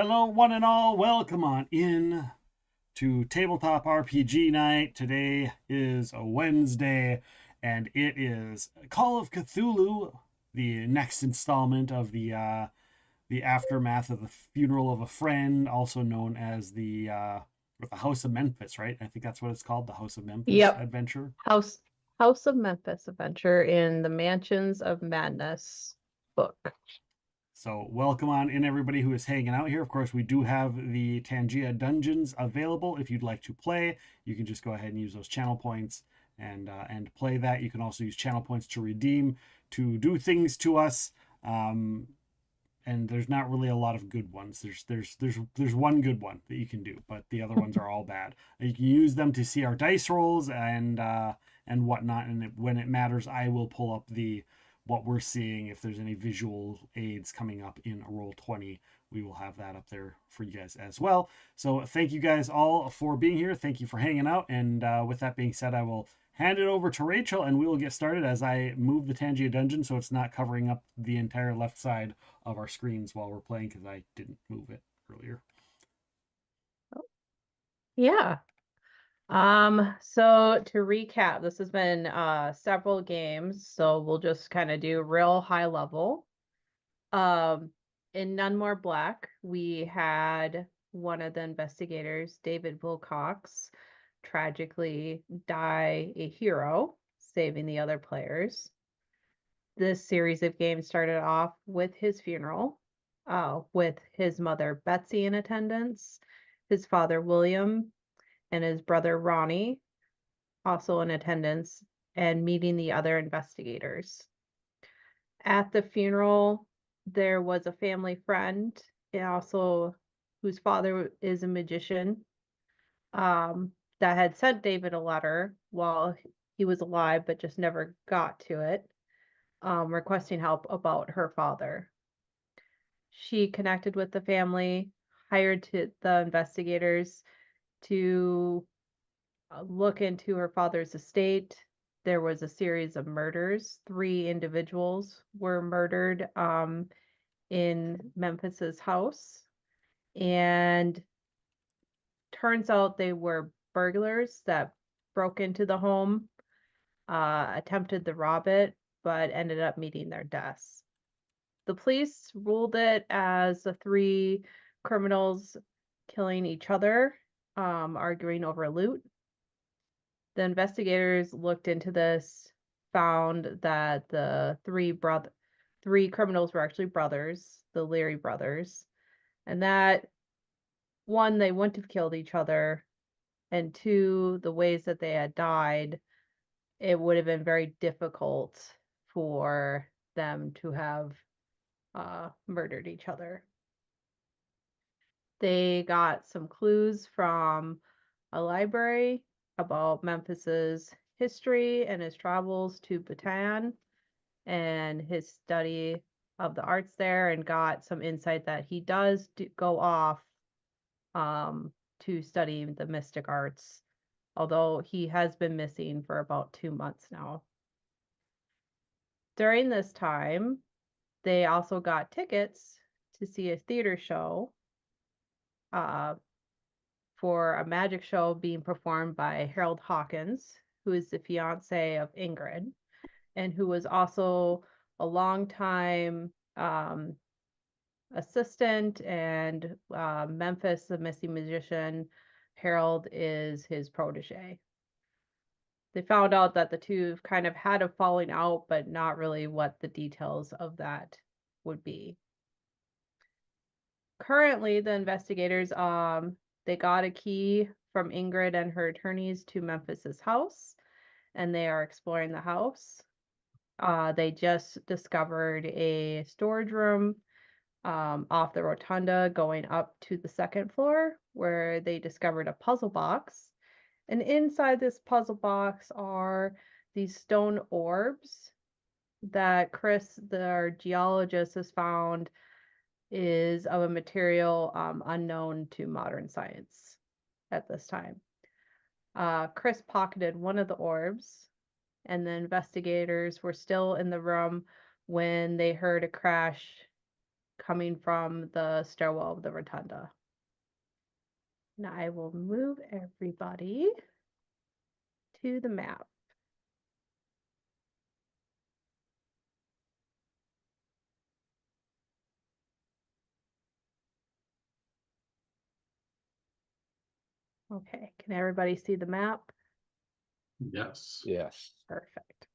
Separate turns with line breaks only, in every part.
Hello, one and all. Welcome on in to Tabletop RPG Night. Today is a Wednesday, and it is Call of Cthulhu, the next installment of the aftermath of the funeral of a friend, also known as the House of Memphis. Right? I think that's what it's called, the House of Memphis
Yep.
adventure.
House House of Memphis Adventure in the Mansions of Madness book.
So, welcome on in, everybody who is hanging out here. Of course, we do have the Tangia dungeons available. If you'd like to play, you can just go ahead and use those channel points and play that. You can also use channel points to redeem to do things to us. And there's not really a lot of good ones. There's one good one that you can do, but the other ones are all bad. You can use them to see our dice rolls and whatnot. And when it matters, I will pull up the what we're seeing. If there's any visual aids coming up in Roll20, we will have that up there for you guys as well. So thank you guys all for being here. Thank you for hanging out. And with that being said, I will hand it over to Rachel and we will get started as I move the Tangia dungeon so it's not covering up the entire left side of our screens while we're playing because I didn't move it earlier.
Yeah. So to recap, this has been several games, so we'll just kind of do real high level. In None More Black, we had one of the investigators, David Wilcox, tragically die a hero, saving the other players. This series of games started off with his funeral, with his mother Betsy in attendance, his father William, and his brother Ronnie also in attendance, and meeting the other investigators. At the funeral, there was a family friend, and also whose father is a magician, that had sent David a letter while he was alive, but just never got to it, requesting help about her father. She connected with the family, hired the investigators to look into her father's estate. There was a series of murders. 3 individuals were murdered in Memphis's house. And turns out they were burglars that broke into the home, attempted to rob it, but ended up meeting their deaths. The police ruled it as the 3 criminals killing each other, arguing over loot. The investigators looked into this, found that the 3 criminals were actually brothers, the Leary brothers, and that one, they wouldn't have killed each other, and 2, the ways that they had died, it would have been very difficult for them to have murdered each other. They got some clues from a library about Memphis's history and his travels to Bhutan and his study of the arts there, and got some insight that he does go off to study the mystic arts, although he has been missing for about 2 months now. During this time, they also got tickets to see a theater show uh, for a magic show being performed by Harold Hawkins, who is the fiance of Ingrid, and who was also a longtime assistant, and Memphis, the missing magician, Harold is his protege. They found out that the two kind of had a falling out, but not really what the details of that would be. Currently, the investigators they got a key from Ingrid and her attorneys to Memphis's house, and they are exploring the house. They just discovered a storage room off the rotunda going up to the second floor, where they discovered a puzzle box. And inside this puzzle box are these stone orbs that Chris, our geologist, has found is of a material unknown to modern science at this time. Chris pocketed one of the orbs, and the investigators were still in the room when they heard a crash coming from the stairwell of the rotunda. Now I will move everybody to the map. Okay, can everybody see the map?
Yes.
Yes.
Perfect.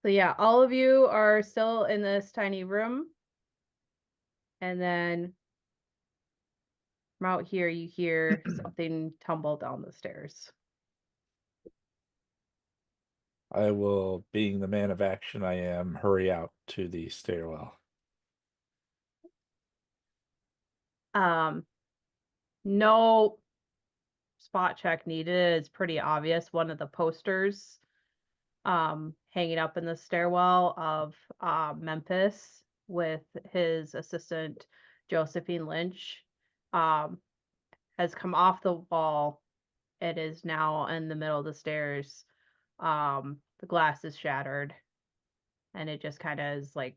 So yeah, all of you are still in this tiny room. And then from out here, you hear something tumble down the stairs.
I will, being the man of action I am, hurry out to the stairwell.
No spot check needed. It's pretty obvious. One of the posters hanging up in the stairwell of Memphis with his assistant Josephine Lynch has come off the wall. It is now in the middle of the stairs. The glass is shattered and it just kind of is like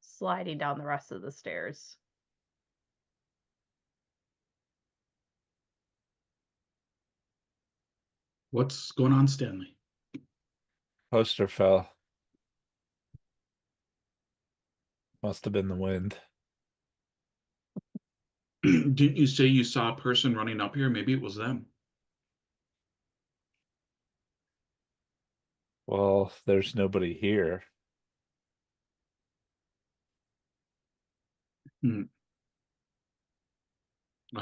sliding down the rest of the stairs.
What's going on, Stanley?
Poster fell. Must have been the wind.
Didn't you say you saw a person running up here? Maybe it was them.
Well, there's nobody here.
I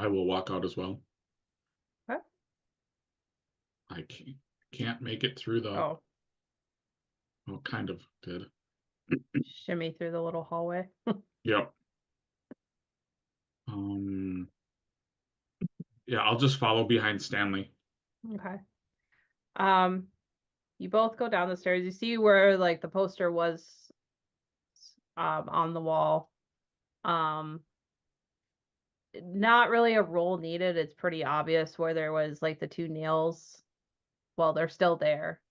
will walk out as well.
What?
I can't make it through the.
Oh,
Well, kind of did.
shimmy through the little hallway.
Yep. Yeah, I'll just follow behind Stanley.
Okay. You both go down the stairs. You see where like the poster was on the wall. Not really a roll needed. It's pretty obvious where there was like the two nails. Well, they're still there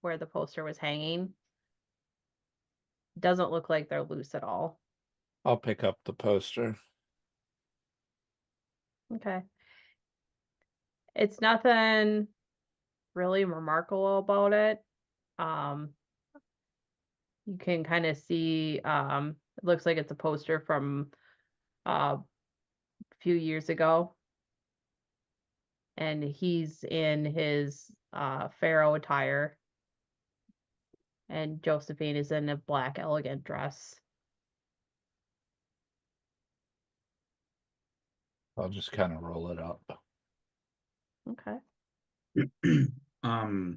where the poster was hanging. Doesn't look like they're loose at all.
I'll pick up the poster.
Okay. It's nothing really remarkable about it. You can kind of see it looks like it's a poster from a few years ago. And he's in his pharaoh attire. And Josephine is in a black elegant dress.
I'll just kind of roll it up.
Okay.
I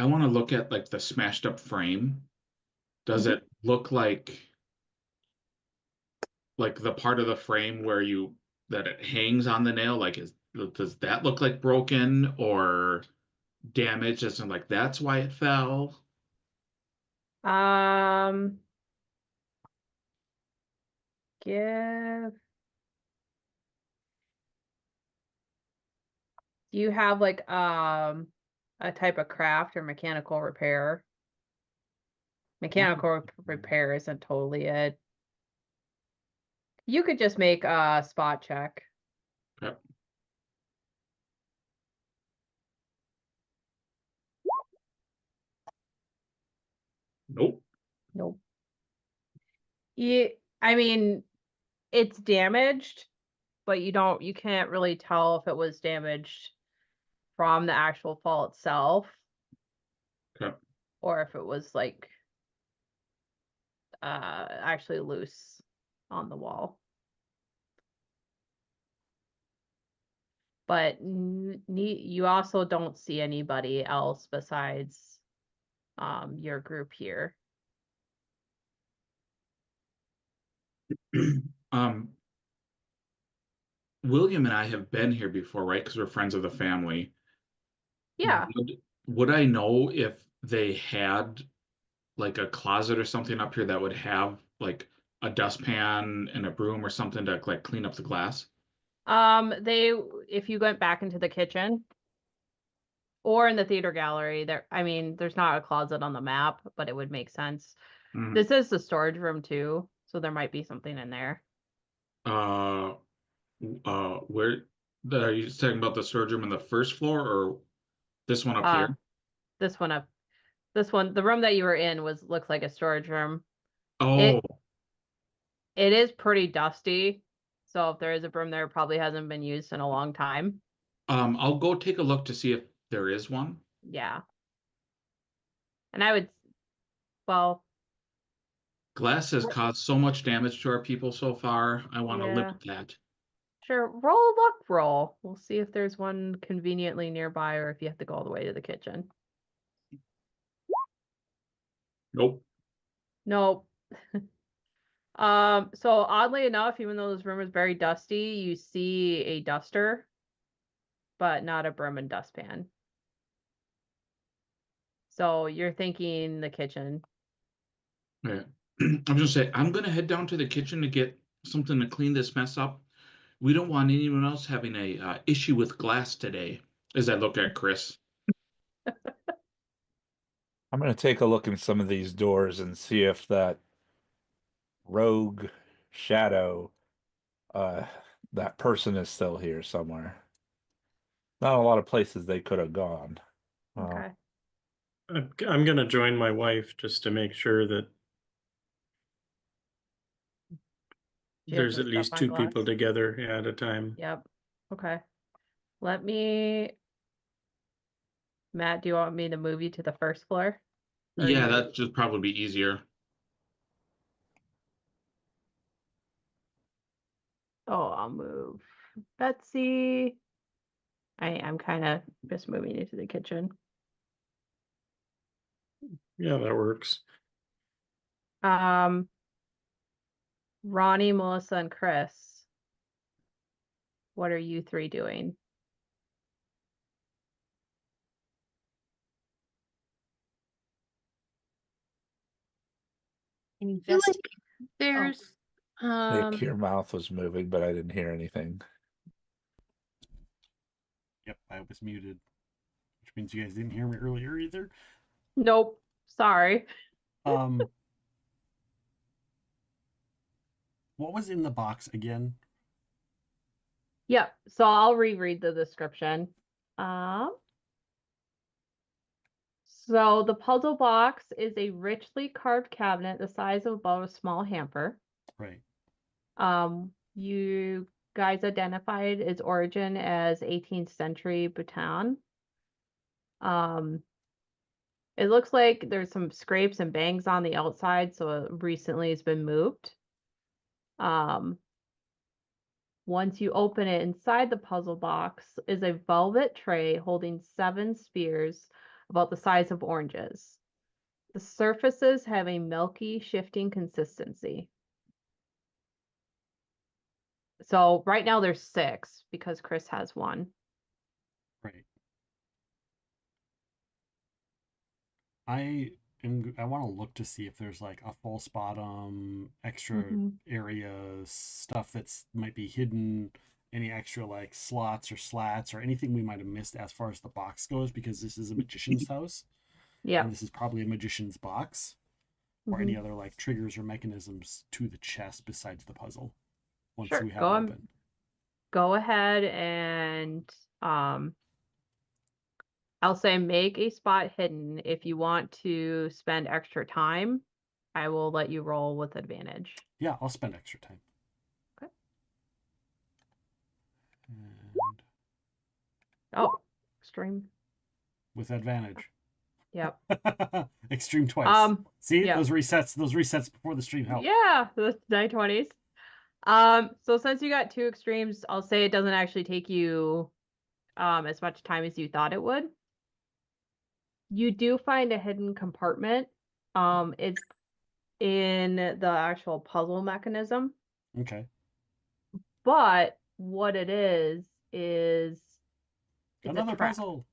want to look at like the smashed up frame. Does it look like the part of the frame where that it hangs on the nail? Like, does that look like broken or damaged? As in, like, that's why it fell?
Give. Do you have like a type of craft or mechanical repair? Mechanical repair isn't totally it. You could just make a spot check.
Yep. Nope.
Nope. I mean, it's damaged, but you can't really tell if it was damaged from the actual fall itself.
Okay.
Or if it was like actually loose on the wall. But you also don't see anybody else besides your group here.
William and I have been here before, right? Because we're friends of the family.
Yeah.
Would I know if they had like a closet or something up here that would have like a dustpan and a broom or something to like clean up the glass?
If you went back into the kitchen, Or in the theater gallery. There, I mean, there's not a closet on the map, but it would make sense.
Mhm.
This is the storage room too, so there might be something in there.
Where are you talking about the storage room on the first floor or this one up
Uh,
here?
this one up, this one, the room that you were in looks like a storage room.
Oh,
It is pretty dusty, so if there is a broom there, it probably hasn't been used in a long time.
I'll go take a look to see if there is one.
Yeah. And I would, well,
Glass has caused so much damage to our people so far. I want to
yeah,
limit that.
sure. Roll a luck roll. We'll see if there's one conveniently nearby or if you have to go all the way to the kitchen.
Nope.
Nope. So oddly enough, even though this room is very dusty, you see a duster, but not a broom and dustpan. So you're thinking the kitchen.
Yeah. I'm gonna say I'm gonna head down to the kitchen to get something to clean this mess up. We don't want anyone else having a issue with glass today. As I look at Chris.
I'm going to take a look in some of these doors and see if that rogue shadow, uh, that person is still here somewhere. Not a lot of places they could have gone.
Okay.
I'm gonna join my wife just to make sure that
Do you have
there's
some
at
stuff
least
on
two people
glass?
together at a time.
Yep. Okay. Let me, Matt, do you want me to move you to the first floor? Or
Yeah,
you-
that should probably be easier.
Oh, I'll move Betsy. I'm kind of just moving you to the kitchen.
Yeah, that works.
Um, Ronnie, Melissa, and Chris. What are you three doing?
feel like there's
Nick, your mouth was moving, but I didn't hear anything.
Yep, I was muted, which means you guys didn't hear me earlier either.
Nope. Sorry.
What was in the box again?
Yep. So I'll reread the description. So the puzzle box is a richly carved cabinet the size of about a small hamper.
Right.
You guys identified its origin as 18th century Bhutan. It looks like there's some scrapes and bangs on the outside, so it recently has been moved. Once you open it, inside the puzzle box is a velvet tray holding 7 spears about the size of oranges. The surfaces have a milky, shifting consistency. So right now there's 6 because Chris has 1.
Right. I want to look to see if there's like a false bottom, extra areas, stuff that's might be hidden, any extra like slots or slats or anything we might have missed as far as the box goes, because this is a magician's house.
Yeah.
And this is probably a magician's box, or any other like triggers or mechanisms to the chest besides the puzzle. Once
Sure.
we have it open.
Go ahead and I'll say make a spot hidden. If you want to spend extra time, I will let you roll with advantage.
Yeah, I'll spend extra time.
Okay.
And
Oh, extreme.
with advantage.
Yep.
Extreme twice. See,
yeah.
those resets before the stream help.
Yeah, the 920s. So since you got 2 extremes, I'll say it doesn't actually take you as much time as you thought it would. You do find a hidden compartment. It's in the actual puzzle mechanism.
Okay.
But what it is it's
another
a trap.
puzzle.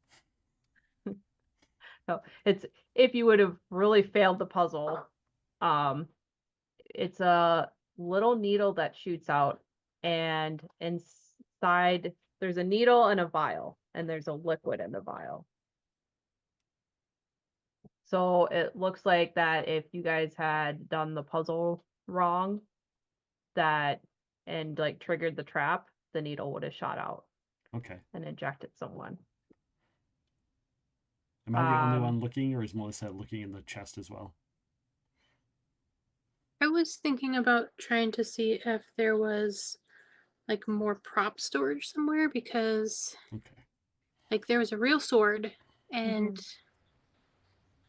So it's if you would have really failed the puzzle, it's a little needle that shoots out, and inside there's a needle and a vial, and there's a liquid in the vial. So it looks like that if you guys had done the puzzle wrong, that and like triggered the trap, the needle would have shot out
Okay.
and injected someone.
Am I the only
Um,
one looking, or is Melissa looking in the chest as well?
I was thinking about trying to see if there was like more prop storage somewhere because
Okay.
like there was a real sword and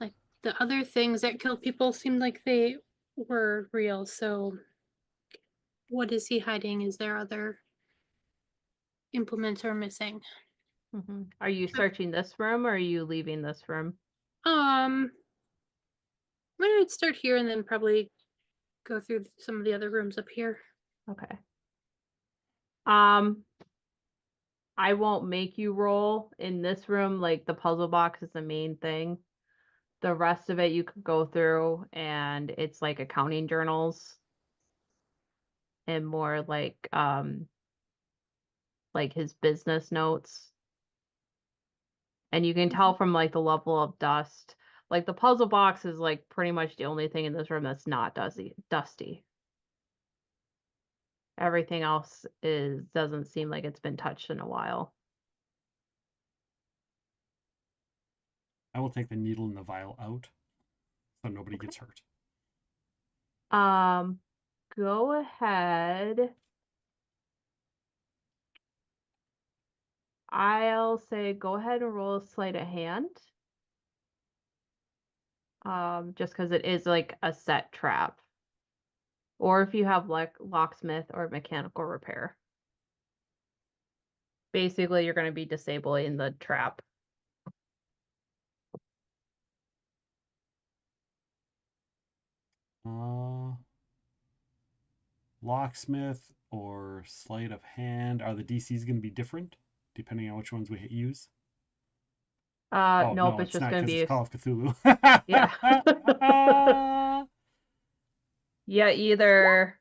like the other things that killed people seemed like they were real. So what is he hiding? Is there other implements are missing?
Are you searching this room or are you leaving this room?
I'm gonna start here and then probably go through some of the other rooms up here.
Okay. I won't make you roll in this room. Like the puzzle box is the main thing. The rest of it you could go through and it's like accounting journals and more like his business notes. And you can tell from like the level of dust. Like the puzzle box is like pretty much the only thing in this room that's not dusty. Everything else doesn't seem like it's been touched in a while.
I will take the needle and the vial out so nobody gets hurt.
Go ahead. I'll say go ahead and roll a sleight of hand. Just because it is like a set trap. Or if you have like locksmith or mechanical repair. Basically, you're going to be disabling the trap.
Locksmith or sleight of hand. Are the DCs going to be different depending on which ones we use? Oh,
Nope,
no,
it's
it's
just
not
going to
because
be
it's Call of Cthulhu.
yeah. Yeah, either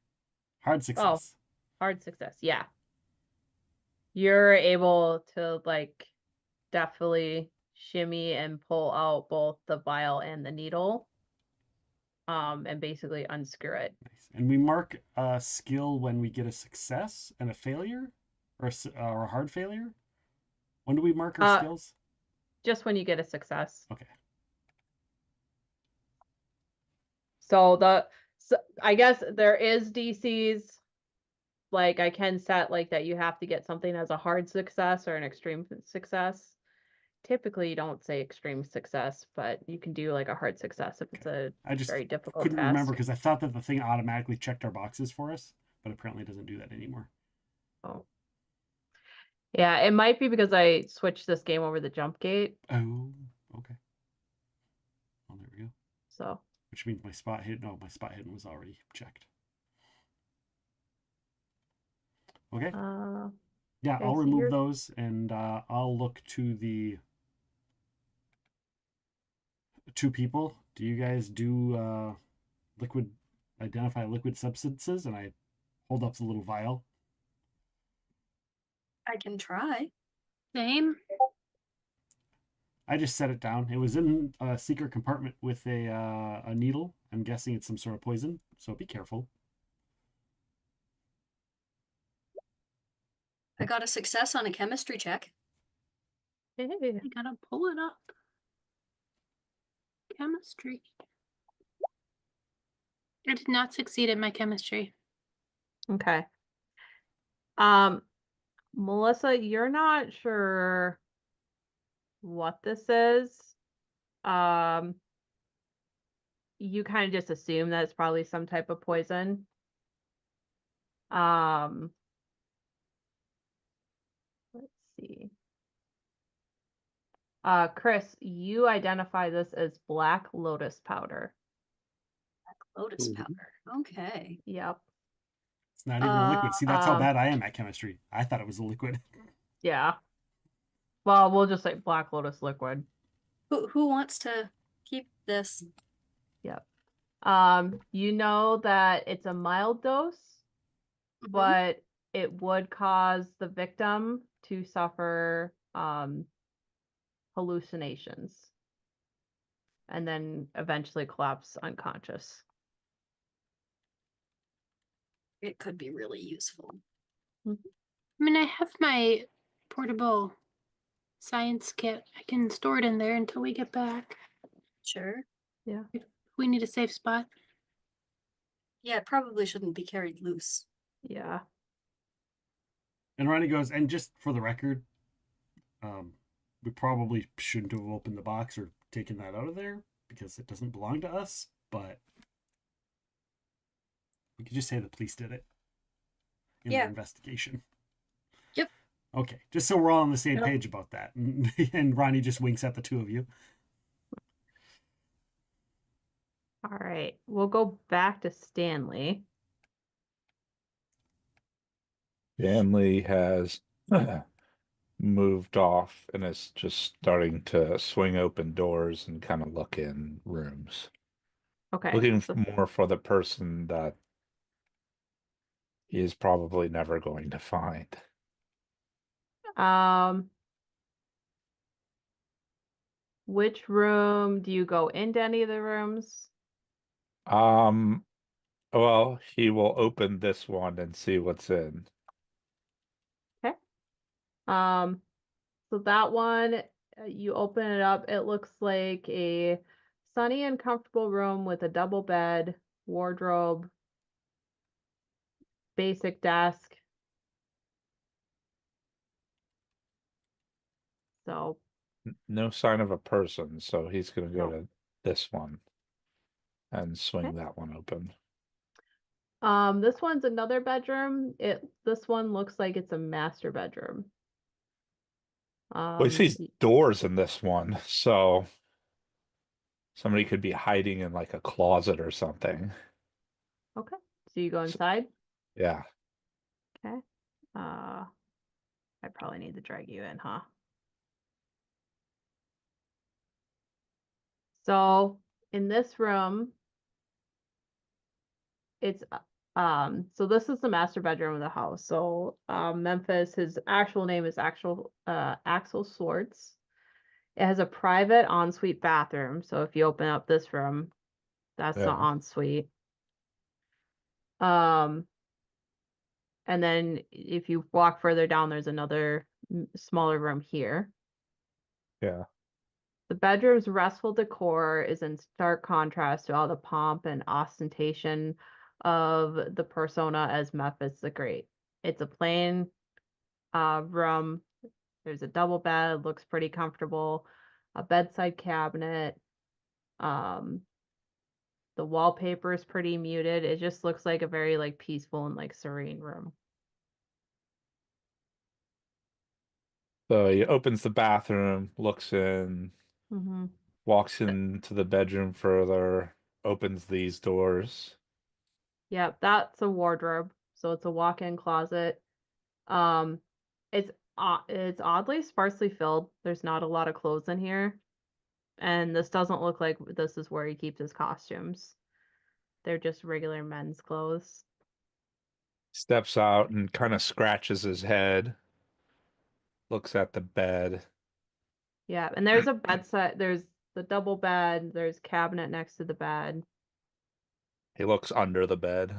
Hard success.
hard success. Yeah. You're able to like definitely shimmy and pull out both the vial and the needle. And basically unscrew it.
Nice. And we mark a skill when we get a success and a failure, or a hard failure. When do we mark our skills?
Just when you get a success.
Okay.
So I guess there is DCs. Like I can set like that you have to get something as a hard success or an extreme success. Typically you don't say extreme success, but you can do like a hard success if it's a
I just
very difficult
couldn't
task.
remember because I thought that the thing automatically checked our boxes for us, but apparently it doesn't do that anymore.
Oh. Yeah, it might be because I switched this game over the jump gate.
Oh, okay. Well, there we go.
So.
Which means my spot hit. No, my spot hidden was already checked. Okay. Yeah,
Okay,
I'll
so
remove
you're-
those and I'll look to the two people. Do you guys do identify liquid substances? And I hold up the little vial.
I can try.
Same.
I just set it down. It was in a secret compartment with a needle. I'm guessing it's some sort of poison, so be careful.
I got a success on a chemistry check.
Hey.
I gotta pull it up. Chemistry. I did not succeed in my chemistry.
Okay. Melissa, you're not sure what this is. You kind of just assume that it's probably some type of poison. Let's see. Chris, you identify this as black lotus powder.
Lotus powder. Okay.
Yep.
It's not even a liquid. See, that's how bad I am at chemistry. I thought it was a liquid.
Yeah. Well, we'll just say black lotus liquid.
Who wants to keep this?
Yep. You know that it's a mild dose, but it would cause the victim to suffer hallucinations. and then eventually collapse unconscious.
It could be really useful.
I mean, I have my portable science kit. I can store it in there until we get back.
Sure.
If we need a safe spot.
Yeah, it probably shouldn't be carried loose.
Yeah.
And Ronnie goes, and just for the record, we probably shouldn't have opened the box or taken that out of there because it doesn't belong to us, but we could just say the police did it in their
Yeah.
investigation.
Yep.
Okay, just so we're all on the same
Yep.
page about that. And Ronnie just winks at the two of you.
All right. We'll go back to Stanley.
Stanley has moved off and is just starting to swing open doors and kind of look in rooms.
Okay.
Looking
so-
more for the person that he is probably never going to find.
Which room do you go into any of the rooms?
Well, he will open this one and see what's in.
So that one, you open it up, it looks like a sunny and comfortable room with a double bed, wardrobe, basic desk. So,
No sign of a person, so he's going to go
No.
to this one and swing
Okay.
that one open.
this one's another bedroom. This one looks like it's a master bedroom.
Well, he sees doors in this one, so somebody could be hiding in like a closet or something.
Okay. So you go inside?
Yeah.
Okay. I probably need to drag you in, huh? So in this room, it's so this is the master bedroom of the house. So Memphis, his actual name is Axel Swartz. It has a private ensuite bathroom. So if you open up this room, that's the
Yeah.
ensuite. And then if you walk further down, there's another smaller room here.
Yeah.
The bedroom's restful decor is in stark contrast to all the pomp and ostentation of the persona as Memphis the Great. It's a plain room. There's a double bed, looks pretty comfortable, a bedside cabinet. The wallpaper is pretty muted. It just looks like a very like peaceful and like serene room.
So he opens the bathroom, looks in,
Mm-hmm.
walks into the bedroom further, opens these doors.
Yep, that's a wardrobe. So it's a walk-in closet. Um, it's oddly sparsely filled. There's not a lot of clothes in here. And this doesn't look like this is where he keeps his costumes. They're just regular men's clothes.
Steps out and kind of scratches his head. Looks at the bed.
Yeah, and there's a bedside, there's the double bed, there's cabinet next to the bed.
He looks under the bed.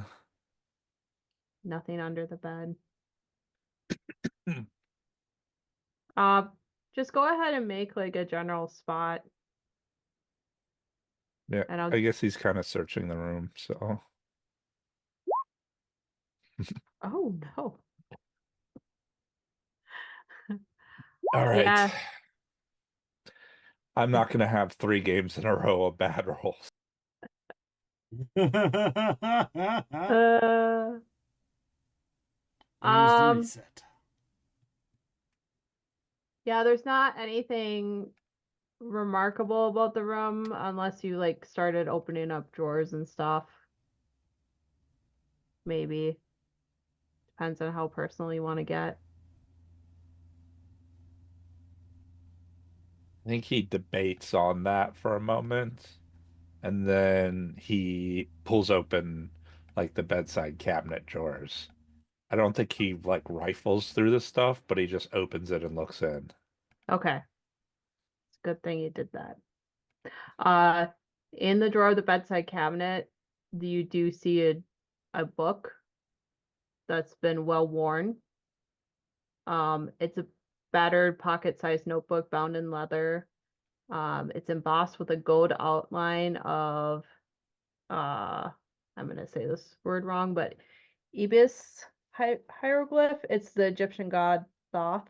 Nothing under the bed.
Hmm.
Just go ahead and make like a general spot.
Yeah,
And I'll
I guess he's kind of searching the room, so.
Oh no.
All right.
Yeah.
I'm not going to have 3 games in a row of bad rolls.
Uh,
There's the reset.
yeah, there's not anything remarkable about the room unless you like started opening up drawers and stuff. Maybe. Depends on how personal you want to get.
I think he debates on that for a moment, and then he pulls open like the bedside cabinet drawers. I don't think he like rifles through the stuff, but he just opens it and looks in.
Okay. It's a good thing you did that. In the drawer of the bedside cabinet, you do see a book that's been well worn. It's a battered pocket-sized notebook bound in leather. It's embossed with a gold outline of I'm gonna say this word wrong, but ibis hieroglyph. It's the Egyptian god Thoth.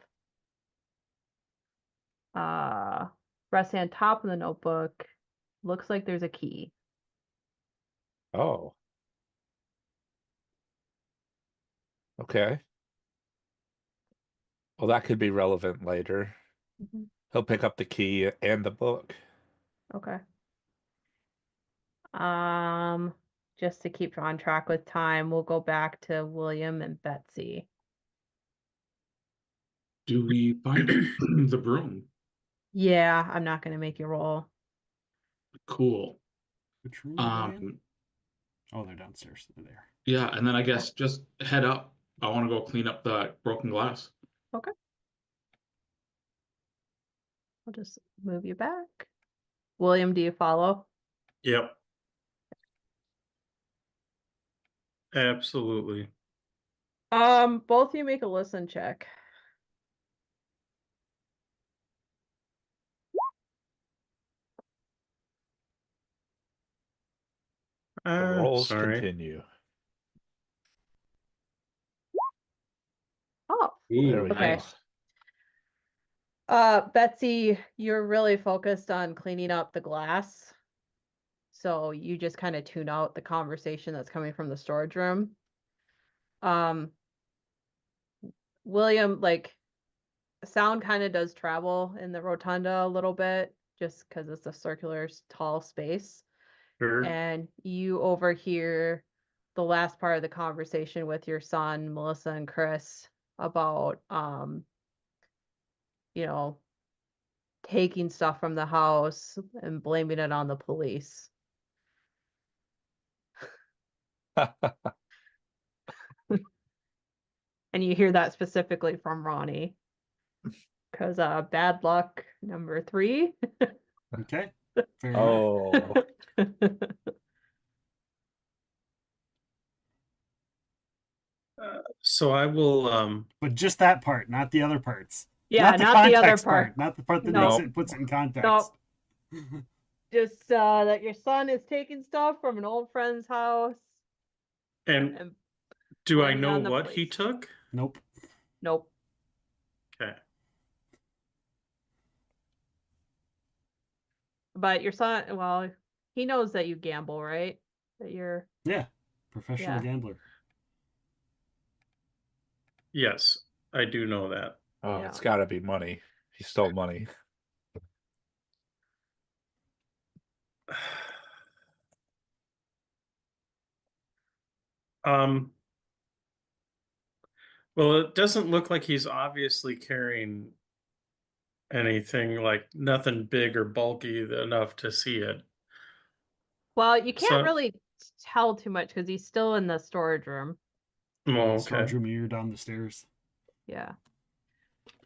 Resting on top of the notebook, looks like there's a key.
Oh. Okay. Well, that could be relevant later. He'll pick up the key and the book.
Okay. Just to keep on track with time, we'll go back to William and Betsy.
Do we find the broom?
Yeah, I'm not gonna make you roll.
Cool.
Which room are they in?
Um,
Oh, they're downstairs. They're there.
yeah, and then I guess just head up. I want to go clean up the broken glass.
Okay. I'll just move you back. William, do you follow?
Yep. Absolutely.
Both of you make a listen check.
The rolls
Sorry.
continue.
Oh,
There we
okay.
go.
Betsy, you're really focused on cleaning up the glass. So you just kind of tune out the conversation that's coming from the storage room. William, like, sound kind of does travel in the rotunda a little bit, just because it's a circular, tall space.
Sure.
And you overhear the last part of the conversation with your son, Melissa and Chris, about, you know, taking stuff from the house and blaming it on the police. And you hear that specifically from Ronnie. Because bad luck number 3.
Okay. Fair enough.
Oh.
So I will
But just that part, not the other parts.
Yeah, not the other
context
part.
Not the part that
No.
makes it puts it in context.
Just that your son is taking stuff from an old friend's house.
and do I
blame it
know
on the
what he
police.
took?
Nope.
Nope.
Okay.
But your son, well, he knows that you gamble, right? That you're
Yeah. Professional
Yeah.
gambler.
Yes, I do know that.
Oh,
Yeah.
it's got to be money. He stole money.
Well, it doesn't look like he's obviously carrying anything, like nothing big or bulky enough to see it.
Well, you can't
So-
really tell too much because he's still in the storage room.
Oh,
Storage
okay.
room, you're down the stairs.
Yeah.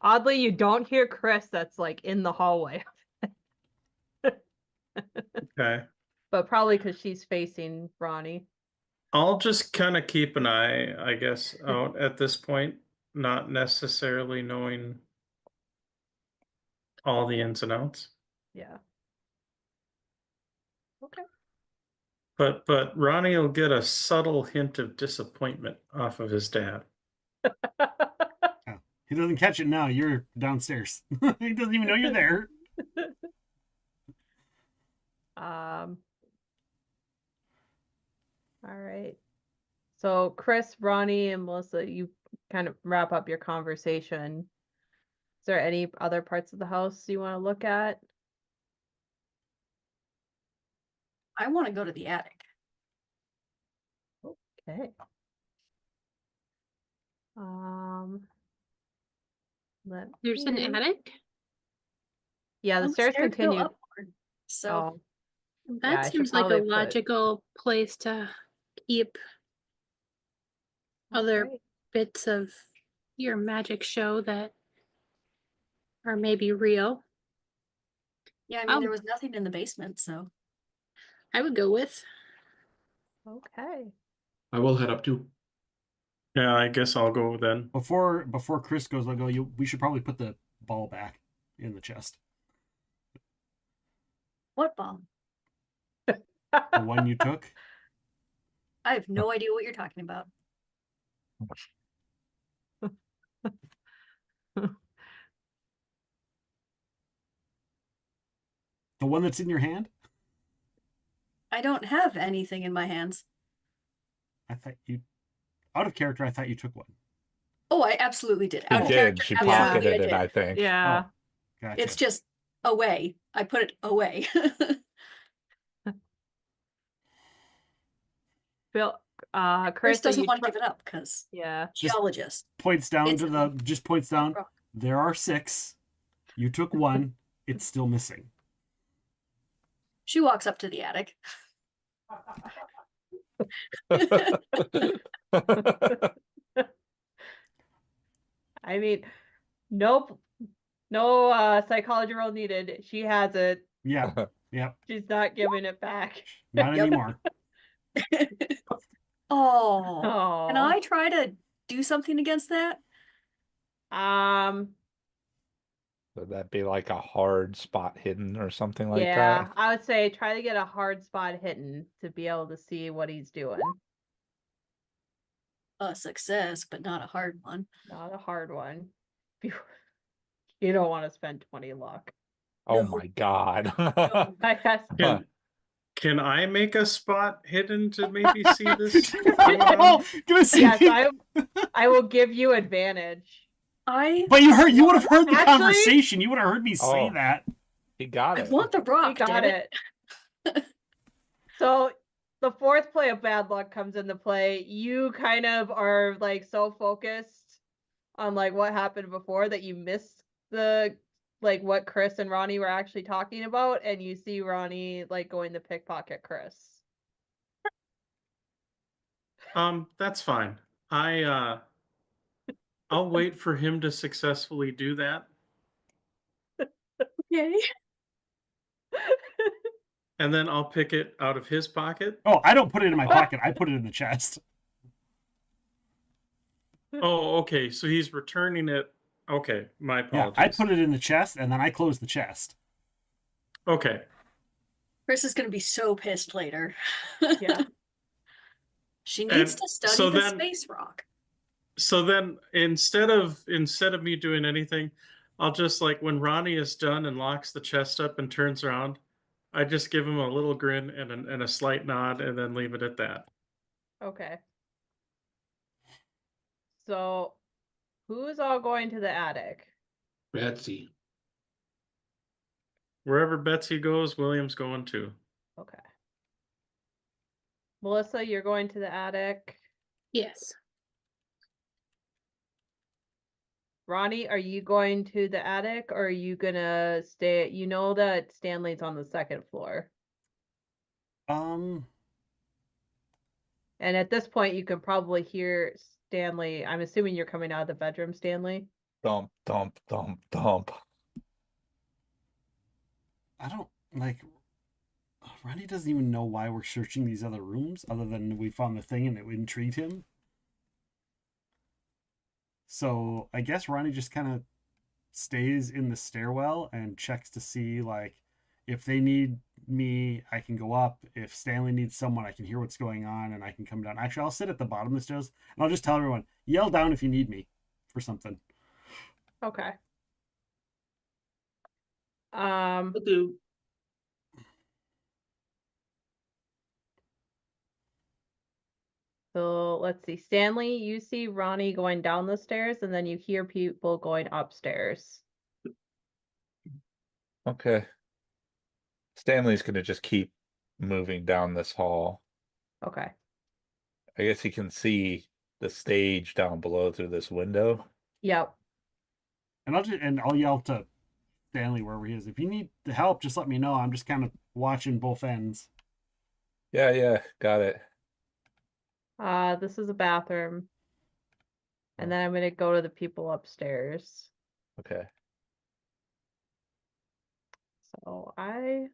Oddly, you don't hear Chris that's like in the hallway,
Okay.
but probably because she's facing Ronnie.
I'll just kind of keep an eye, I guess, out at this point, not necessarily knowing all the ins and outs.
Yeah. Okay.
But Ronnie will get a subtle hint of disappointment off of his dad.
He doesn't catch it now. You're downstairs. He doesn't even know you're there.
All right. So Chris, Ronnie, and Melissa, you kind of wrap up your conversation. Is there any other parts of the house you want to look at?
I want to go to the attic.
Okay.
There's an attic?
Yeah, the
Well,
stairs
go
continue.
upward. So
Oh,
That
Yeah, I should
seems like a
probably put-
logical place to keep other
okay.
bits of your magic show that are maybe real.
Yeah, I mean, there
Oh.
was nothing in the basement, so.
I would go with.
Okay.
I will head up too.
Yeah, I guess I'll go then.
Before Chris goes, I'll go. We should probably put the ball back in the chest.
What bomb?
The one you took.
I have no idea what you're talking about.
The one that's in your hand.
I don't have anything in my hands.
I thought you, out of character, I thought you took one.
Oh, I absolutely did.
She
Out of
did.
character,
She
absolutely
pocketed
I
it,
did.
I think.
Yeah.
Oh, gotcha.
It's just away. I put it away.
Phil,
Chris
Chris, are
doesn't
you
want to give it up because
Yeah.
Just
geologist.
points down
It's
to the. Just points down.
rock.
There are 6. You took 1. It's still missing.
She walks up to the attic.
I mean, nope. No psychology roll needed. She has it.
Yeah. Yep.
She's not giving it back.
Not
Yep.
anymore.
Oh, can
Oh.
I try to do something against that?
Would that be like a hard spot hidden or something like
Yeah,
that?
I would say try to get a hard spot hidden to be able to see what he's doing.
A success, but not a hard one.
Not a hard one. You don't want to spend 20 luck.
Oh
No.
my god.
No.
I guess.
Can I make a spot hidden to maybe see this? going on?
Oh, gonna see.
Yes, I will give you advantage.
But you would have heard the
Actually-
conversation. You would have heard me say
Oh.
that.
He got
I
it.
want the rock,
He got
damn it.
it. So the fourth play of bad luck comes into play. You kind of are like so focused on like what happened before that you miss the like what Chris and Ronnie were actually talking about, and you see Ronnie like going to pickpocket Chris.
That's fine. I'll wait for him to successfully do that,
Okay.
and then I'll pick it out of his pocket.
Oh, I don't put it in my pocket. I put it in the chest.
Oh, okay. So he's returning it. Okay, my
Yeah,
apologies.
I put it in the chest, and then I close the chest.
Okay.
Chris is going to be so pissed later.
Yeah.
She needs
And
to study
so
the
then-
space rock.
So then instead of me doing anything, I'll just like when Ronnie is done and locks the chest up and turns around, I just give him a little grin and a slight nod and then leave it at that.
Okay. So who's all going to the attic?
Betsy.
Wherever Betsy goes, William's going too.
Okay. Melissa, you're going to the attic.
Yes.
Ronnie, are you going to the attic or are you gonna stay? You know that Stanley's on the second floor.
Um,
And at this point, you can probably hear Stanley. I'm assuming you're coming out of the bedroom, Stanley.
Dump, dump, dump, dump.
I don't like. Ronnie doesn't even know why we're searching these other rooms, other than we found the thing and it intrigued him. So I guess Ronnie just kind of stays in the stairwell and checks to see like if they need me, I can go up. If Stanley needs someone, I can hear what's going on and I can come down. Actually, I'll sit at the bottom of the stairs and I'll just tell everyone, yell down if you need me for something.
Okay.
Will do.
So let's see. Stanley, you see Ronnie going down the stairs and then you hear people going upstairs.
Okay. Stanley's gonna just keep moving down this hall.
Okay.
I guess he can see the stage down below through this window.
Yep.
And I'll yell to Stanley wherever he is. If you need the help, just let me know. I'm just kind of watching both ends.
Yeah, got it.
This is a bathroom. And then I'm gonna go to the people upstairs.
Okay.
So Oh, hang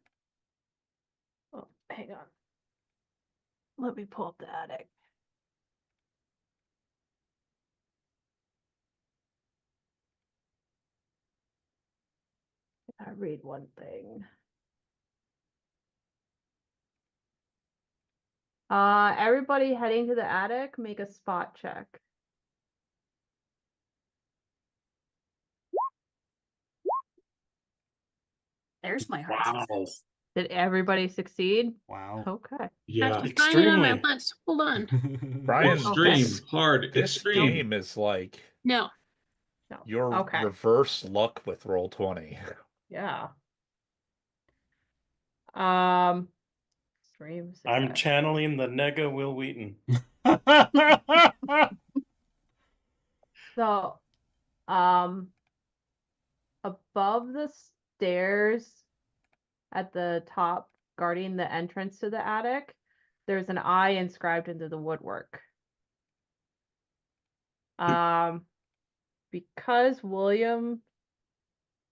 on. Let me pull up the attic. I read one thing. Everybody heading to the attic, make a spot check.
There's my heart.
Wow.
success.
Did everybody succeed?
Wow.
Okay.
I have
Yeah.
to find it on
Extremely.
my list. Hold on.
Brian,
Extreme,
this
hard,
this
extreme.
game is like
No.
No.
your
Okay.
reverse luck with Roll20.
Yeah. Extreme
I'm
success.
channeling the nega Will Wheaton.
So, above the stairs at the top, guarding the entrance to the attic, there's an eye inscribed into the woodwork. Because William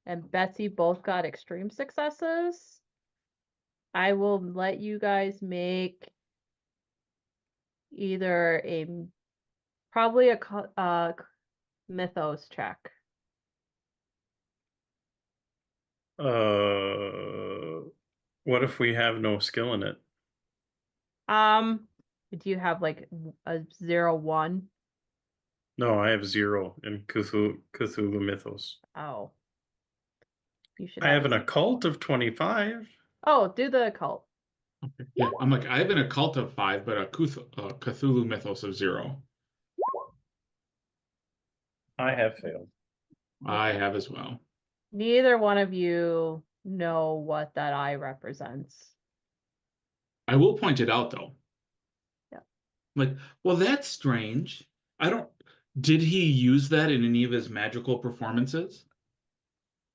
and Betsy both got extreme successes, I will let you guys make either probably a mythos check.
What if we have no skill in it?
Do you have like a 0-1?
No, I have 0 in Cthulhu Mythos.
Oh. You should
I have an
a-
occult of 25.
Oh, do the occult.
Yeah, I'm like, I have an occult of 5, but a Cthulhu mythos of 0.
I have failed.
I have as well.
Neither one of you know what that eye represents.
I will point it out though.
Yeah.
Like, well, that's strange. Did he use that in any of his magical performances?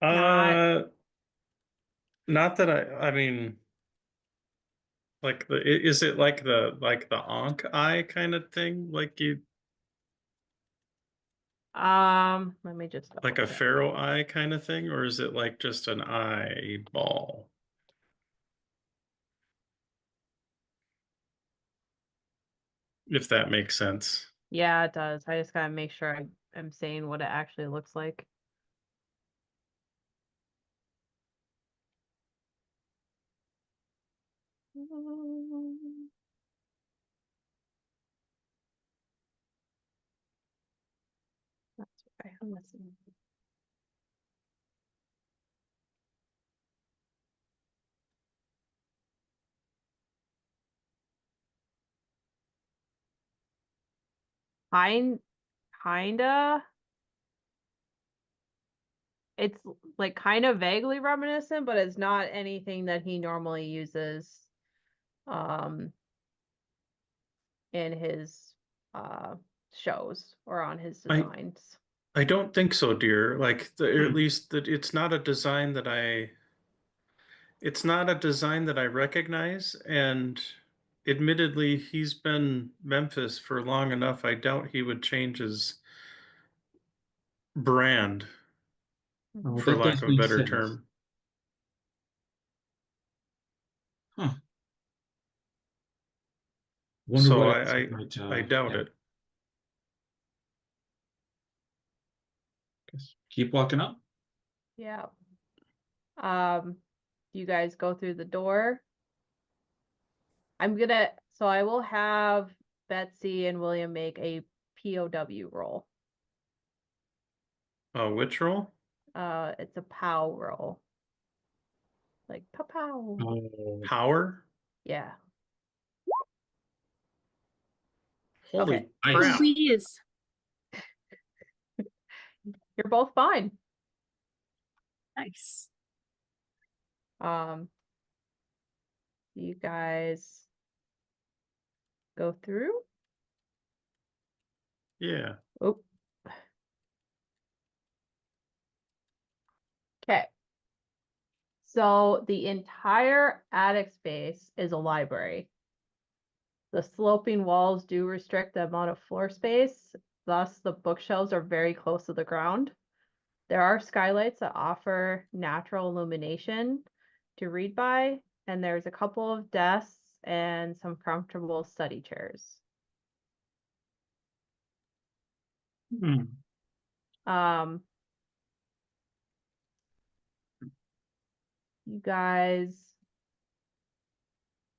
Not-
Not that I mean, like is it like the Ankh eye kind of thing? Like
Let me just
like a
double check.
pharaoh eye kind of thing, or is it like just an eyeball? If that makes sense.
Yeah, it does. I just gotta make sure I'm saying what it actually looks like. That's okay. I'm listening. Kinda. It's like kind of vaguely reminiscent, but it's not anything that he normally uses in his shows or on his designs.
I don't think so, dear. Like or at least that it's not a design that I recognize, and admittedly he's been Memphis for long enough. I doubt he would change his brand,
Oh,
for
that
lack
does
of a
make
better
sense.
term.
Huh. Wonder
So
what else
I
might,
doubt
yeah.
it.
Guess keep walking up.
Yeah. You guys go through the door. So I will have Betsy and William make a POW roll.
Which roll?
It's a POW roll. Like pow.
Oh,
Power?
Yeah.
Holy
Okay.
crap.
Please.
You're both fine.
Nice.
You guys go through.
Yeah.
Oh. Okay. So the entire attic space is a library. The sloping walls do restrict the amount of floor space, thus the bookshelves are very close to the ground. There are skylights that offer natural illumination, to read by, and there's a couple of desks and some comfortable study chairs.
Hmm.
You guys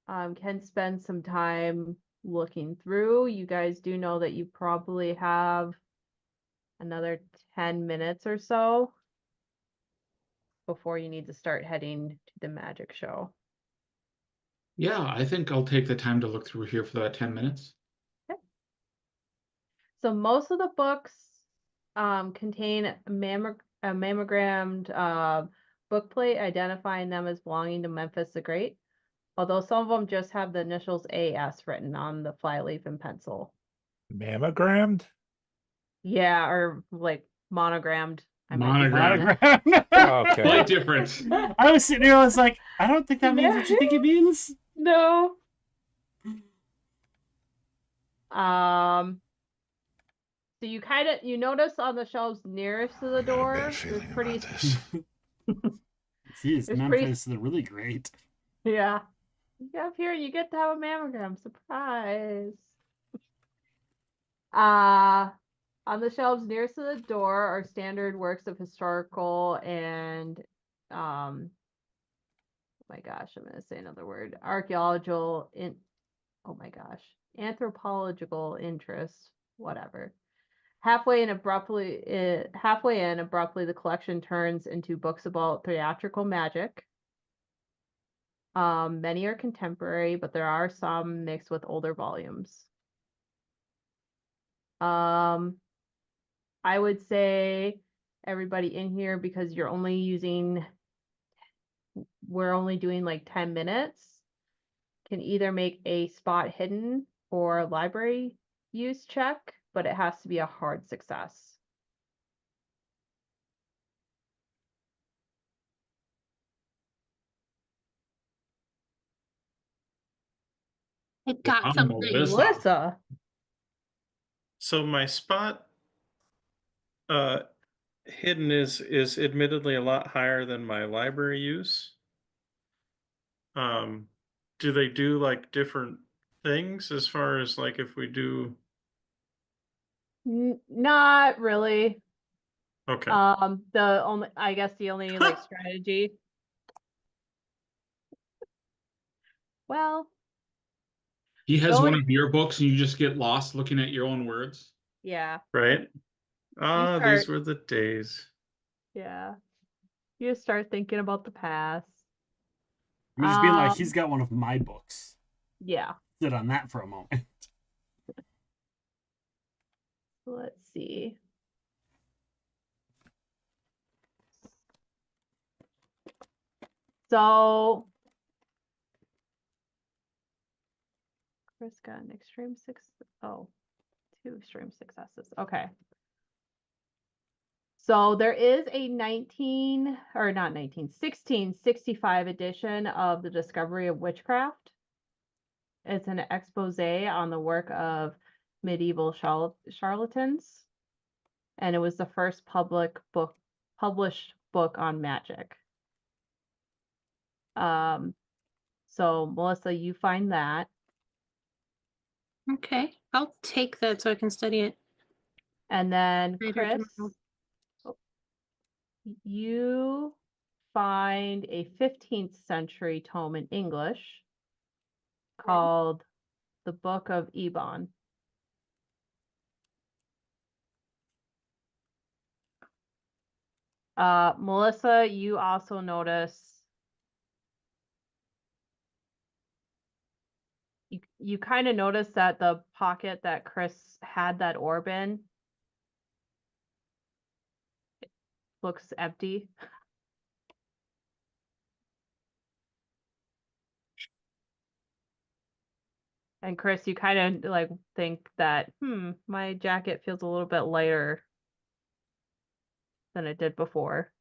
can spend some time looking through. You guys do know that you probably have another 10 minutes or so before you need to start heading to the magic show.
Yeah, I think I'll take the time to look through here for that 10 minutes.
So most of the books contain a mammogrammed bookplate identifying them as belonging to Memphis the Great, although some of them just have the initials AS written on the flyleaf in pencil.
Mammogrammed?
Yeah, or like monogrammed. I might be
Monogram.
wrong.
Monogram.
Okay.
Slight difference.
I was sitting here, I was like, I don't think that means what you think it means.
No. So you notice on the shelves nearest to the door, there's pretty
Geez,
There's
Memphis, they're really great.
yeah. Up here you get to have a mammogram. Surprise. On the shelves nearest to the door are standard works of historical and oh my gosh, I'm gonna say another word. Anthropological interest, whatever. Halfway in, abruptly, the collection turns into books about theatrical magic. Many are contemporary, but there are some mixed with older volumes. I would say everybody in here, because we're only doing like 10 minutes, can either make a spot hidden or library use check, but it has to be a hard success.
I got
I'm
something.
Melissa.
Melissa.
So my spot hidden is admittedly a lot higher than my library use. Do they do like different things as far as like if we do?
Not really.
Okay.
The only like strategy. Well,
He has
Don't-
one of your books and you just get lost looking at your own words.
yeah,
Right. Ah, these
start-
were the days.
yeah. You just start thinking about the past.
I'm just being like,
Um,
he's got one of my books.
Yeah.
Sit on that for a moment.
Let's see. So Chris got an extreme two extreme successes. Okay. So there is a 1665 edition of The Discovery of Witchcraft. It's an expose on the work of medieval charlatans, and it was the first published book on magic. So Melissa, you find that.
Okay, I'll take that so I can study it
And then
later
Chris,
tomorrow.
you find a 15th century tome in English called The Book of Ebon. Melissa, you also notice you kind of notice that the pocket that Chris had that orb in looks empty. And Chris, you kind of like think that, my jacket feels a little bit lighter than it did before.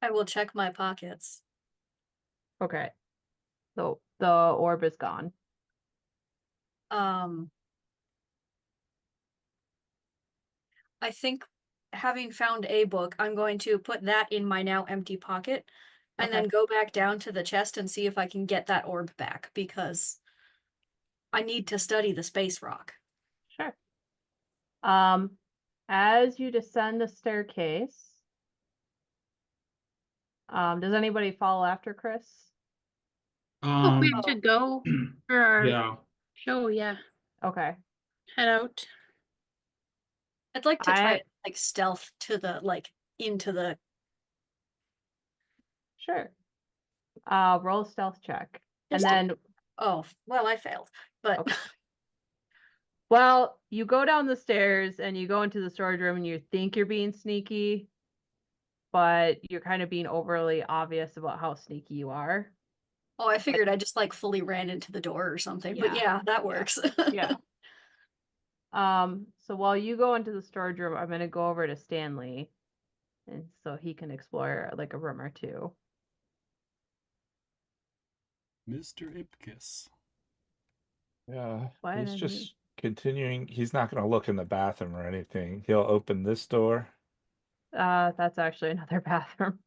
I will check my pockets.
Okay. So the orb is gone.
I think having found a book, I'm going to put that in my now empty pocket and
Okay.
then go back down to the chest and see if I can get that orb back because I need to study the space rock.
Sure. As you descend the staircase, does anybody follow after Chris?
Oh, we have
Oh.
to go for our
Yeah.
show, yeah.
Okay.
Head out.
I'd like to try
I
like stealth to the like into the
Sure. Roll a stealth check. And
Just to-
then
oh well I failed. But
Okay. Well, you go down the stairs and you go into the storage room and you think you're being sneaky, but you're kind of being overly obvious about how sneaky you are.
oh I figured I just like fully ran into the door or something. But
Yeah.
yeah, that
Yeah.
works.
Yeah. So while you go into the storage room, I'm gonna go over to Stanley, and so he can explore like a room or two.
Mr. Ipkiss.
Yeah,
Why
he's
didn't
just continuing. He's not going to look in the bathroom or anything. He'll open this door.
That's actually another bathroom.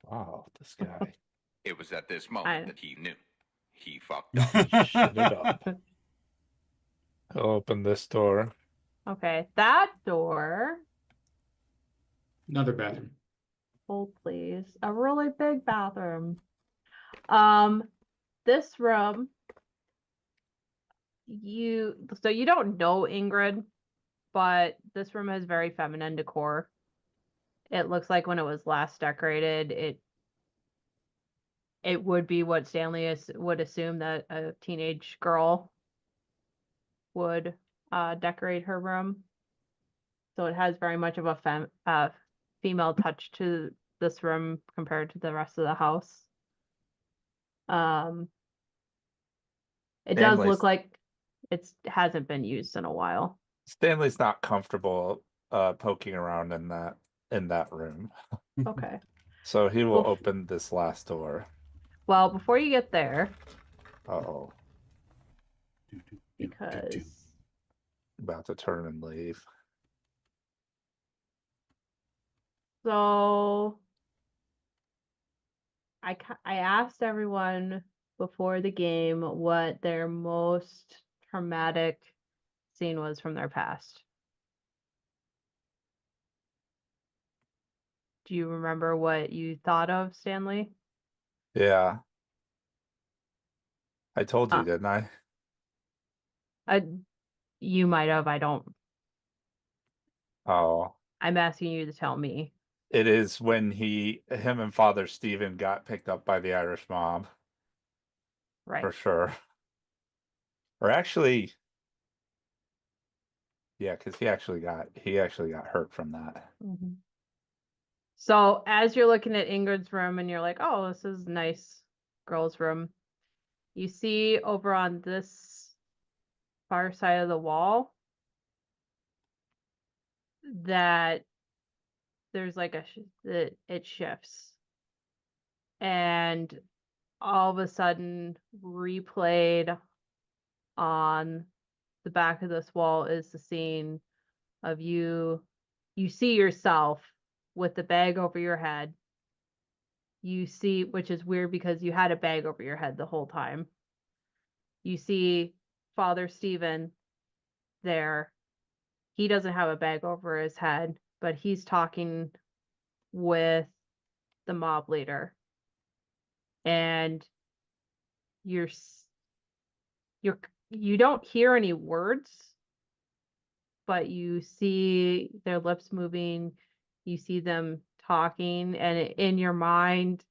Wow, this guy.
It was at this
I-
moment that he knew. He fucked
Shut it up. He'll open this door.
Okay, that door.
Another bathroom.
Hold please. A really big bathroom. This room, you don't know Ingrid, but this room has very feminine decor. It looks like when it was last decorated, it would be what Stanley would assume that a teenage girl would decorate her room. So it has very much of a female touch to this room compared to the rest of the house. It does
Stanley's-
look like it hasn't been used in a while.
Stanley's not comfortable poking around in that room.
Okay.
So he will
Well,
open this last door.
Well, before you get there,
Uh-oh.
because
About to turn and leave.
so I asked everyone before the game what their most traumatic scene was from their past. Do you remember what you thought of, Stanley?
Yeah. I told you,
Uh,
didn't I?
You might have. I don't.
Oh.
I'm asking you to tell me.
It is when him and Father Stephen got picked up by the Irish mob.
Right.
For sure. Or actually, yeah, because he actually got hurt from that.
Mhm. So as you're looking at Ingrid's room and you're like, oh, this is a nice girl's room, you see over on this far side of the wall that there's like that it shifts. And all of a sudden, replayed on the back of this wall is the scene of you see yourself with the bag over your head. You see, which is weird because you had a bag over your head the whole time. You see Father Stephen there. He doesn't have a bag over his head, but he's talking with the mob leader. And you're you don't hear any words, but you see their lips moving, you see them talking, and in your mind,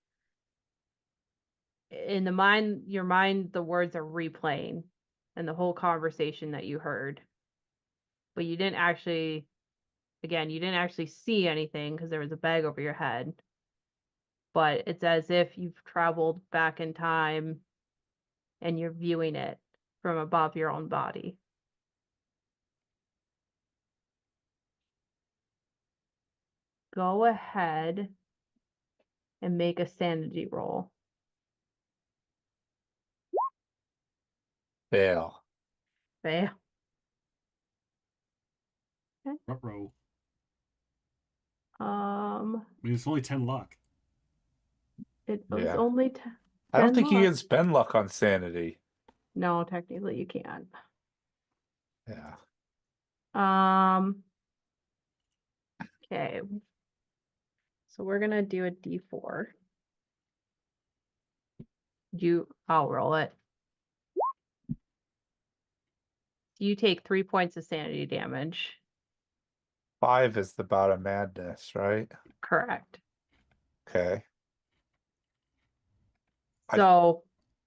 your mind, the words are replaying and the whole conversation that you heard. But you didn't actually see anything because there was a bag over your head. But it's as if you've traveled back in time and you're viewing it from above your own body. Go ahead and make a sanity roll.
Fail.
Fail.
Ruh-roh.
Um,
I mean, it's only 10 luck.
it was
Yeah.
only
I don't
10
think you
luck.
can spend luck on sanity.
No, technically you can't.
Yeah.
Okay. So we're gonna do a D4. I'll roll it. You take 3 points of sanity damage.
5 is the bout of madness, right?
Correct.
Okay. I-
So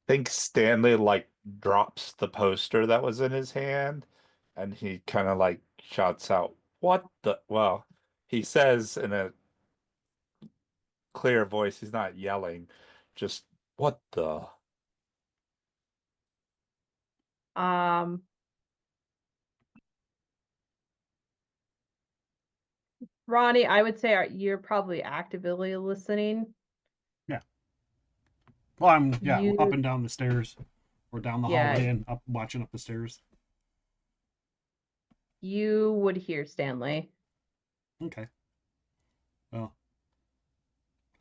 think Stanley like drops the poster that was in his hand and he kind of like shouts out, "What the?" Well, he says in a clear voice, he's not yelling, just, "What the?"
Ronnie, I would say you're probably actively listening.
Yeah. Well, I'm
You-
up and down the stairs, or down the
Yeah.
hallway and up watching up the stairs.
You would hear Stanley.
Okay. Well,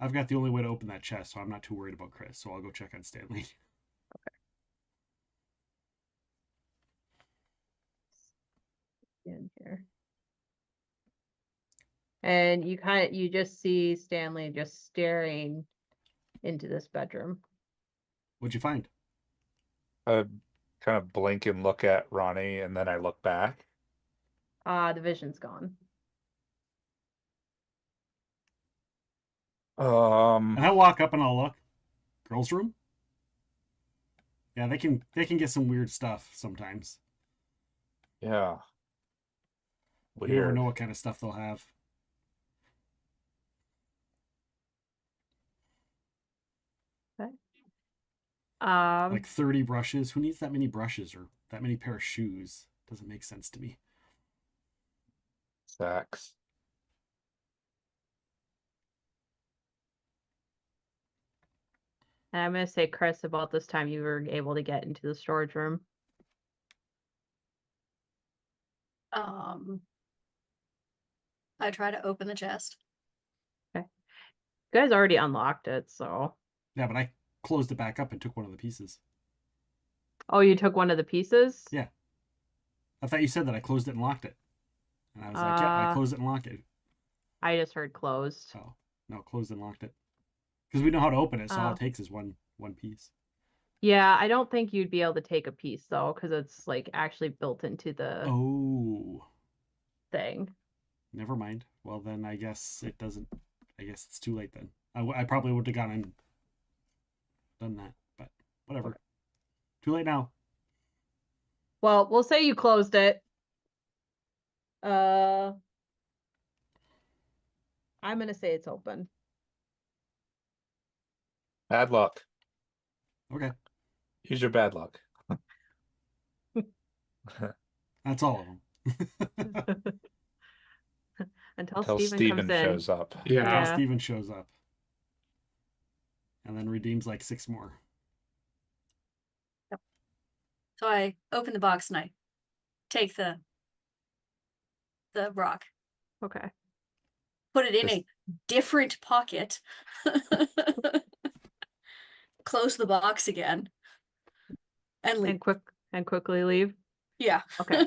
I've got the only way to open that chest, so I'm not too worried about Chris. So I'll go check on Stanley.
In here. And you just see Stanley just staring into this bedroom.
What'd you find?
I kind of blink and look at Ronnie, and then I look back.
The vision's gone.
And I walk up and I'll look. Girls' room? Yeah, they can get some weird stuff sometimes.
Yeah.
You never
Weird.
know what kind of stuff they'll have.
Okay.
Like 30 brushes. Who needs that many brushes or that many pair of shoes? Doesn't make sense to me.
Sacks.
And I'm gonna say, Chris, about this time you were able to get into the storage room.
I try to open the chest.
You guys already unlocked it, so.
Yeah, but I closed it back up and took one of the pieces.
Oh, you took one of the pieces?
Yeah. I thought you said that I closed it and locked it. And I was like, yeah, I closed it and locked it.
I just heard closed.
Oh, no, closed and locked it. Because we know how to open it, so all
Oh.
it takes is one piece.
Yeah, I don't think you'd be able to take a piece though, because it's like actually built into the
Oh,
thing.
never mind. Well, then I guess it doesn't. I guess it's too late then. I probably would have gone and done that, but whatever.
Okay.
Too late now.
Well, we'll say you closed it. I'm gonna say it's open.
Bad luck.
Okay,
Use your bad luck.
that's all of them.
Until
Until
Steven
Steven
comes in.
shows up.
Yeah.
Until
Yeah.
Steven shows up. And then redeems like 6 more.
So I open the box and I take the rock,
Okay.
put it in
Just-
a different pocket, close the box again, and leave.
And quickly leave.
Yeah.
Okay.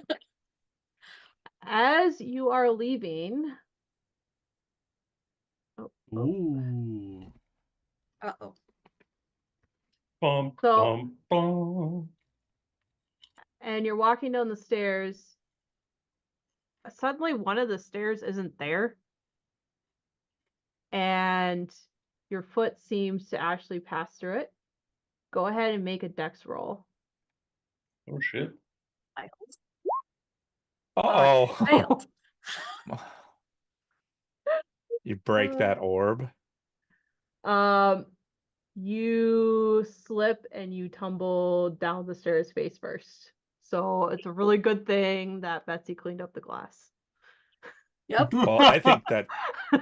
As you are leaving.
Ooh.
Uh-oh.
Bum,
So-
bum, bum.
And you're walking down the stairs. Suddenly one of the stairs isn't there. And your foot seems to actually pass through it. Go ahead and make a dex roll.
Oh shit.
I
Uh-oh.
failed.
You break that orb.
You slip and you tumble down the stairs face first. So it's a really good thing that Betsy cleaned up the glass.
Yep,
Well, I think that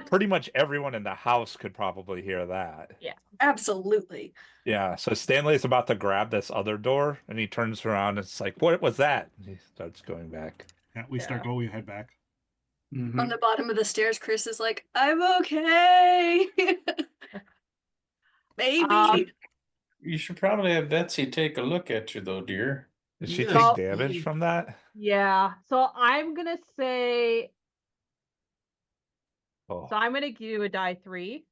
pretty much everyone in the house could probably hear that.
absolutely.
Yeah, so Stanley's about to grab this other door, and he turns around and it's like, "What was that?" And he starts going back.
Yeah, we start
Yeah.
going, we head back.
Mhm.
On the bottom of the stairs, Chris is like, I'm okay. Maybe.
You should probably have Betsy take a look at you, though, dear.
Did she
Yeah.
take
So-
damage from that?
Yeah. So I'm gonna say.
Oh.
So I'm gonna give you a die 3.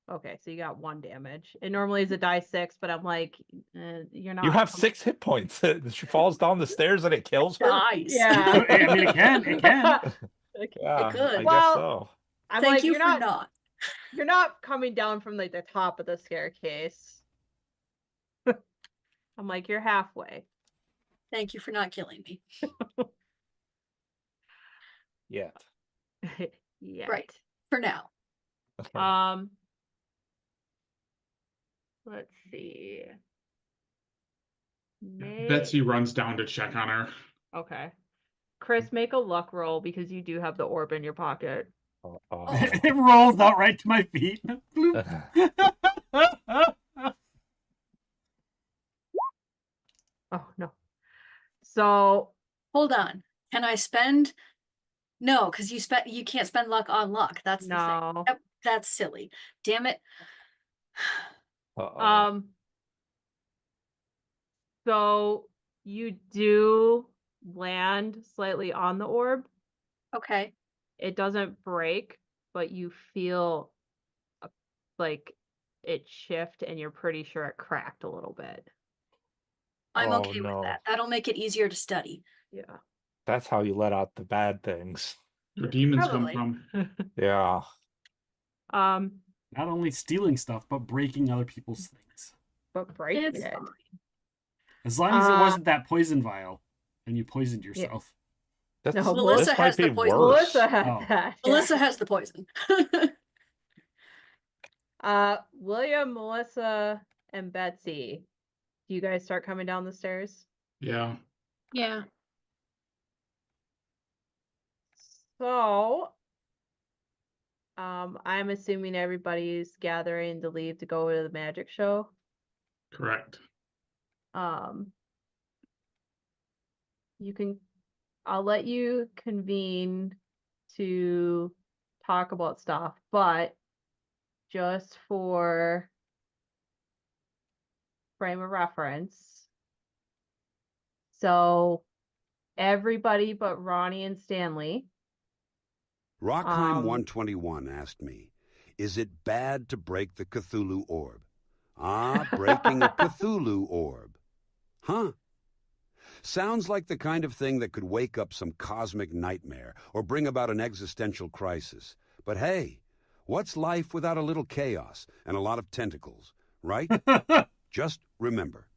Okay, so you got 1 damage. It normally is a die 6, but I'm like, you're not.
You have 6 hit points. She falls down the stairs and it kills her?
Nice.
Yeah.
I mean, it can. It can.
Yeah,
could.
I guess
Well,
so.
I'm
Thank
like,
you
you're
for
not. You're not coming down from like the top of the staircase. I'm like, you're halfway.
Thank you for not killing me.
Yet.
Yeah.
Right. For now.
Let's see.
Betsy runs down to check on her.
Okay. Chris, make a luck roll because you do have the orb in your pocket.
It rolls out right to my feet. Bloop.
Oh no. So
Hold on. Can I spend? No, because you can't spend luck on luck. That's the thing.
no.
Yep, that's silly. Damn it.
So you do land slightly on the orb.
Okay.
It doesn't break, but you feel like it shift and you're pretty sure it cracked a little bit.
I'm
Oh,
okay
no.
with that. That'll make it easier to study.
Yeah.
That's how you let out the bad things.
Where demons
Probably.
come from.
Yeah.
Not
Not only stealing stuff, but breaking other people's things.
but break
It's
it.
fine.
As long as it wasn't that poison vial and you poisoned yourself.
That's,
No,
this
Melissa
might
has the
be
poison.
worse.
Melissa had
Oh.
that. yeah.
Melissa has the poison.
William, Melissa, and Betsy. Do you guys start coming down the stairs?
Yeah.
Yeah.
So, I'm assuming everybody's gathering to leave to go to the magic show.
Correct.
I'll let you convene to talk about stuff, but just for frame of reference. So everybody but Ronnie and Stanley.
Rockheim 121 asked me, is it bad to break the Cthulhu orb? Ah, breaking a Cthulhu orb. Huh? Sounds like the kind of thing that could wake up some cosmic nightmare or bring about an existential crisis. But hey, what's life without a little chaos and a lot of tentacles, right? Just remember,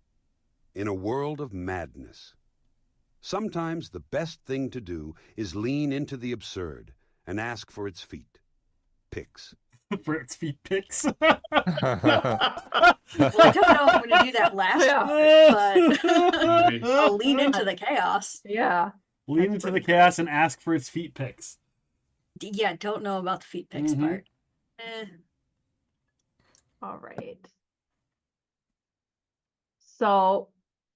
in a world of madness, sometimes the best thing to do is lean into the absurd and ask for its feet. Pics.
For its feet pics.
Well, I don't know if I'm going to do that last part, but I'll lean into the chaos.
Yeah.
Lean into the chaos and ask for its feet pics.
Yeah, don't know about the feet pics
Mhm.
part.
All right. So,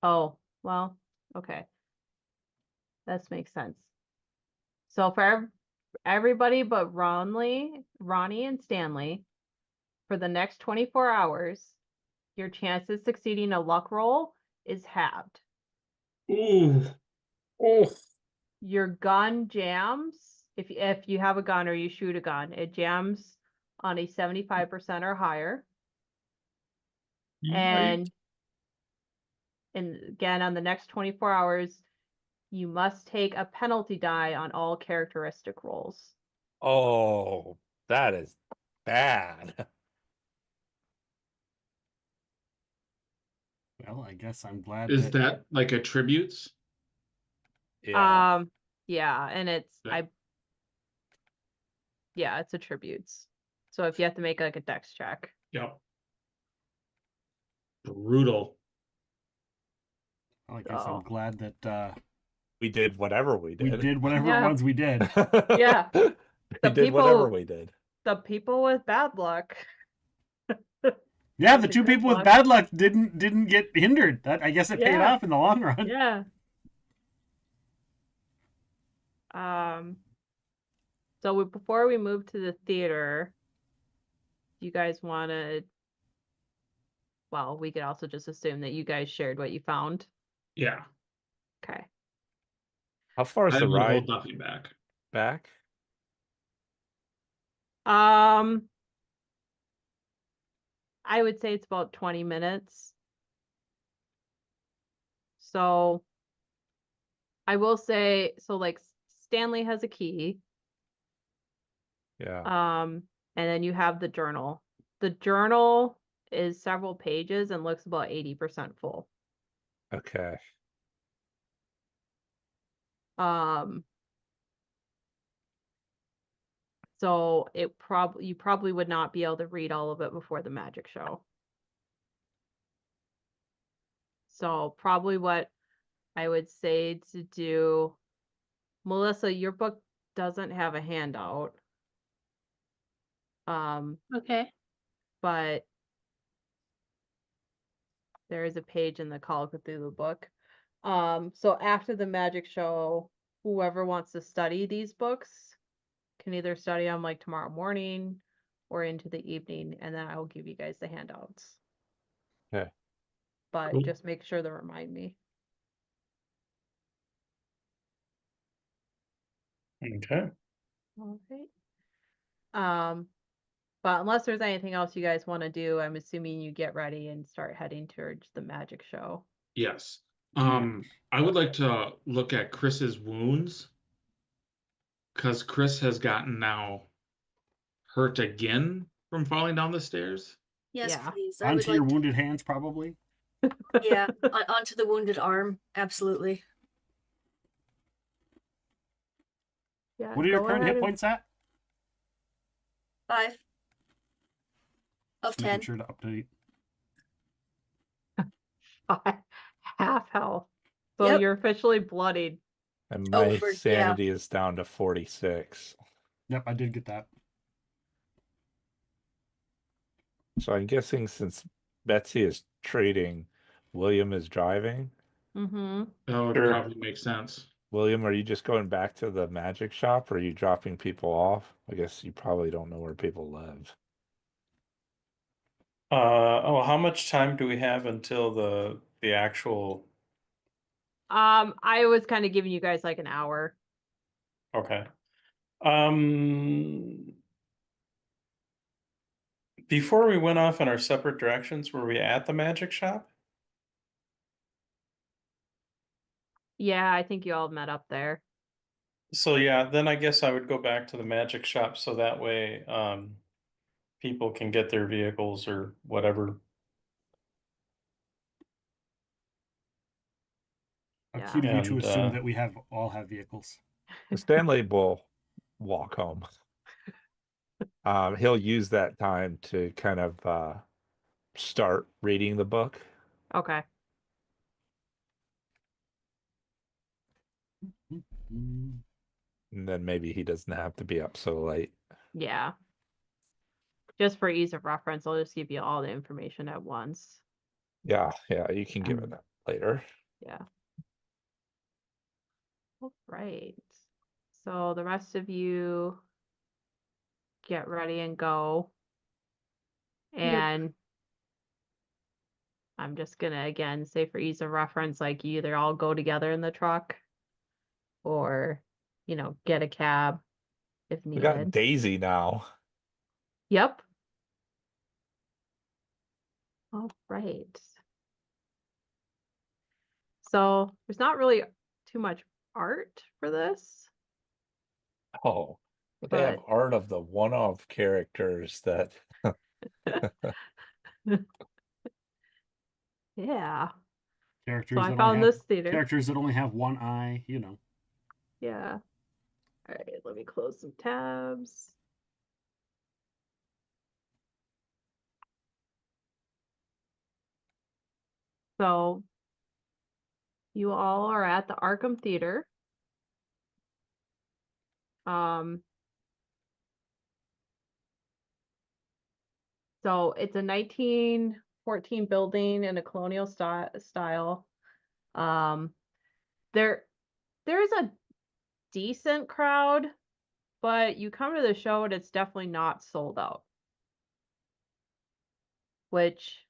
well, okay. That makes sense. So for everybody but Ronnie and Stanley, for the next 24 hours, your chances succeeding a luck roll is halved.
Ooh. Oh.
Your gun jams, if you have a gun or you shoot a gun, it jams on a 75% or higher. And again, on the next 24 hours, you must take a penalty die on all characteristic rolls.
Oh, that is bad.
Well, I guess I'm glad.
Is that like attributes?
Yeah.
Yeah, and it's it's attributes. So if you have to make like a dex check.
Yep. Brutal.
I guess I'm glad that
we did whatever we did.
we did whatever
Yeah.
it was we did.
Yeah.
we
The
did whatever
people-
we did.
The people with bad luck.
Yeah, the
The
two
good
people with
luck.
bad luck didn't get hindered. That I guess it paid
Yeah.
off in the long run.
Yeah. So before we move to the theater, do you guys want to? Well, we could also just assume that you guys shared what you found.
Yeah.
Okay.
How far is
I
the
would
ride
hold nothing back.
back?
I would say it's about 20 minutes. So I will say, so like Stanley has a key.
Yeah.
And then you have the journal. The journal is several pages and looks about 80% full.
Okay.
So you probably would not be able to read all of it before the magic show. So probably what I would say to do, Melissa, your book doesn't have a handout.
Okay.
But there is a page in the Call of Cthulhu book. So after the magic show, whoever wants to study these books can either study them like tomorrow morning or into the evening, and then I will give you guys the handouts.
Okay.
But
Cool.
just make sure to remind me.
Okay.
All right. But unless there's anything else you guys want to do, I'm assuming you get ready and start heading towards the magic show.
Yes. I would like to look at Chris's wounds because Chris has gotten now hurt again from falling down the stairs.
Yes,
Yeah.
please. I
Onto
would
your
like to,
wounded hands, probably.
yeah, onto the wounded arm. Absolutely.
Yeah.
What are your
go
current
ahead
hit
and-
points at?
5 of
Just making
10.
sure to update.
half health. So
Yep.
you're officially bloodied.
And
Oh,
my
yeah.
sanity is down to 46.
Yep, I did get that.
So I'm guessing since Betsy is trading, William is driving.
Mm-hmm.
That would
Sure.
probably make sense.
William, are you just going back to the magic shop or are you dropping people off? I guess you probably don't know where people live.
Oh, how much time do we have until the actual?
I was kind of giving you guys like an hour.
Okay. Before we went off in our separate directions, were we at the magic shop?
Yeah, I think you all met up there.
So yeah, then I guess I would go back to the magic shop so that way people can get their vehicles or whatever.
How
Yeah.
cute of you to
And,
assume that we all have vehicles.
Stanley will walk home. He'll use that time to kind of start reading the book.
Okay.
Mm.
And then maybe he doesn't have to be up so late.
Yeah. Just for ease of reference, I'll just give you all the information at once.
Yeah, you can give it later.
Yeah. All right. So the rest of you get ready and go. And I'm just gonna again say for ease of reference, like you either all go together in the truck or, get a cab if
We got
needed.
Daisy now.
Yep. All right. So there's not really too much art for this.
Oh, but they have
But-
art of the one-off characters that
Yeah.
Characters
So I
that
found
only have
this theater.
characters that only have one eye,
Yeah. All right, let me close some tabs. So you all are at the Arkham Theater. So it's a 1914 building in a colonial style. There's a decent crowd but you come to the show and it's definitely not sold out, which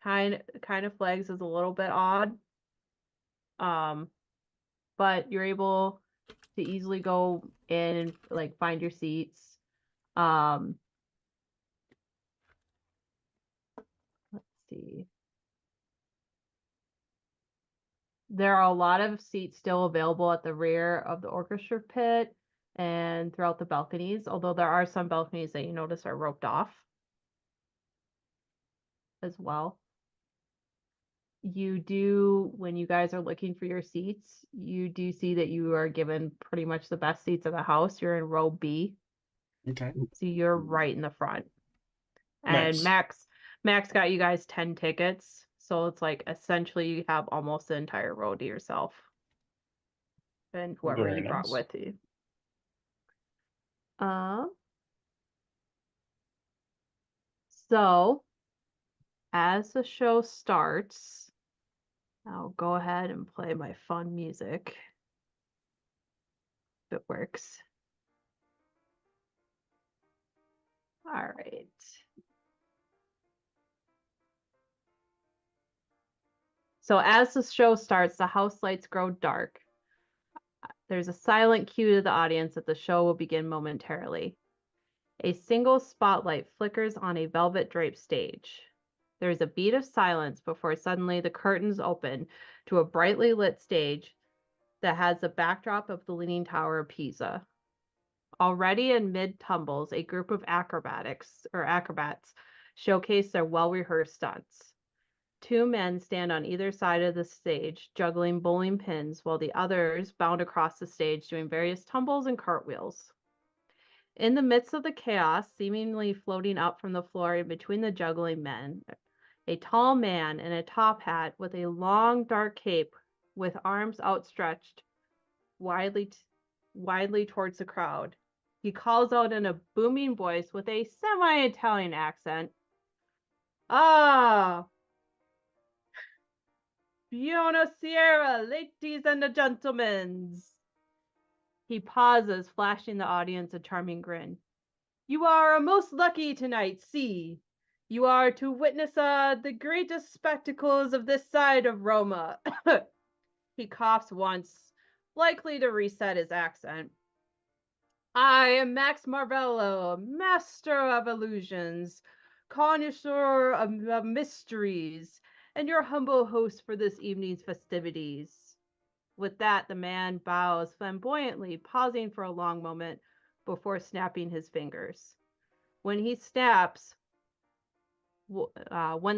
kind of flags as a little bit odd. But you're able to easily go in and like find your seats. Let's see. There are a lot of seats still available at the rear of the orchestra pit and throughout the balconies, although there are some balconies that you notice are roped off as well. You do, when you guys are looking for your seats, you do see that you are given pretty much the best seats in the house. You're in row B.
Okay.
So you're right in the front. And
Nice.
Max got you guys 10 tickets. So it's like essentially you have almost the entire row to yourself. And whoever
Very
you brought
nice.
with you. So as the show starts, I'll go ahead and play my fun music. If it works. All right. So as the show starts, the house lights grow dark. There's a silent cue to the audience that the show will begin momentarily. A single spotlight flickers on a velvet draped stage. There is a beat of silence before suddenly the curtains open to a brightly lit stage that has the backdrop of the Leaning Tower of Pisa. Already in mid-tumbles, a group of acrobats showcase their well-rehearsed stunts. Two men stand on either side of the stage, juggling bowling pins, while the others bound across the stage doing various tumbles and cartwheels. In the midst of the chaos, seemingly floating up from the floor in between the juggling men, a tall man in a top hat with a long dark cape with arms outstretched widely towards the crowd. He calls out in a booming voice with a semi-Italian accent, "Ah, buonasera, ladies and gentlemen." He pauses, flashing the audience a charming grin. "You are most lucky tonight, see. You are to witness the greatest spectacles of this side of Roma." He coughs once, likely to reset his accent. "I am Max Marvello, master of illusions, connoisseur of mysteries, and your humble host for this evening's festivities." With that, the man bows flamboyantly, pausing for a long moment before snapping his fingers. When the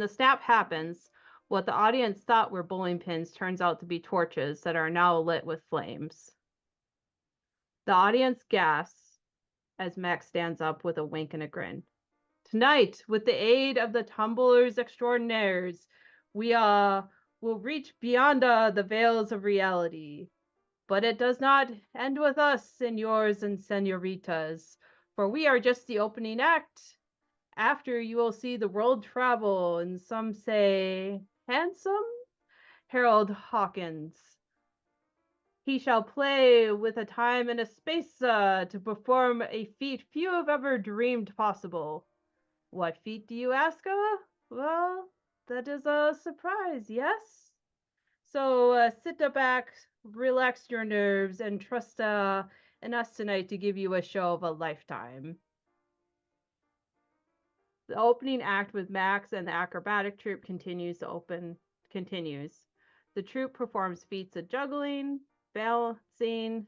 snap happens, what the audience thought were bowling pins turns out to be torches that are now lit with flames. The audience gasps as Max stands up with a wink and a grin. "Tonight, with the aid of the tumblers extraordinaires, we will reach beyond the veils of reality. But it does not end with us, senors and senoritas, for we are just the opening act. After you will see the world travel, and some say handsome, Harold Hawkins. He shall play with a time and a space to perform a feat few have ever dreamed possible." What feat, do you ask? Well, that is a surprise, yes? So sit back, relax your nerves, and trust in us tonight to give you a show of a lifetime. The opening act with Max and the acrobatic troupe continues. The troupe performs feats of juggling, balancing,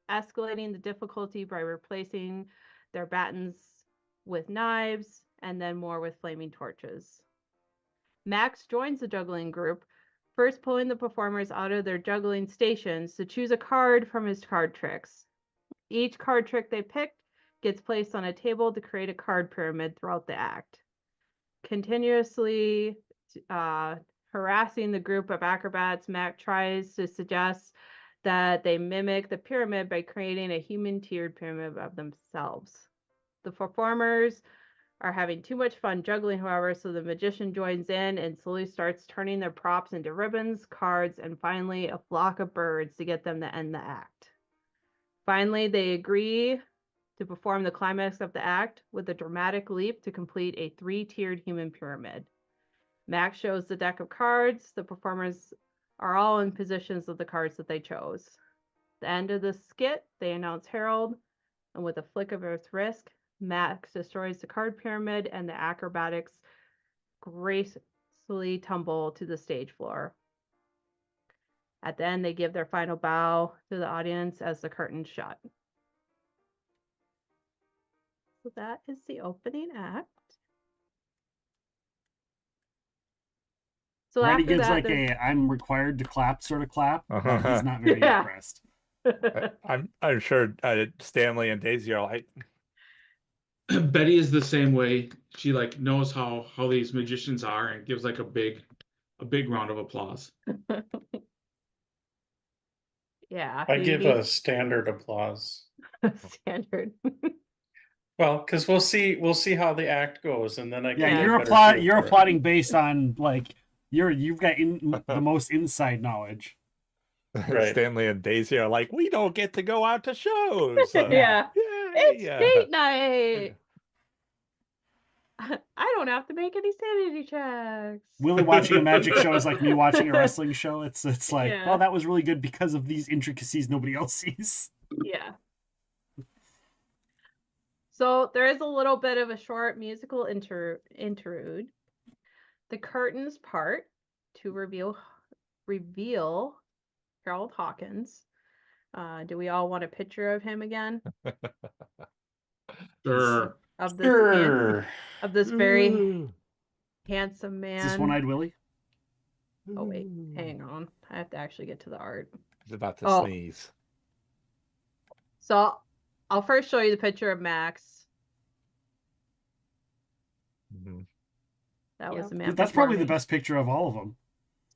escalating the difficulty by replacing their batons with knives, and then more with flaming torches. Max joins the juggling group, first pulling the performers out of their juggling stations to choose a card from his card tricks. Each card trick they picked gets placed on a table to create a card pyramid throughout the act. Continuously harassing the group of acrobats, Mac tries to suggest that they mimic the pyramid by creating a human tiered pyramid of themselves. The performers are having too much fun juggling, however, so the magician joins in and slowly starts turning their props into ribbons, cards, and finally a flock of birds to get them to end the act. Finally, they agree to perform the climax of the act with a dramatic leap to complete a 3-tiered human pyramid. Max shows the deck of cards. The performers are all in positions of the cards that they chose. At the end of the skit, they announce Harold, and with a flick of his wrist, Max destroys the card pyramid, and the acrobatics gracefully tumble to the stage floor. At the end, they give their final bow to the audience as the curtains shut. So that is the opening act. So
Randy
after
gives
that,
like
there's...
I'm required to clap sort of clap, but he's not very
Yeah.
impressed.
I'm sure Stanley and Daisy are like,
Betty is the same way. She like knows how these magicians are and gives like a big round of applause.
Yeah,
I give a standard applause.
standard.
Well, because we'll see how the act goes, and then I
Yeah,
can
you're
get better feel
you're
for it.
applauding based on like you've got the most inside knowledge.
Right.
Stanley and Daisy are like, we don't get to go out to shows.
Yeah.
Yay!
It's date night. I don't have to make any sanity checks.
Willie watching a magic show is like me watching a wrestling show. It's like,
Yeah.
well, that was really good because of these intricacies nobody else sees.
Yeah. So there is a little bit of a short musical interlude. The curtains part to reveal Harold Hawkins. Do we all want a picture of him again?
Sure.
Of this
Sure.
of this very handsome man.
Is this One-Eyed Willie?
Oh wait, hang on. I have to actually get to the art.
He's about to sneeze.
So I'll first show you the picture of Max.
Mm-hmm.
That was the man.
That's
before
probably
me.
the best picture of all of them.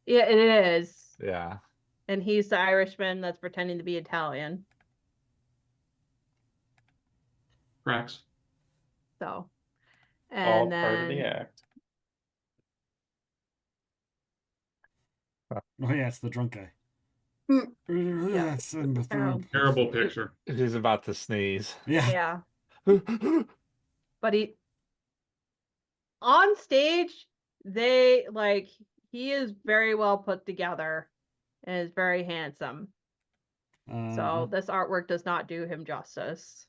Yeah, it is.
Yeah.
And he's the Irishman that's pretending to be Italian.
Cracks.
So,
All
and
part of the
then
act.
Oh yeah, it's the drunk guy.
Yeah.
That's in the third.
Terrible picture.
He's about to sneeze.
Yeah.
But he on stage, they like he is very well put together and is very handsome. So this artwork does not do him justice.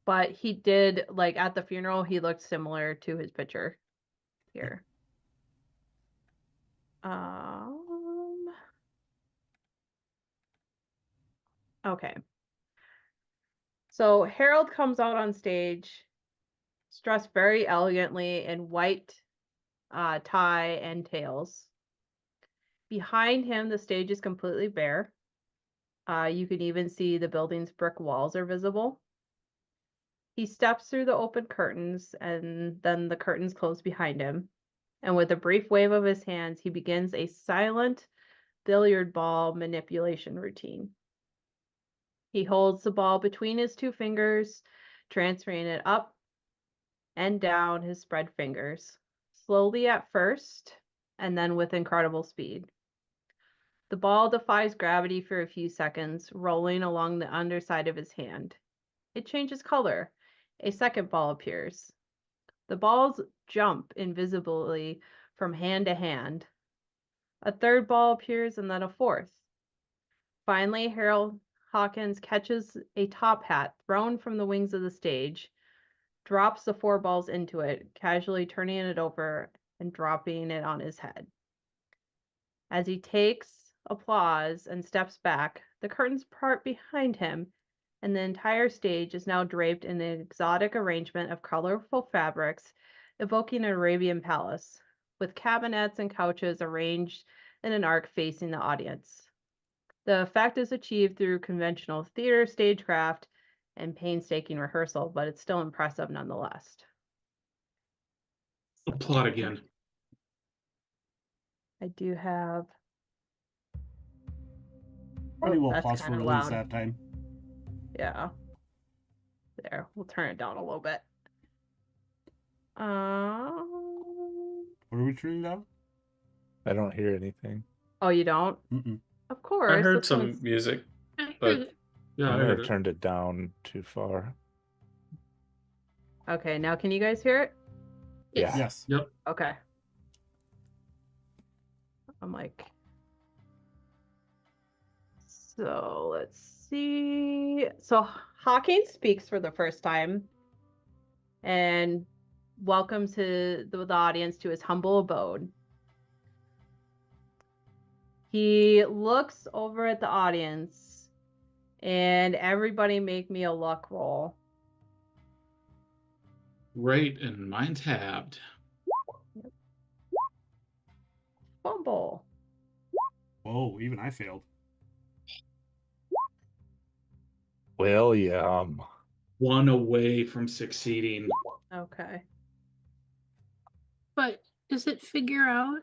But he did, like, at the funeral, he looked similar to his picture here. Okay. So Harold comes out on stage, dressed very elegantly in white tie and tails. Behind him, the stage is completely bare. You can even see the building's brick walls are visible. He steps through the open curtains, and then the curtains close behind him. And with a brief wave of his hands, he begins a silent billiard ball manipulation routine. He holds the ball between his two fingers, transferring it up and down his spread fingers, slowly at first, and then with incredible speed. The ball defies gravity for a few seconds, rolling along the underside of his hand. It changes color. A second ball appears. The balls jump invisibly from hand to hand. A third ball appears and then a fourth. Finally, Harold Hawkins catches a top hat thrown from the wings of the stage, drops the 4 balls into it, casually turning it over and dropping it on his head. As he takes applause and steps back, the curtains part behind him, and the entire stage is now draped in an exotic arrangement of colorful fabrics, evoking an Arabian palace, with cabinets and couches arranged in an arc facing the audience. The effect is achieved through conventional theater stagecraft and painstaking rehearsal, but it's still impressive nonetheless.
Applaud again.
I do have...
Pretty well
that's
applause for
kinda
release
loud.
that time.
Yeah. There, we'll turn it down a little bit.
What are we turning down?
I don't hear anything.
Oh, you don't?
Mm-mm.
Of course.
I heard
this
some
one's-
music,
I
but
heard
Yeah,
I
I
may
heard
have
it.
turned it down too far.
Okay, now can you guys hear it?
Yes.
Yes.
Yep.
Okay. I'm like, so let's see. So Hawking speaks for the first time and welcomes the audience to his humble abode. He looks over at the audience and everybody make me a luck roll.
Right, and mine tabbed.
Fumble.
Whoa, even I failed.
William.
One away from succeeding.
Okay.
But does it figure out?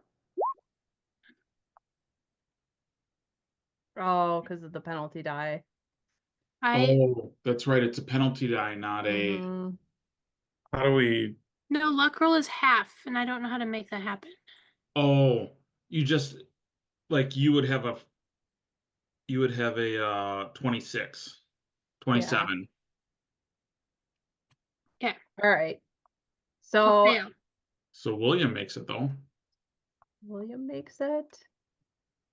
Oh, because of the penalty die.
Oh, that's right. It's a penalty die, not a.
Mhm.
How do we?
No, luck roll is half, and I don't know how to make that happen.
Oh, you just like you would have a 26, 27.
All right.
So
So
fail.
So William makes it though.
William makes it.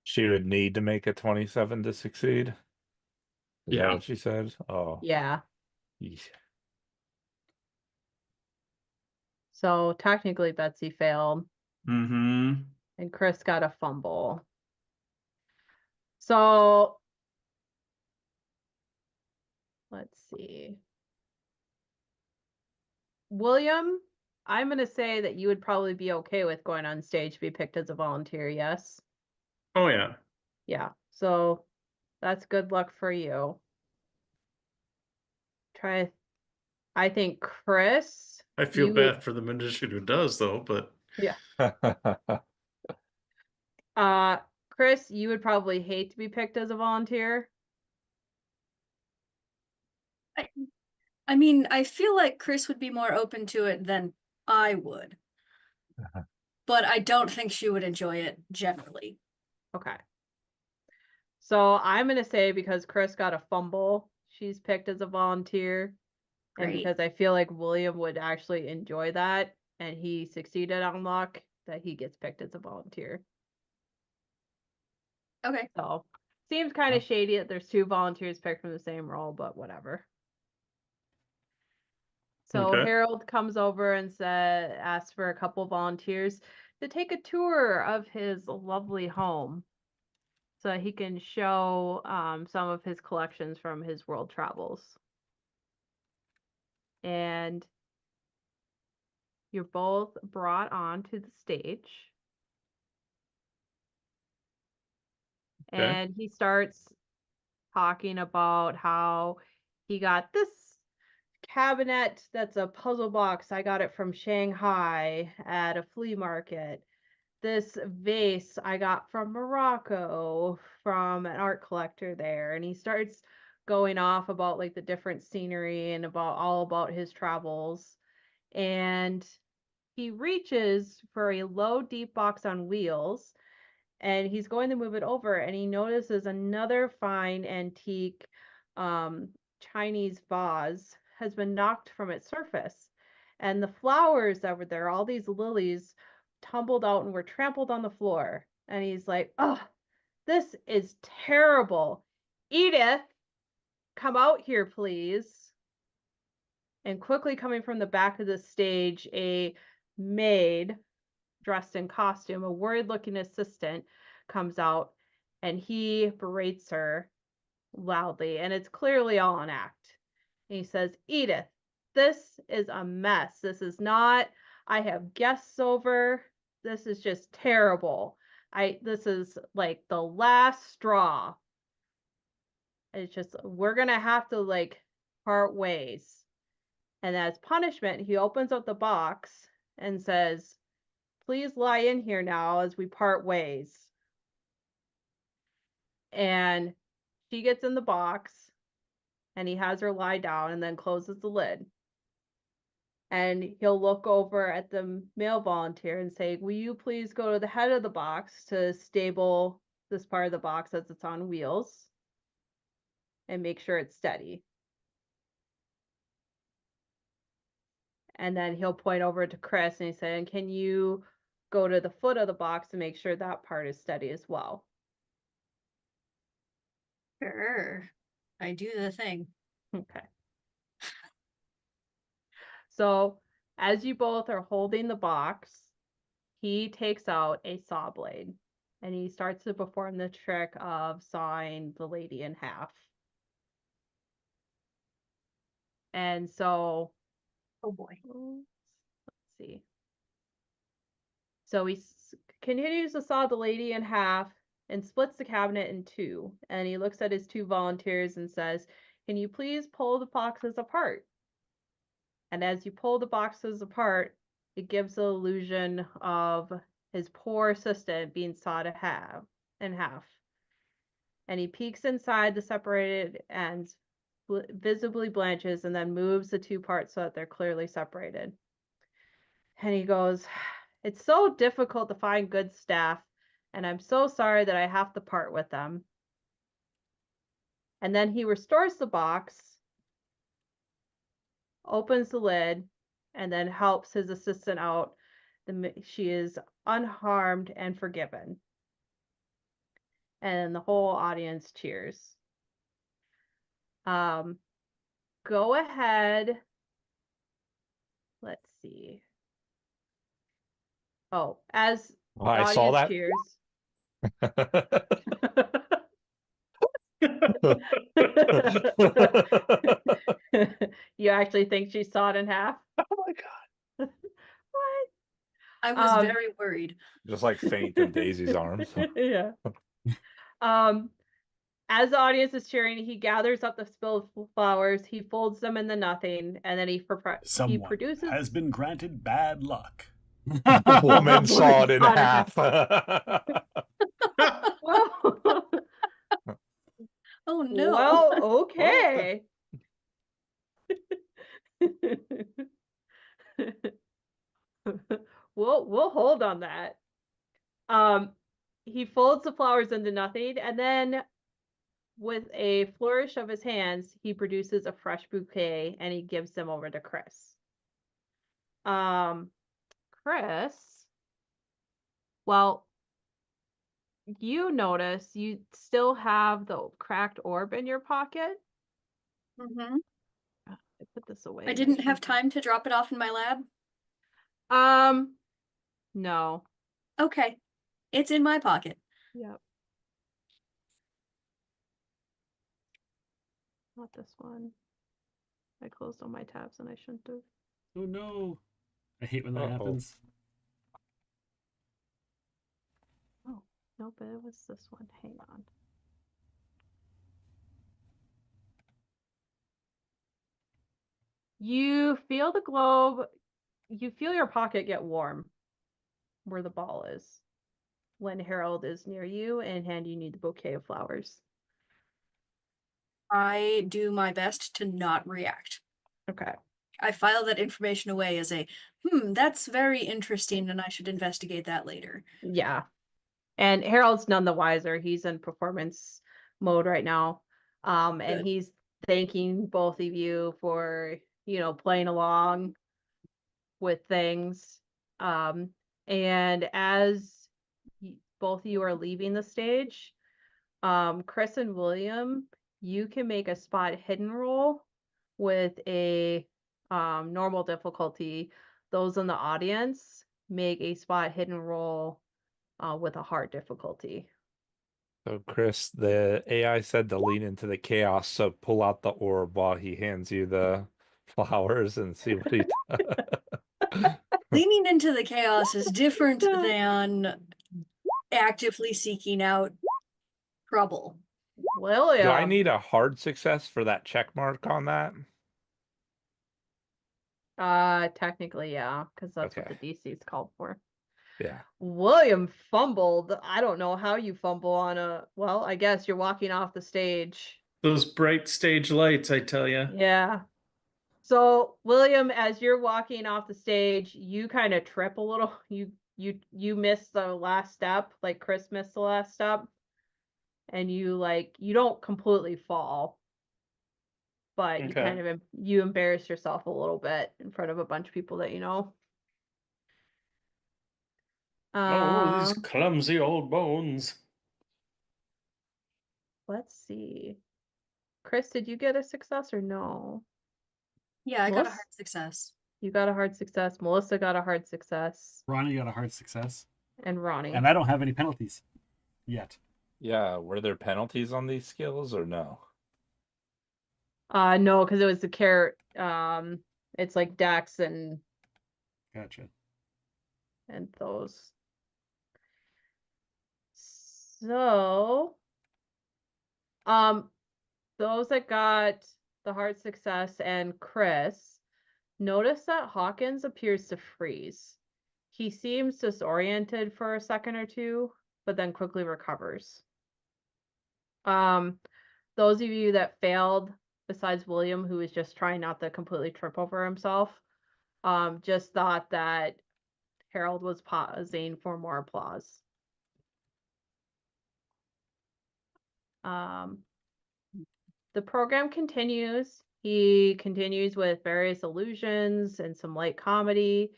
She would need to make a 27 to succeed. Is that
Yeah.
what she said? Oh.
Yeah.
Yeesh.
So technically Betsy failed
Mm-hmm.
and Chris got a fumble. So let's see. William, I'm going to say that you would probably be okay with going on stage to be picked as a volunteer, yes?
Oh yeah.
Yeah. So that's good luck for you. I think Chris,
I feel
you would-
bad for the magician who does though, but
Chris, you would probably hate to be picked as a volunteer.
I mean, I feel like Chris would be more open to it than I would. But I don't think she would enjoy it generally.
Okay. So I'm going to say because Chris got a fumble, she's picked as a volunteer. And
Great.
because I feel like William would actually enjoy that and he succeeded on luck, that he gets picked as a volunteer.
Okay.
So seems kind of shady that there's two volunteers picked from the same role, but whatever. So
Okay.
Harold comes over and asks for a couple volunteers to take a tour of his lovely home so he can show some of his collections from his world travels. And you're both brought onto the stage.
Okay.
And he starts talking about how he got this cabinet that's a puzzle box. I got it from Shanghai at a flea market. This vase I got from Morocco from an art collector there. And he starts going off about like the different scenery and all about his travels. And he reaches for a low, deep box on wheels and he's going to move it over and he notices another fine antique Chinese vase has been knocked from its surface. And the flowers that were there, all these lilies, tumbled out and were trampled on the floor. And he's like, oh, this is terrible. Edith, come out here, please. And quickly coming from the back of the stage, a maid dressed in costume, a worried looking assistant comes out and he berates her loudly. And it's clearly all an act. And he says, Edith, this is a mess. This is not, I have guests over. This is just terrible. This is like the last straw. It's just, we're going to have to like part ways. And as punishment, he opens up the box and says, please lie in here now as we part ways. And she gets in the box and he has her lie down and then closes the lid. And he'll look over at the male volunteer and say, will you please go to the head of the box to stable this part of the box as it's on wheels? and make sure it's steady. And then he'll point over to Chris and he's saying, can you go to the foot of the box and make sure that part is steady as well?
Sure. I do the thing.
Okay. So as you both are holding the box, he takes out a saw blade and he starts to perform the trick of sawing the lady in half. And so,
Oh boy.
let's see. So he continues to saw the lady in half and splits the cabinet in two. And he looks at his two volunteers and says, can you please pull the boxes apart? And as you pull the boxes apart, it gives the illusion of his poor assistant being sawed in half. And he peeks inside the separated ends, visibly blanches, and then moves the two parts so that they're clearly separated. And he goes, it's so difficult to find good staff, and I'm so sorry that I have to part with them. And then he restores the box, opens the lid, and then helps his assistant out. She is unharmed and forgiven. And the whole audience cheers. Go ahead. Let's see. Oh, as the
I saw
audience cheers. You actually think she sawed in half?
Oh my god.
What?
I was very worried.
Just like faint in Daisy's arms.
Yeah. As the audience is cheering, he gathers up the spilled flowers, he folds them into nothing, and then he
Someone
produces.
has been granted bad luck.
The woman saw it in
Sawed in
half.
Oh no.
Well, okay. We'll hold on that. He folds the flowers into nothing, and then with a flourish of his hands, he produces a fresh bouquet and he gives them over to Chris. Chris, well, you notice you still have the cracked orb in your pocket.
Mm-hmm.
I put this away.
I didn't have time to drop it off in my lab.
No.
Okay. It's in my pocket.
Yep. Not this one. I closed all my tabs and I shouldn't have.
Oh no. I hate when that happens.
Oh, no, but it was this one. Hang on. You feel the globe. You feel your pocket get warm where the ball is when Harold is near you and handing you the bouquet of flowers.
I do my best to not react.
Okay.
I file that information away as a, that's very interesting and I should investigate that later.
Yeah. And Harold's none the wiser. He's in performance mode right now. And
Good.
he's thanking both of you for, playing along with things. And as both of you are leaving the stage, Chris and William, you can make a spot hidden roll with a normal difficulty. Those in the audience make a spot hidden roll with a hard difficulty.
So Chris, the AI said to lean into the chaos, so pull out the orb while he hands you the flowers and see what he does.
Leaning into the chaos is different than actively seeking out trouble.
William.
Do I need a hard success for that check mark on that?
Technically, yeah, because that's what
Okay.
the DC is called for.
Yeah.
William fumbled. I don't know how you fumble on well, I guess you're walking off the stage.
Those bright stage lights, I tell you.
Yeah. So, William, as you're walking off the stage, you kind of trip a little. You miss the last step, like Chris missed the last step. And you don't completely fall. but you
Okay.
kind of you embarrass yourself a little bit in front of a bunch of people that you know.
Oh, these
Um,
clumsy old bones.
let's see. Chris, did you get a success or no?
Yeah, I got a
Melissa?
hard success.
You got a hard success. Melissa got a hard success.
Ronnie got a hard success.
And Ronnie.
And I don't have any penalties yet.
Yeah, were there penalties on these skills or no?
No, because it was the carrot. It's like Dex and
Gotcha.
those. So, those that got the hard success and Chris, notice that Hawkins appears to freeze. He seems disoriented for a second or two, but then quickly recovers. Those of you that failed, besides William, who was just trying not to completely trip over himself, just thought that Harold was pausing for more applause. The program continues. He continues with various illusions and some light comedy.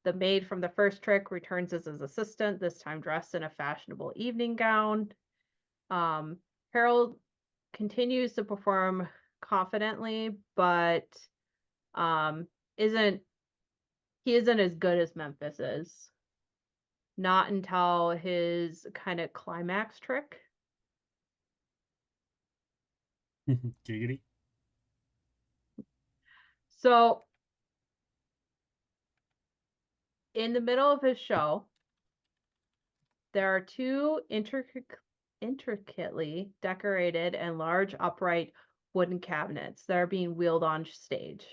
The maid from the first trick returns as his assistant, this time dressed in a fashionable evening gown. Harold continues to perform confidently, but isn't as good as Memphis is. Not until his kind of climax trick.
Giggity.
So, in the middle of his show, there are two intricately decorated and large upright wooden cabinets that are being wheeled on stage.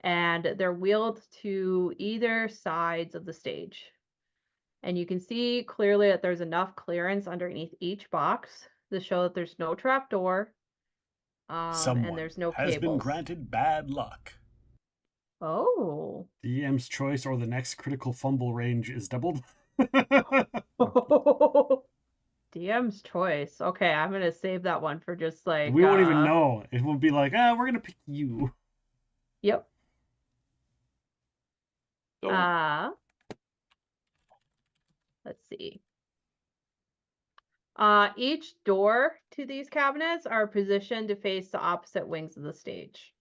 And they're wheeled to either sides of the stage. And you can see clearly that there's enough clearance underneath each box to show that there's no trapdoor. And there's no
has been
cables.
granted bad luck.
Oh.
DM's choice or the next critical fumble range is doubled.
DM's choice. Okay, I'm gonna save that one for just like
We won't even know. It will be like, we're gonna pick you.
Yep.
So,
Let's see. Each door to these cabinets are positioned to face the opposite wings of the stage.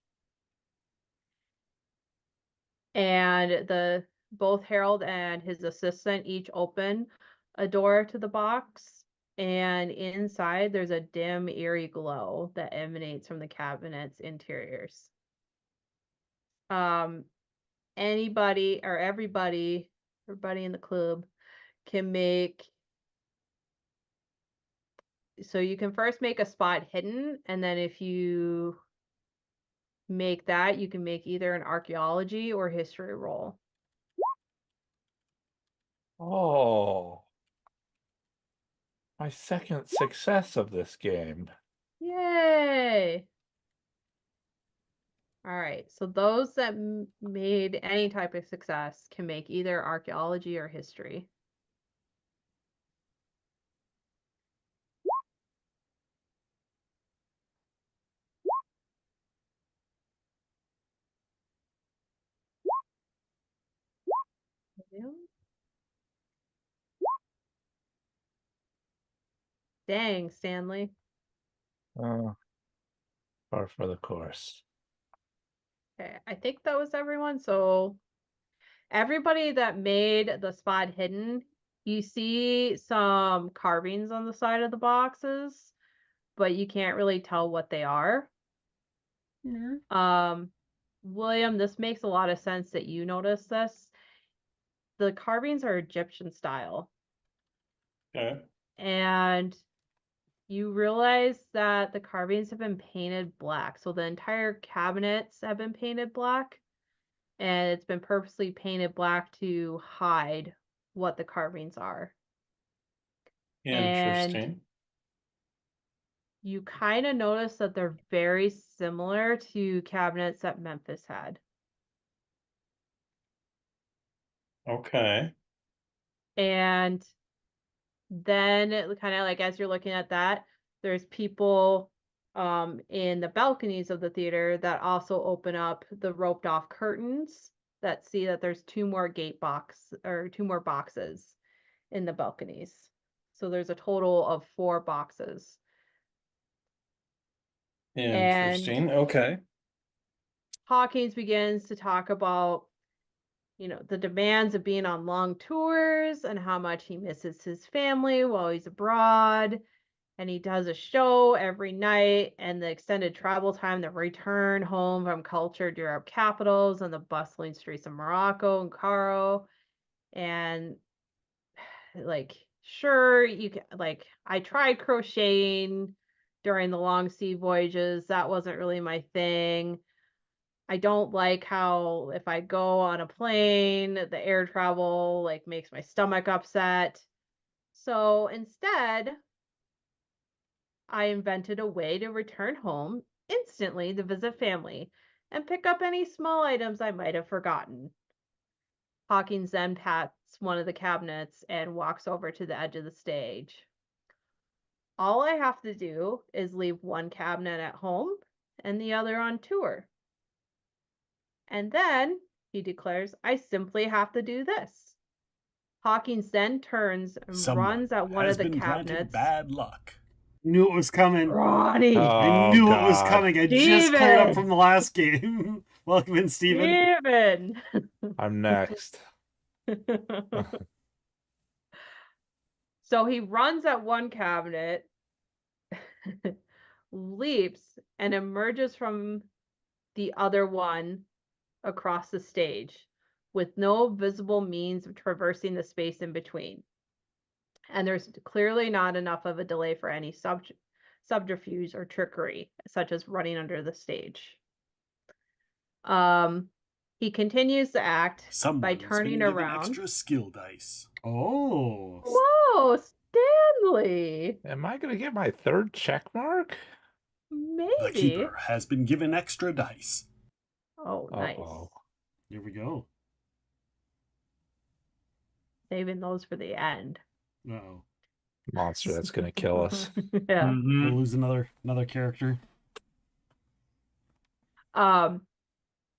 And both Harold and his assistant each open a door to the box, and inside there's a dim, eerie glow that emanates from the cabinet's interiors. Anybody or everybody in the club can make. So you can first make a spot hidden, and then if you make that, you can make either an archaeology or history roll.
Oh, my second success of this game.
Yay! All right, so those that made any type of success can make either archaeology or history. Dang, Stanley.
Oh, par for the course.
Okay, I think that was everyone. So everybody that made the spot hidden, you see some carvings on the side of the boxes, but you can't really tell what they are.
No.
William, this makes a lot of sense that you notice this. The carvings are Egyptian style.
okay.
And you realize that the carvings have been painted black. So the entire cabinets have been painted black. And it's been purposely painted black to hide what the carvings are.
Interesting.
And you kind of notice that they're very similar to cabinets that Memphis had.
Okay.
And then kind of like as you're looking at that, there's people in the balconies of the theater that also open up the roped off curtains that see that there's two more boxes in the balconies. So there's a total of 4 boxes.
Interesting. Okay.
Hawkins begins to talk about, the demands of being on long tours and how much he misses his family while he's abroad. And he does a show every night, and the extended travel time, the return home from cultured Europe capitals and the bustling streets of Morocco and Cairo. And like, sure, you can, like, I tried crocheting during the long sea voyages. That wasn't really my thing. I don't like how if I go on a plane, the air travel like makes my stomach upset. So instead, I invented a way to return home instantly to visit family and pick up any small items I might have forgotten. Hawkins then pats one of the cabinets and walks over to the edge of the stage. All I have to do is leave one cabinet at home and the other on tour. And then, he declares, I simply have to do this. Hawkins then turns and
Someone
runs at one
has
of the
been granted
cabinets.
bad luck. Knew it was coming.
Ronnie!
I
Oh,
knew it was
God.
coming. I just cleared up
Steven!
from the last game. Welcome in, Steven.
Steven!
I'm next.
So he runs at one cabinet, leaps, and emerges from the other one across the stage with no visible means of traversing the space in between. And there's clearly not enough of a delay for any subterfuge or trickery, such as running under the stage. He continues to act by
Someone's
turning
been given
around.
extra skill dice. Oh.
Whoa, Stanley!
Am I going to get my 3rd check mark?
The
Maybe.
keeper has been given extra dice.
Oh, nice.
Uh-oh.
Here we go.
Saving those for the end.
Uh-oh.
Monster that's going to kill us.
Yeah.
Mhm.
We'll lose another character.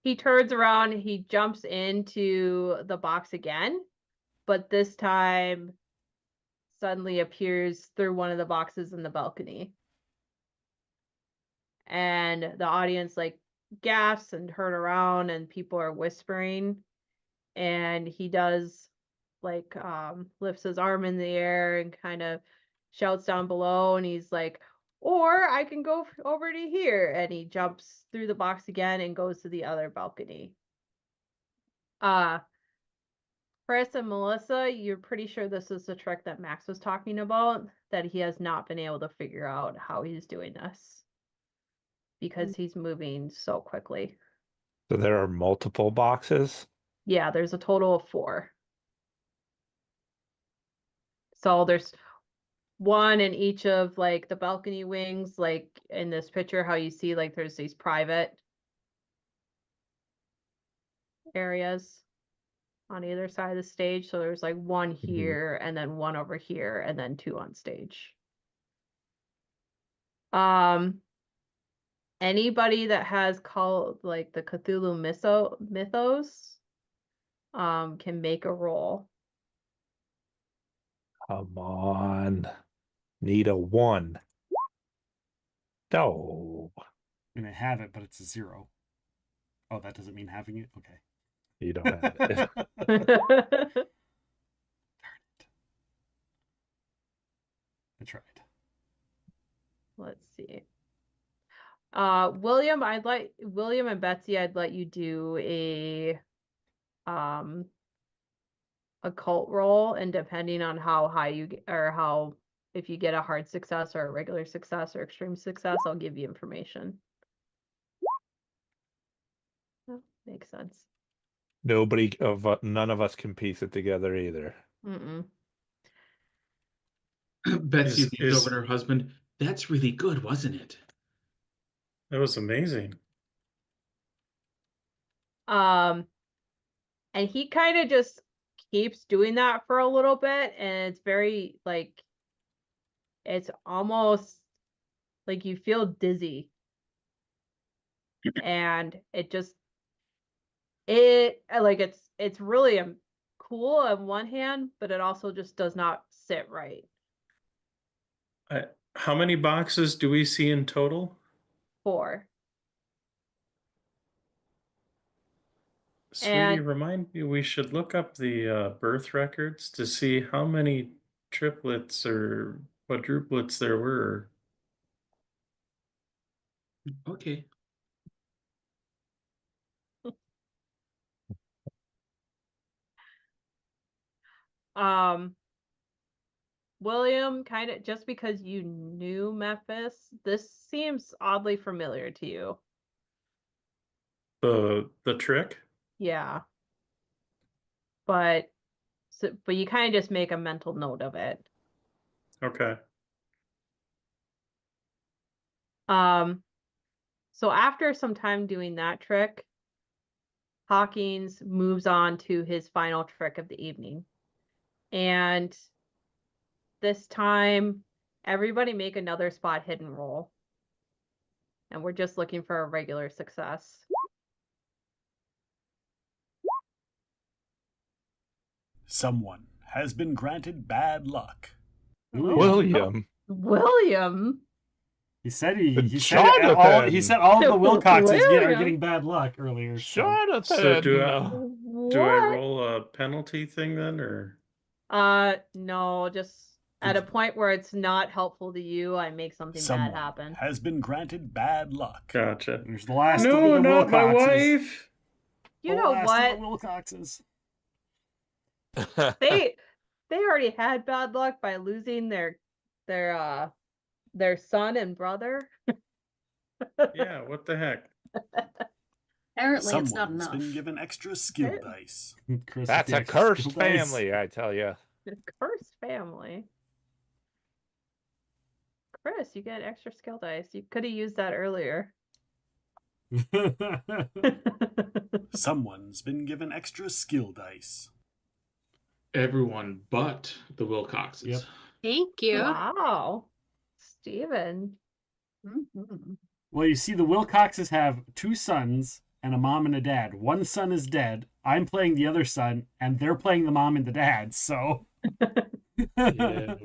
He turns around, he jumps into the box again, but this time suddenly appears through one of the boxes in the balcony. And the audience like gasps and turn around and people are whispering. And he does like lifts his arm in the air and kind of shouts down below, and he's like, or I can go over to here, and he jumps through the box again and goes to the other balcony. Chris and Melissa, you're pretty sure this is the trick that Max was talking about, that he has not been able to figure out how he's doing this because he's moving so quickly.
So there are multiple boxes?
Yeah, there's a total of 4. So there's one in each of like the balcony wings, like in this picture, how you see like there's these private areas on either side of the stage. So there's like one here and then one over here and then 2 on stage. Anybody that has called like the Cthulhu mythos can make a roll.
Come on. Need a 1. No.
I'm going to have it, but it's a 0. Oh, that doesn't mean having it? Okay.
You don't have it.
I tried.
Let's see. William and Betsy, I'd let you do a occult roll, and depending on how high you get, or how, if you get a hard success or a regular success or extreme success, I'll give you information. Oh, makes sense.
None of us can piece it together either.
Mm-mm.
Betsy leans
Is-
over to her husband. That's really good, wasn't it?
That was amazing.
And he kind of just keeps doing that for a little bit, and it's very like, it's almost like you feel dizzy. And it's really cool on one hand, but it also just does not sit right.
How many boxes do we see in total?
4.
Sweetie,
And-
remind me we should look up the birth records to see how many triplets or quadruplets there were. Okay.
William, kind of just because you knew Memphis, this seems oddly familiar to you.
The trick?
Yeah. But you kind of just make a mental note of it.
Okay.
So after some time doing that trick, Hawkins moves on to his final trick of the evening. And this time, everybody make another spot hidden roll. And we're just looking for a regular success.
Someone has been granted bad luck.
William.
William.
He said he said all of the Wilcoxes are
William.
getting bad luck earlier. So.
Jonathan.
So do I
What?
roll a penalty thing then, or?
No, just at a point where it's not helpful to you, I make something
Someone
bad happen.
has been granted bad luck.
Gotcha.
There's the last
No,
of the
not my
Wilcoxes.
wife.
You
The
know
last
what?
of the Wilcoxes.
They already had bad luck by losing their son and brother.
Yeah, what the heck?
Apparently, it's not
Someone's
enough.
been given extra skill dice. Chris,
That's
with
a
the extra
cursed
skill dice.
family, I tell you.
Cursed family. Chris, you get extra skill dice. You could have used that earlier.
Someone's been given extra skill dice.
Everyone but the Wilcoxes.
Yep.
Thank you.
Wow. Steven.
Mhm.
Well, you see, the Wilcoxes have 2 sons and a mom and a dad. One son is dead. I'm playing the other son, and they're playing the mom and the dad. So
Yeah.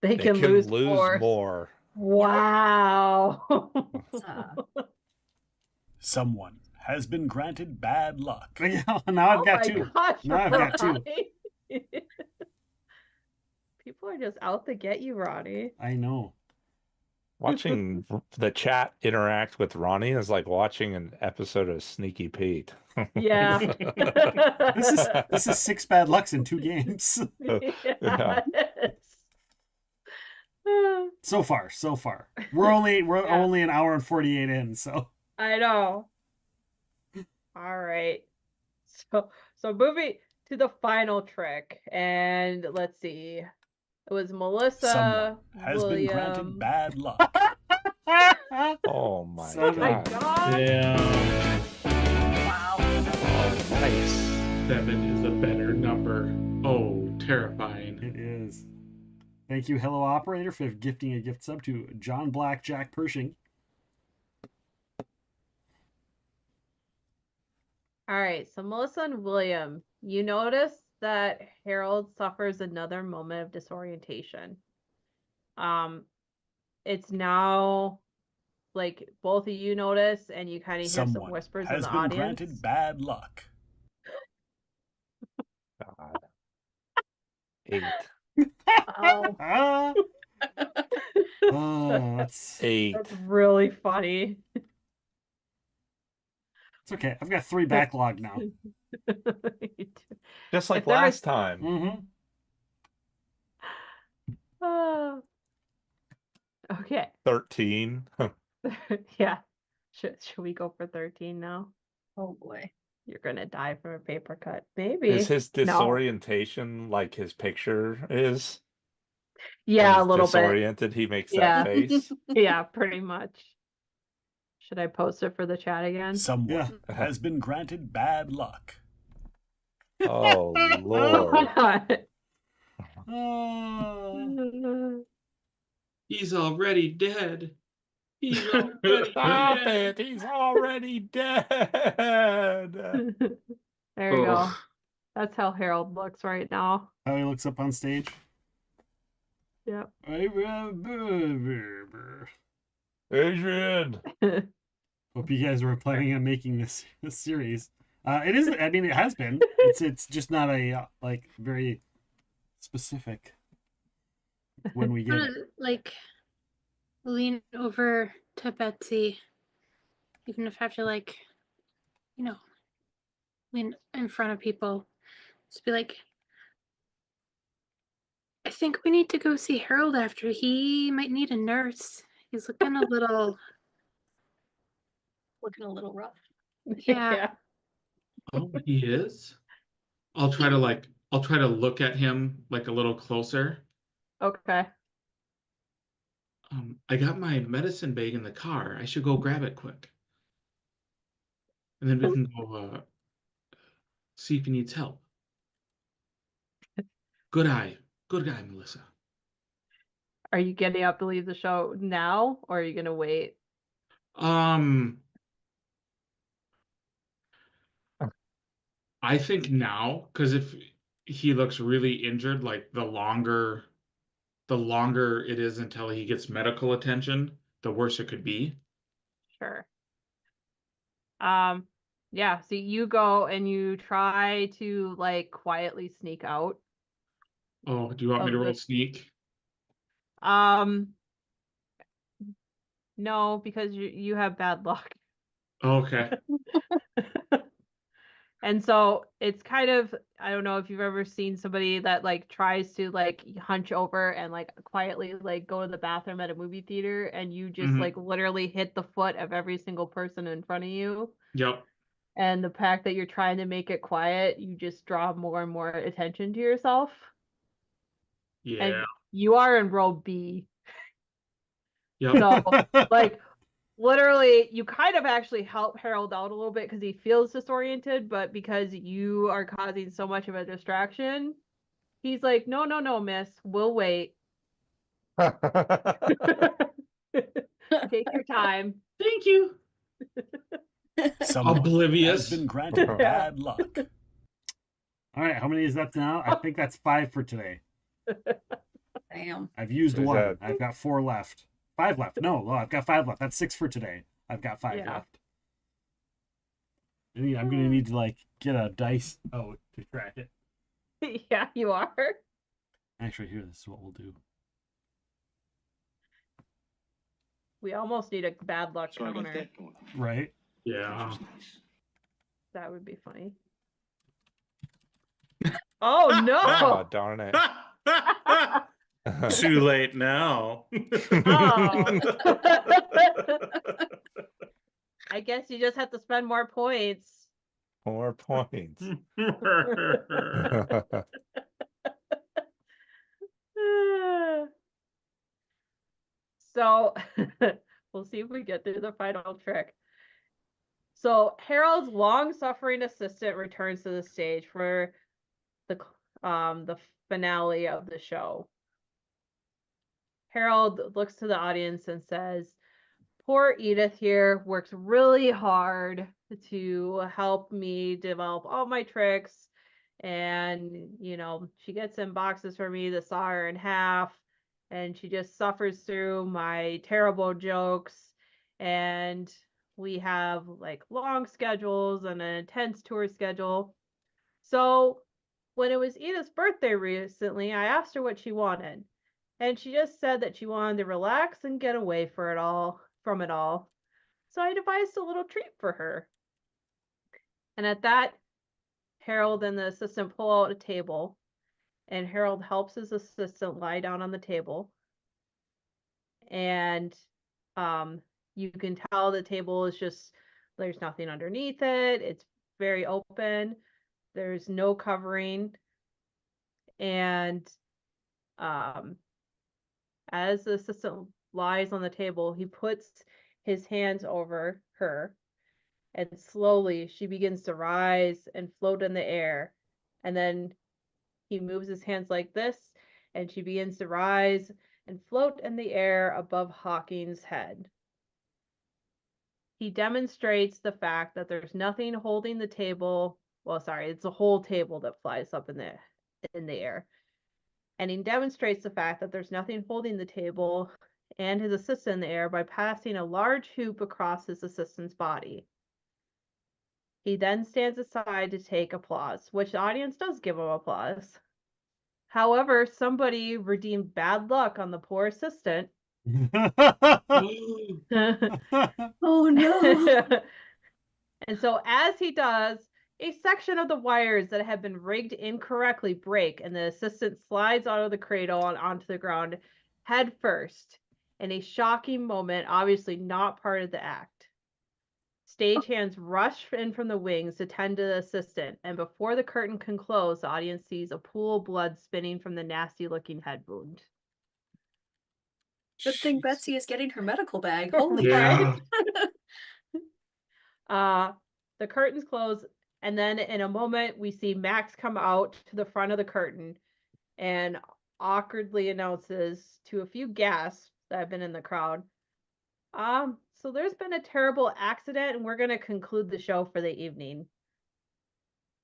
They can lose more. Wow.
someone has been granted bad luck. Now I've got 2.
Gosh,
Now I've got 2.
Ronnie. People are just out to get you, Ronnie.
I know.
Watching the chat interact with Ronnie is like watching an episode of Sneaky Pete.
Yeah.
This is 6 bad lucks in 2 games.
Yeah.
So far. We're only an hour and 48 in, so
I know. All right. So moving to the final trick, and let's see. It was Melissa.
someone has been
William.
granted bad luck.
Oh my
Son of a
god.
God.
Yeah.
Wow.
Oh, nice.
7 is a better number. Oh, terrifying.
It is. Thank you, Hello Operator, for gifting a gift sub to John Black, Jack Pershing.
All right. So Melissa and William, you notice that Harold suffers another moment of disorientation. It's now like both of you notice, and you kind of hear some
Someone
whispers in
has
the
been
audience.
granted bad luck.
God. 8.
Oh,
Ah. Oh, that's
8.
that's really funny.
it's okay. I've got 3 backlog now.
Just like
If there
last
is-
time.
Mm-hmm.
Oh. Okay.
13.
Yeah. Should we go for 13 now?
Oh boy.
You're gonna die from a paper cut. Maybe.
Is his
No.
disorientation like his picture is? When
Yeah, a
he's
little bit.
disoriented, he makes
Yeah.
that face.
Yeah, pretty much. Should I post it for the chat again?
Someone has been granted bad luck.
Oh Lord.
Oh.
He's already dead. He's already
Stop
dead.
it! He's already dead.
There you go.
Oh.
That's how Harold looks right now.
How he looks up on stage.
Yep.
Adrian.
Hope you guys were planning on making this series. It is. I mean, it has been. It's just not a like very specific when we
I'm
get
gonna
it.
like lean over to Betsy, even if I have to like, you know, lean in front of people. Just be like, I think we need to go see Harold after. He might need a nurse. He's looking a little,
Looking a little rough.
yeah.
Oh, he is? I'll try to look at him like a little closer.
Okay.
I got my medicine bag in the car. I should go grab it quick. And then we can go see if he needs help. Good eye. Good guy, Melissa.
Are you getting up to leave the show now, or are you gonna wait?
I think now, because if he looks really injured, like the longer it is until he gets medical attention, the worse it could be.
Sure. Yeah, so you go and you try to like quietly sneak out
Oh, do you want me
of
to roll
the
sneak?
no, because you have bad luck.
Okay.
And so it's kind of, I don't know if you've ever seen somebody that like tries to like hunch over and like quietly like go to the bathroom at a movie theater, and you just like literally hit the foot of every single person in front of you.
Yep.
And the fact that you're trying to make it quiet, you just draw more and more attention to yourself.
Yeah.
And you are in row B.
Yep.
So like literally you kind of actually help Harold out a little bit because he feels disoriented, but because you are causing so much of a distraction, he's like, no, miss, we'll wait. Take your time.
Thank you.
Someone
Oblivious.
has been granted bad luck. All right, how many is that now? I think that's 5 for today.
Damn.
I've used
Is
1.
that-
I've got 4 left. 5 left. No, I've got 5 left. That's 6 for today. I've got 5
Yeah.
left. I'm gonna need to like get a dice out to track it.
Yeah, you are.
Actually, here, this is what we'll do.
We almost need a bad luck counter.
Right?
Yeah.
That would be funny. Oh no!
Oh, darn it.
Too late now.
Oh. I guess you just have to spend more points.
More points.
So we'll see if we get through the final trick. So Harold's long-suffering assistant returns to the stage for the finale of the show. Harold looks to the audience and says, poor Edith here works really hard to help me develop all my tricks. And, you know, she gets in boxes for me to saw her in half. And she just suffers through my terrible jokes. And we have like long schedules and an intense tour schedule. So when it was Edith's birthday recently, I asked her what she wanted. And she just said that she wanted to relax and get away from it all. So I devised a little treat for her. And at that, Harold and the assistant pull out a table, and Harold helps his assistant lie down on the table. And you can tell the table is just, there's nothing underneath it. It's very open. There's no covering. And as the assistant lies on the table, he puts his hands over her, and slowly she begins to rise and float in the air. And then he moves his hands like this, and she begins to rise and float in the air above Hawking's head. He demonstrates the fact that there's nothing holding the table. Well, sorry, it's a whole table that flies up in the air. And he demonstrates the fact that there's nothing holding the table and his assistant in the air by passing a large hoop across his assistant's body. He then stands aside to take applause, which the audience does give him applause. However, somebody redeemed bad luck on the poor assistant.
Oh no.
And so as he does, a section of the wires that have been rigged incorrectly break, and the assistant slides out of the cradle and onto the ground head first in a shocking moment, obviously not part of the act. Stagehands rush in from the wings to tend to the assistant, and before the curtain can close, the audience sees a pool of blood spinning from the nasty-looking head wound.
Good thing
Jeez.
Betsy is getting her medical bag. Holy
Yeah.
The curtains close, and then in a moment, we see Max come out to the front of the curtain and awkwardly announces to a few gasps that have been in the crowd, so there's been a terrible accident, and we're going to conclude the show for the evening.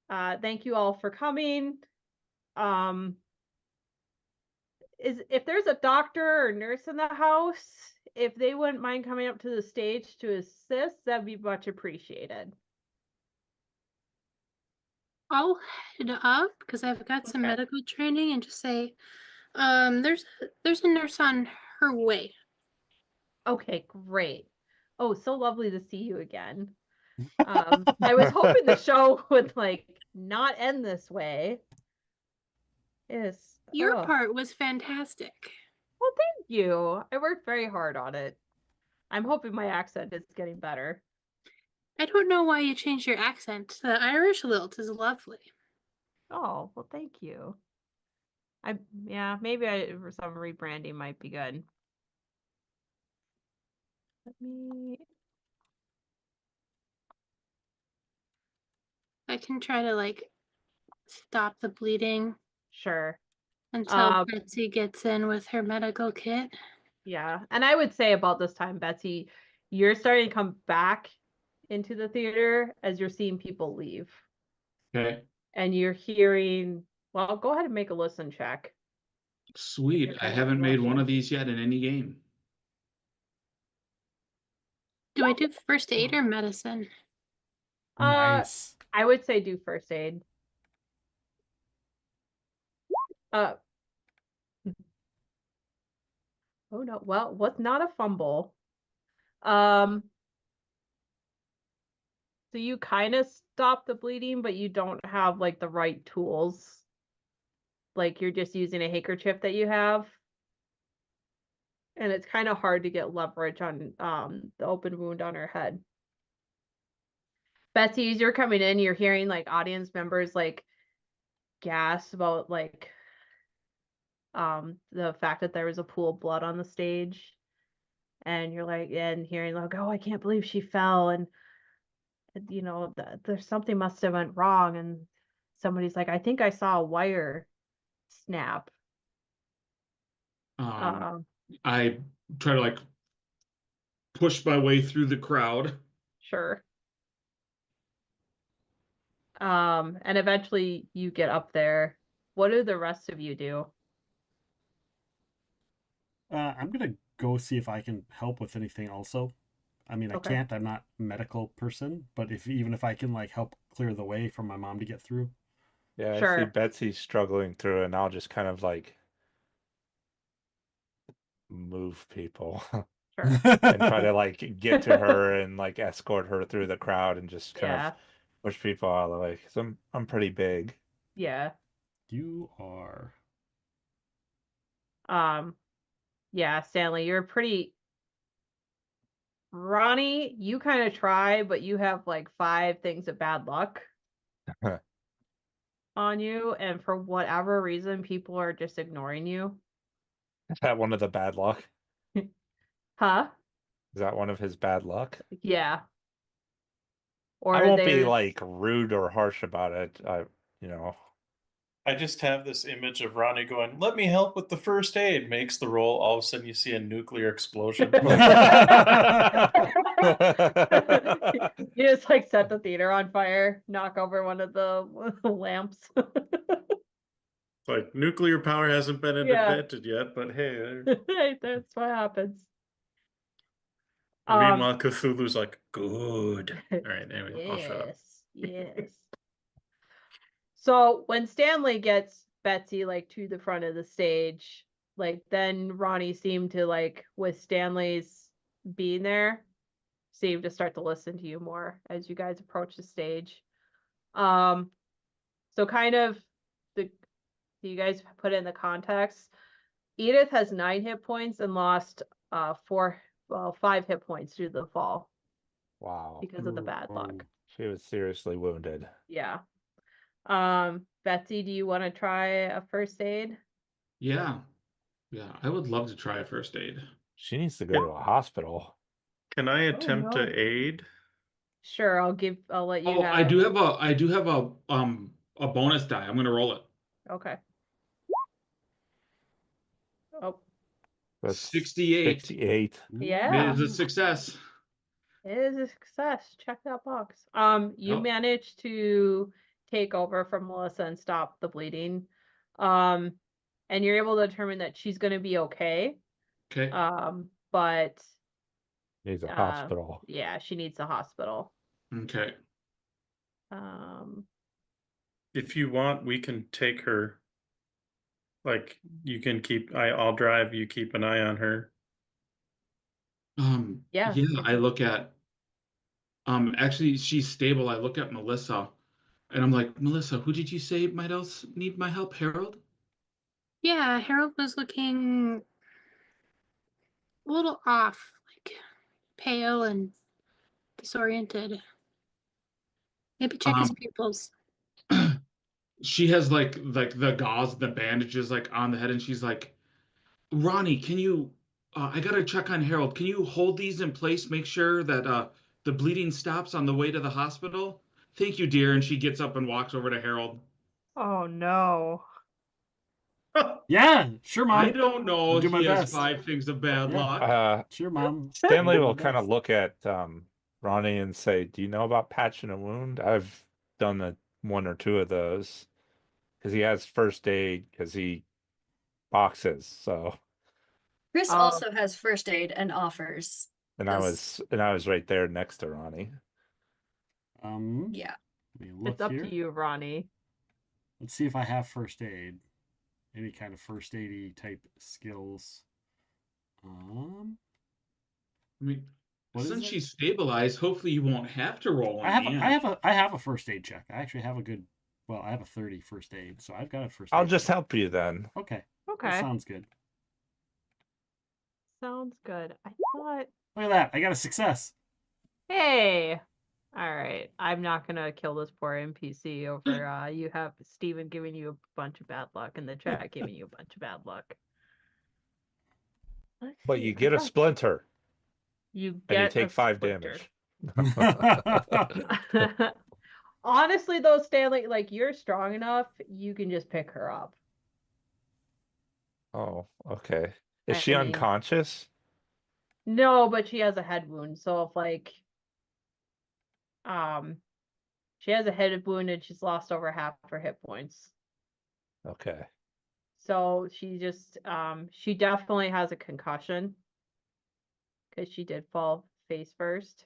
Thank you all for coming. If there's a doctor or nurse in the house, if they wouldn't mind coming up to the stage to assist, that'd be much appreciated.
I'll head up because I've got some
Okay.
medical training and just say, there's a nurse on her way.
Okay, great. Oh, so lovely to see you again. I was hoping the show would not end this way. Yes.
Your part was fantastic.
Well, thank you. I worked very hard on it. I'm hoping my accent is getting better.
I don't know why you changed your accent. The Irish lilt is lovely.
Oh, well, thank you. Maybe some rebranding might be good. Let me.
I can try to stop the bleeding
Sure.
until Betsy gets in with her medical kit.
Yeah, and I would say about this time, Betsy, you're starting to come back into the theater as you're seeing people leave.
Okay.
And you're hearing, well, go ahead and make a listen check.
Sweet. I haven't made one of these yet in any game.
Do I do first aid or medicine?
Nice.
I would say do first aid. Oh no, well, what's not a fumble? So you kind of stop the bleeding, but you don't have the right tools. You're just using a handkerchief that you have. And it's kind of hard to get leverage on the open wound on her head. Betsy, as you're coming in, you're hearing audience members gasp about the fact that there was a pool of blood on the stage. And you're and hearing oh, I can't believe she fell, and there's something must have went wrong, and somebody's I think I saw a wire snap.
I try to push my way through the crowd.
Sure. And eventually you get up there. What do the rest of you do?
I'm gonna go see if I can help with anything also. I mean, I
Okay.
can't. I'm not a medical person, but even if I can help clear the way for my mom to get through.
Yeah, I see
Sure.
Betsy struggling through, and I'll just kind of move people
Sure.
and try to get to her and escort her through the crowd and just kind
Yeah.
of push people out of the way. 'Cause I'm pretty big.
Yeah.
You are.
Yeah, Stanley, you're pretty. Ronnie, you kind of try, but you have 5 things of bad luck on you, and for whatever reason, people are just ignoring you.
Is that one of the bad luck?
Huh?
Is that one of his bad luck?
Yeah. Or
I won't be
there's
rude or harsh about it.
I just have this image of Ronnie going, "Let me help with the first aid." Makes the roll. All of a sudden, you see a nuclear explosion.
You just like set the theater on fire, knock over one of the lamps.
It's like nuclear power hasn't been
Yeah.
invented yet, but hey.
That's what happens.
Meanwhile, Cthulhu's like, "Good." All right, anyway, I'll shut up.
Yes. So when Stanley gets Betsy like to the front of the stage, like then Ronnie seemed to like with Stanley's being there, seemed to start to listen to you more as you guys approach the stage. So kind of you guys put in the context. Edith has 9 hit points and lost 5 hit points due to the fall
Wow.
because of the bad luck.
She was seriously wounded.
Yeah. Betsy, do you want to try a first aid?
Yeah. Yeah, I would love to try a first aid.
She needs to go to a hospital.
Can I attempt
no.
to aid?
Sure, I'll let you
Oh,
have.
I do have a bonus die. I'm gonna roll it.
Okay. Oh,
That's
68.
68.
yeah.
It is a success.
It is a success. Check that box. You
Yep.
managed to take over from Melissa and stop the bleeding. And you're able to determine that she's going to be okay.
Okay.
But
Needs a hospital.
yeah, she needs a hospital.
Okay.
If you want, we can take her. Like, you can I'll drive, you keep an eye on her.
Yeah.
Yeah, I look at actually she's stable. I look at Melissa and I'm like, "Melissa, who did you say might else need my help? Harold?"
Yeah, Harold was looking a little off, like pale and disoriented. Maybe check his
Um,
pupils.
she has like the gauze, the bandages like on the head, and she's like, "Ronnie, can you I gotta check on Harold. Can you hold these in place, make sure that the bleeding stops on the way to the hospital?" "Thank you, dear." And she gets up and walks over to Harold.
Oh no.
Yeah, sure, Mom.
I don't know.
I'll do my
He has
best.
5 things of bad
Yeah.
luck.
Sure, Mom.
Stanley
I'll do
will
my
kind of
best.
look at Ronnie and say, "Do you know about patching a wound? I've done one or two of those because he has first aid because he boxes." So,
Chris also has first aid and offers.
and I was right there next to Ronnie.
Yeah.
Let me look
It's up
here.
to you, Ronnie.
Let's see if I have first aid. Any kind of first aid type skills.
I mean,
What is
since
it?
she's stabilized, hopefully you won't have to roll on me.
I have a first aid check. I actually have a good, well, I have a 30 first aid, so I've got a first
I'll
aid
just
check.
help you then.
Okay.
Okay.
That sounds good.
Sounds good. I thought.
Look at that. I got a success.
Hey. All right. I'm not gonna kill this poor NPC over you have Steven giving you a bunch of bad luck and the chat giving you a bunch of bad luck. Let's
But
see,
you
I
get a
thought
splinter
you
and you
get
take
a
5
splinter.
damage.
Honestly though, Stanley, like you're strong enough, you can just pick her up.
Oh, okay. Is
I
she
mean-
unconscious?
No, but she has a head wound, so if like she has a head wound and she's lost over half her hit points.
Okay.
So she just she definitely has a concussion because she did fall face first.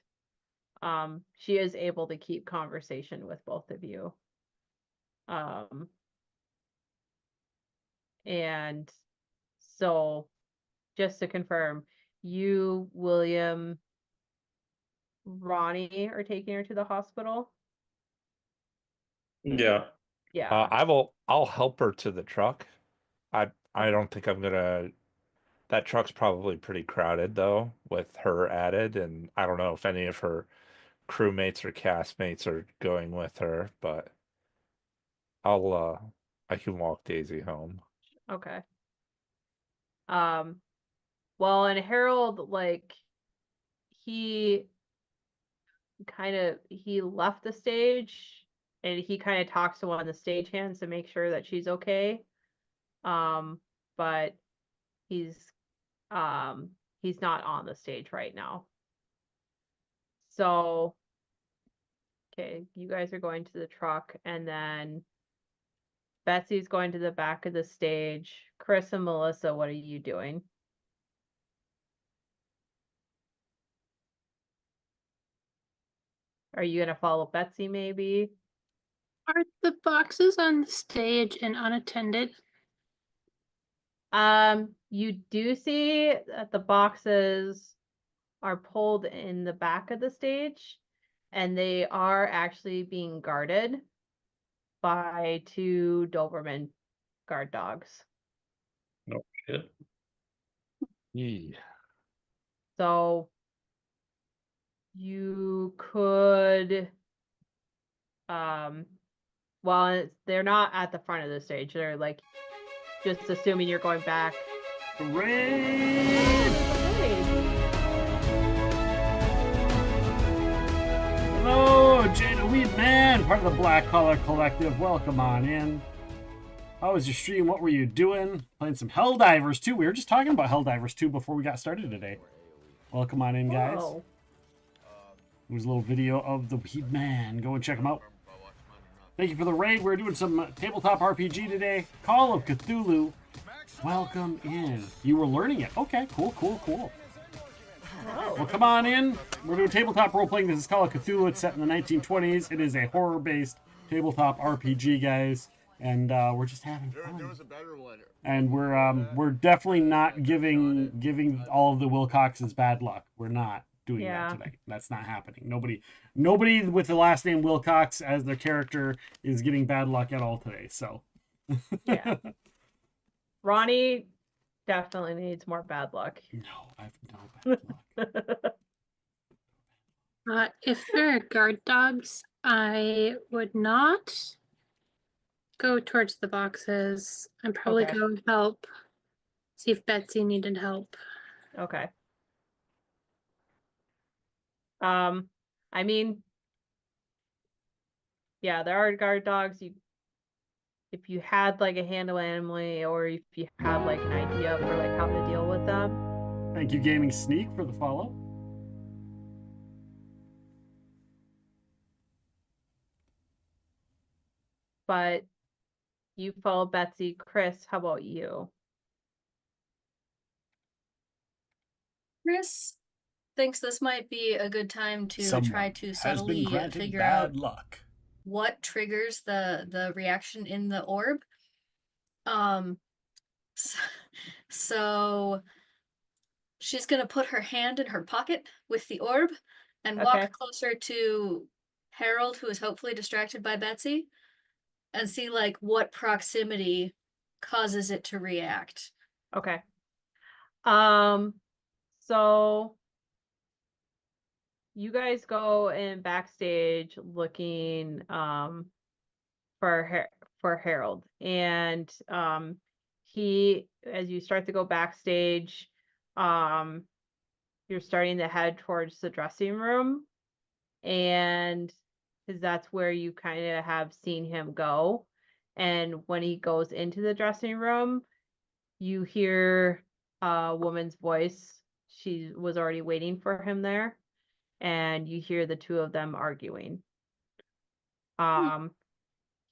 She is able to keep conversation with both of you. And so just to confirm, you, William, Ronnie are taking her to the hospital?
Yeah.
Yeah.
I'll help her to the truck. I don't think I'm gonna. That truck's probably pretty crowded though, with her added, and I don't know if any of her crewmates or castmates are going with her, but I can walk Daisy home.
Okay. Well, and Harold, like, he left the stage and he kind of talks to one of the stagehands to make sure that she's okay. But he's not on the stage right now. So, okay, you guys are going to the truck, and then Betsy's going to the back of the stage. Chris and Melissa, what are you doing? Are you gonna follow Betsy maybe?
Are the boxes on the stage and unattended?
You do see that the boxes are pulled in the back of the stage, and they are actually being guarded by 2 Doberman guard dogs.
No shit.
Yeah.
So you could, well, they're not at the front of the stage. They're like, just assuming you're going back.
Raid! Hello, Jada Weedman, part of the Black Collar Collective. Welcome on in. How was your stream? What were you doing? Playing some Helldivers too. We were just talking about Helldivers 2 before we got started today. Welcome on in, guys.
Whoa.
There's a little video of the Weedman. Go and check him out. Thank you for the raid. We're doing some tabletop RPG today. Call of Cthulhu. Welcome in. You were learning it. Okay, cool. Well, come on in. We're doing tabletop role-playing. This is Call of Cthulhu. It's set in the 1920s. It is a horror-based tabletop RPG, guys. And we're just having fun.
There was a better one.
And we're definitely not giving all of the Wilcoxes bad luck. We're not doing that today. That's not happening. Nobody with the last name Wilcox as their character is getting bad luck at all today. So
Yeah. Ronnie definitely needs more bad luck.
no, I've no bad luck.
If there are guard dogs, I would not go towards the boxes. I'd probably
Okay.
go help. See if Betsy needed help.
Okay. I mean, yeah, there are guard dogs. If you had like a handle animal, or if you had like an idea for like how to deal with them.
Thank you, Gaming Sneak, for the follow.
But you follow Betsy. Chris, how about you?
Chris thinks this might be a good time to try to
has been
subtly
granted
figure
bad
out
luck.
what triggers the reaction in the orb. So she's gonna put her hand in her pocket with the orb and
Okay.
walk closer to Harold, who is hopefully distracted by Betsy, and see like what proximity causes it to react.
Okay. So you guys go in backstage looking for Harold, and he, as you start to go backstage, you're starting to head towards the dressing room, and because that's where you kind of have seen him go. And when he goes into the dressing room, you hear a woman's voice. She was already waiting for him there, and you hear the 2 of them arguing.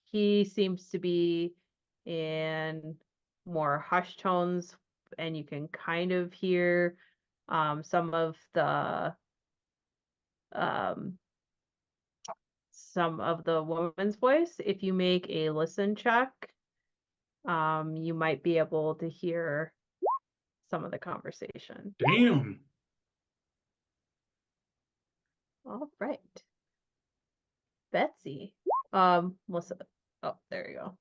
He seems to be in more hushed tones, and you can kind of hear some of the woman's voice. If you make a listen check, you might be able to hear some of the conversation.
Damn.
All right. Betsy. Melissa. Oh, there you go.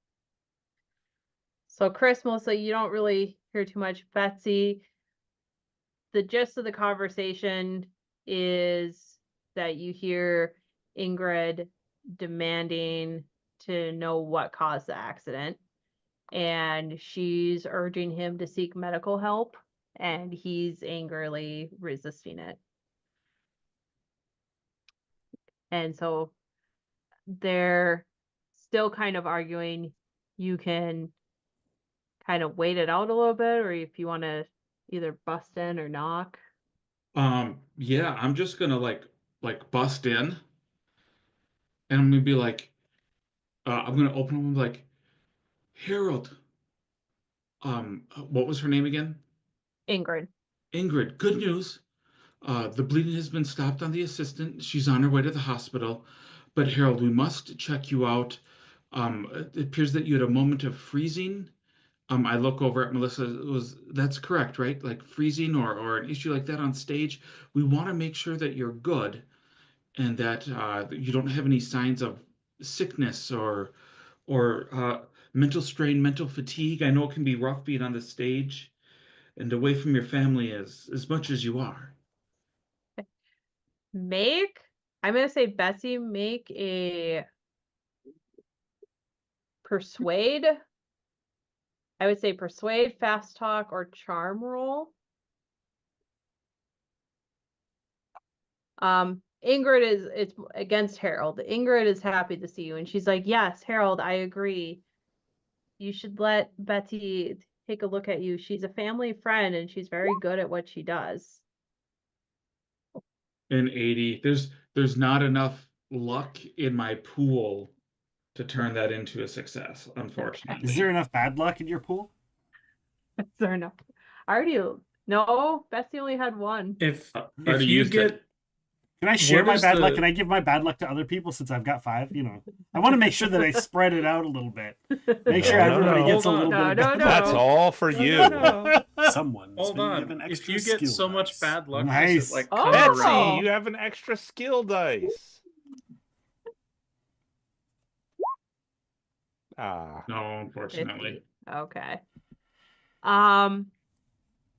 So Chris, Melissa, you don't really hear too much. Betsy, the gist of the conversation is that you hear Ingrid demanding to know what caused the accident, and she's urging him to seek medical help, and he's angrily resisting it. And so they're still kind of arguing, you can kind of wait it out a little bit, or if you want to either bust in or knock.
Yeah, I'm just gonna like bust in, and I'm gonna be like, I'm gonna open them like, Harold. What was her name again?
Ingrid.
Ingrid. Good news. The bleeding has been stopped on the assistant. She's on her way to the hospital. But Harold, we must check you out. It appears that you had a moment of freezing. I look over at Melissa. That's correct, right? Like freezing or an issue like that on stage. We want to make sure that you're good and that you don't have any signs of sickness or mental strain, mental fatigue. I know it can be rough being on the stage and away from your family as much as you are.
I'm gonna say Betsy, make a persuade. I would say persuade, fast talk, or charm roll. Ingrid it's against Harold. Ingrid is happy to see you, and she's like, yes, Harold, I agree. You should let Betsy take a look at you. She's a family friend and she's very good at what she does.
An 80. There's not enough luck in my pool to turn that into a success, unfortunately.
Is there enough bad luck in your pool?
Is there enough? I already no, Betsy only had one.
If
already
you
used
get
it.
Can I share
What
my
is
bad luck?
the-
Can I give my bad luck to other people since I've got 5? You know, I want to make sure that I spread it out a little bit. Make sure
No, no,
everybody
no.
gets a
Hold
little
on.
bit of
No,
bad
no,
luck.
That's all for
No,
you.
no, no.
Someone's
Hold
been
on.
given
If
extra
you get
skill
so much
dice.
bad luck,
Nice.
does it like
Oh.
come
Betsy,
around?
you have an extra skill dice. Ah.
No, unfortunately.
50. Okay.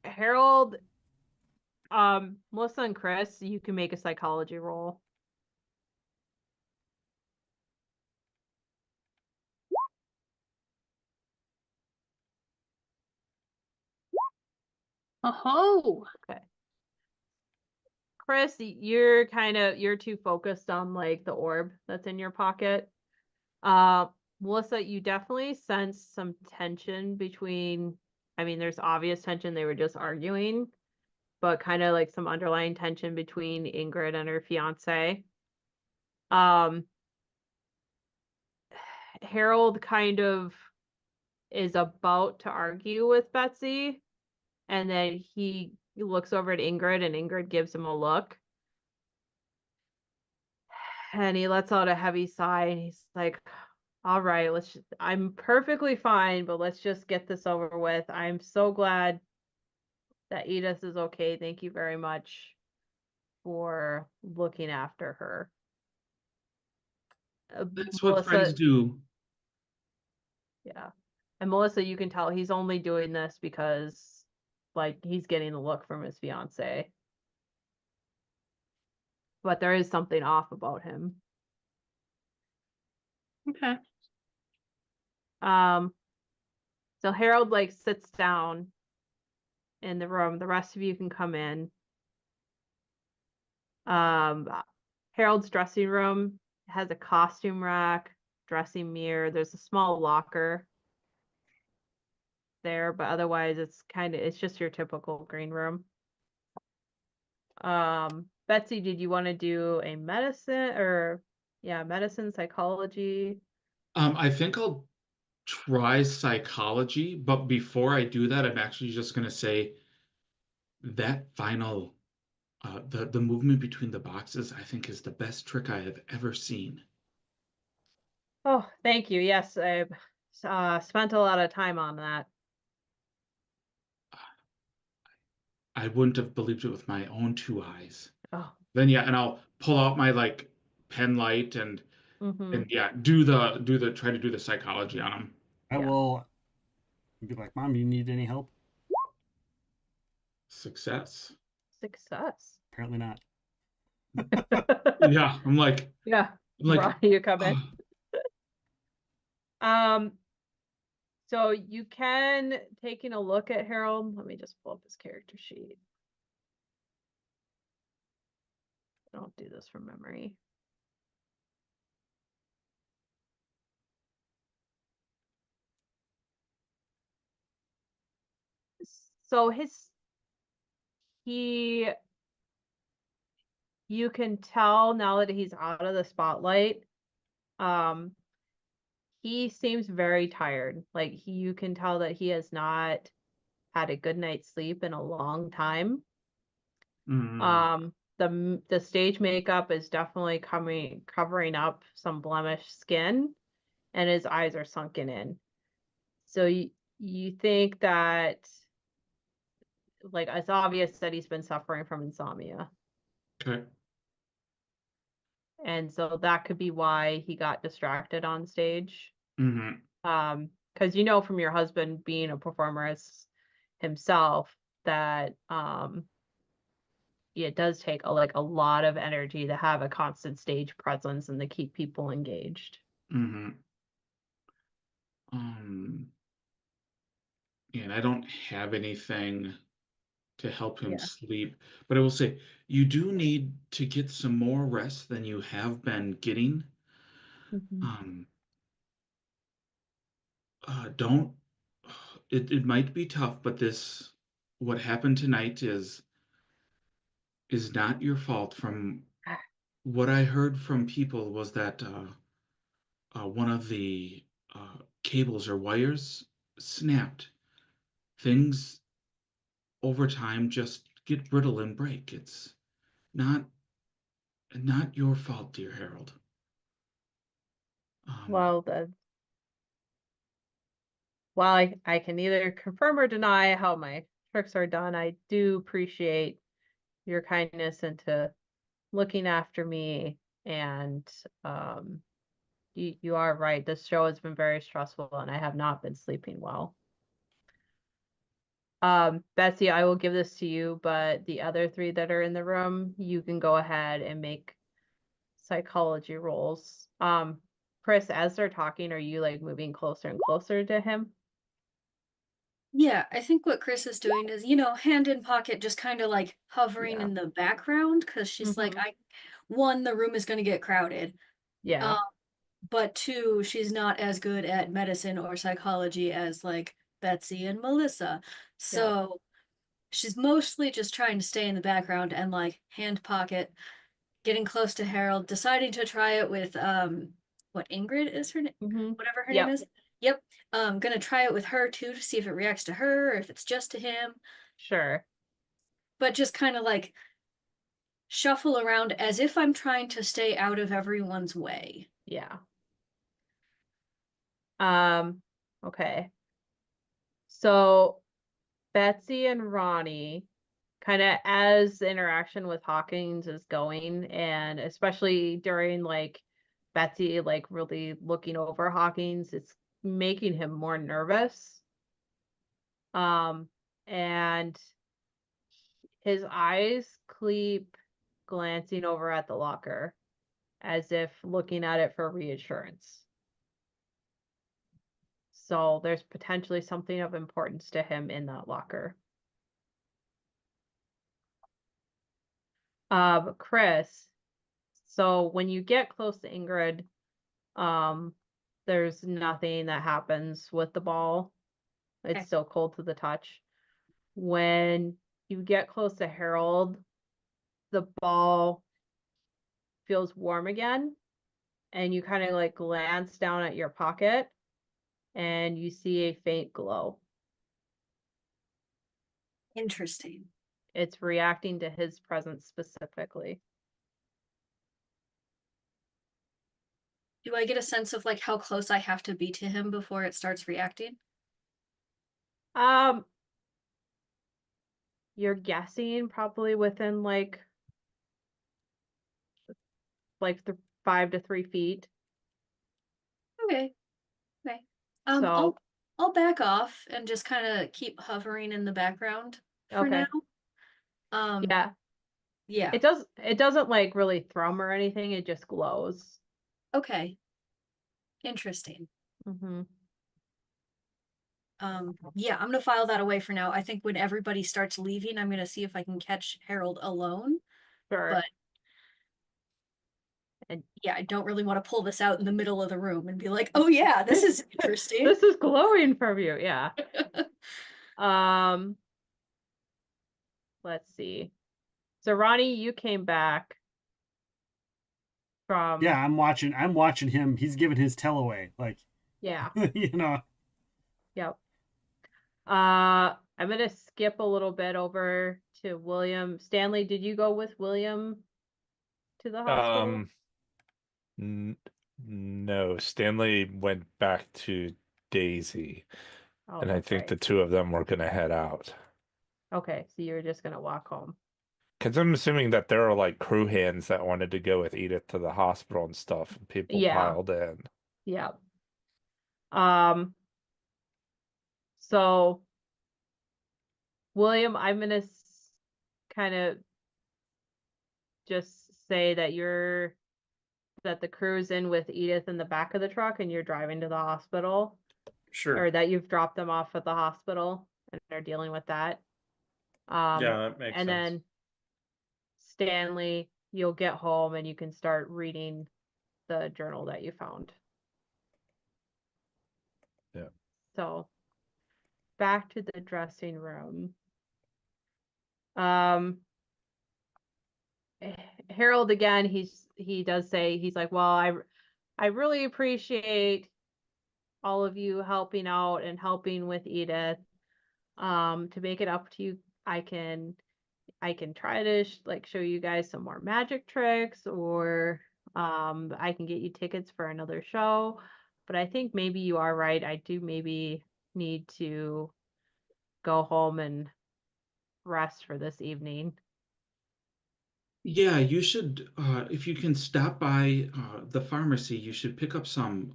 Harold, Melissa and Chris, you can make a psychology roll.
Oh,
Okay. Chris, you're too focused on like the orb that's in your pocket. Melissa, you definitely sense some tension between, I mean, there's obvious tension, they were just arguing, but kind of like some underlying tension between Ingrid and her fiance. Harold kind of is about to argue with Betsy, and then he looks over at Ingrid, and Ingrid gives him a look. And he lets out a heavy sigh, and he's like, all right, I'm perfectly fine, but let's just get this over with. I'm so glad that Edith is okay. Thank you very much for looking after her.
That's what friends do.
Yeah. And Melissa, you can tell he's only doing this because like he's getting the look from his fiance. But there is something off about him.
okay.
So Harold like sits down in the room. The rest of you can come in. Harold's dressing room has a costume rack, dressing mirror. There's a small locker there, but otherwise it's just your typical green room. Betsy, did you want to do a medicine, psychology?
I think I'll try psychology, but before I do that, I'm actually just gonna say that final the movement between the boxes, I think, is the best trick I have ever seen.
Oh, thank you. Yes, I've spent a lot of time on that.
I wouldn't have believed it with my own 2 eyes.
Oh,
Then yeah, and I'll pull out my like pen light and yeah, try to do the psychology on them.
I will be like, Mom, you need any help?
Success.
success.
Apparently not.
Yeah, I'm like,
Ronnie, you come in. So you can taking a look at Harold. Let me just pull up his character sheet. I don't do this from memory. So you can tell now that he's out of the spotlight, um, he seems very tired. Like you can tell that he has not had a good night's sleep in a long time. The stage makeup is definitely covering up some blemished skin, and his eyes are sunken in. So you think that, like, it's obvious that he's been suffering from insomnia.
Okay.
And so that could be why he got distracted on stage. Because you know from your husband being a performer as himself that it does take a lot of energy to have a constant stage presence and to keep people engaged.
And I don't have anything to help him
Yeah.
sleep, but I will say you do need to get some more rest than you have been getting. Don't it might be tough, but what happened tonight is not your fault. From what I heard from people was that one of the cables or wires snapped. Things over time just get brittle and break. It's not your fault, dear Harold.
Well, while I can neither confirm or deny how my tricks are done, I do appreciate your kindness into looking after me. And you are right. This show has been very stressful and I have not been sleeping well. Betsy, I will give this to you, but the other three that are in the room, you can go ahead and make psychology rolls. Chris, as they're talking, are you like moving closer and closer to him?
Yeah, I think what Chris is doing is, you know, hand in pocket, just kind of like hovering
Yeah.
in the background because she's like, one, the room is going to get crowded.
Yeah.
But two, she's not as good at medicine or psychology as like Betsy and Melissa. So she's mostly just trying to stay in the background and like hand pocket, getting close to Harold, deciding to try it with what Ingrid is her name, whatever her name is. Yep. Gonna try it with her too to see if it reacts to her or if it's just to him.
Sure.
But just kind of like shuffle around as if I'm trying to stay out of everyone's way.
Yeah. Okay. So Betsy and Ronnie, kind of as the interaction with Hawkins is going, and especially during like Betsy like really looking over Hawkins, it's making him more nervous. And his eyes keep glancing over at the locker as if looking at it for reassurance. So there's potentially something of importance to him in that locker. Chris, so when you get close to Ingrid, there's nothing that happens with the ball. It's still cold to the touch. When you get close to Harold, the ball feels warm again, and you kind of like glance down at your pocket and you see a faint glow.
Interesting.
It's reacting to his presence specifically.
Do I get a sense of like how close I have to be to him before it starts reacting?
You're guessing probably within like the 5 to 3 feet.
Okay. Okay.
So
I'll back off and just kind of keep hovering in the background for
okay.
now.
Yeah.
Yeah.
It doesn't like really thrum or anything, it just glows.
Okay. Interesting. Yeah, I'm gonna file that away for now. I think when everybody starts leaving, I'm gonna see if I can catch Harold alone.
Sure.
But and yeah, I don't really want to pull this out in the middle of the room and be like, oh yeah, this is interesting.
This is glowing from you, yeah. let's see. So Ronnie, you came back from
Yeah, I'm watching him. He's giving his tell away. Like,
yeah.
you know.
Yep. I'm gonna skip a little bit over to William. Stanley, did you go with William to the hospital?
No, Stanley went back to Daisy,
Oh,
and I
that's
think
right.
the two of them were gonna head out.
Okay, so you were just gonna walk home.
Because I'm assuming that there are like crew hands that wanted to go with Edith to the hospital and stuff, and people
Yeah.
piled in.
Yep. So William, I'm gonna kind of just say that the crew's in with Edith in the back of the truck and you're driving to the hospital,
Sure.
or that you've dropped them off at the hospital and they're dealing with that.
Yeah, that makes
and
sense.
then Stanley, you'll get home and you can start reading the journal that you found.
Yeah.
So back to the dressing room. Harold again, he does say, he's like, well, I really appreciate all of you helping out and helping with Edith. To make it up to you, I can try to show you guys some more magic tricks, or I can get you tickets for another show. But I think maybe you are right. I do maybe need to go home and rest for this evening.
Yeah, you should, if you can stop by the pharmacy, you should pick up some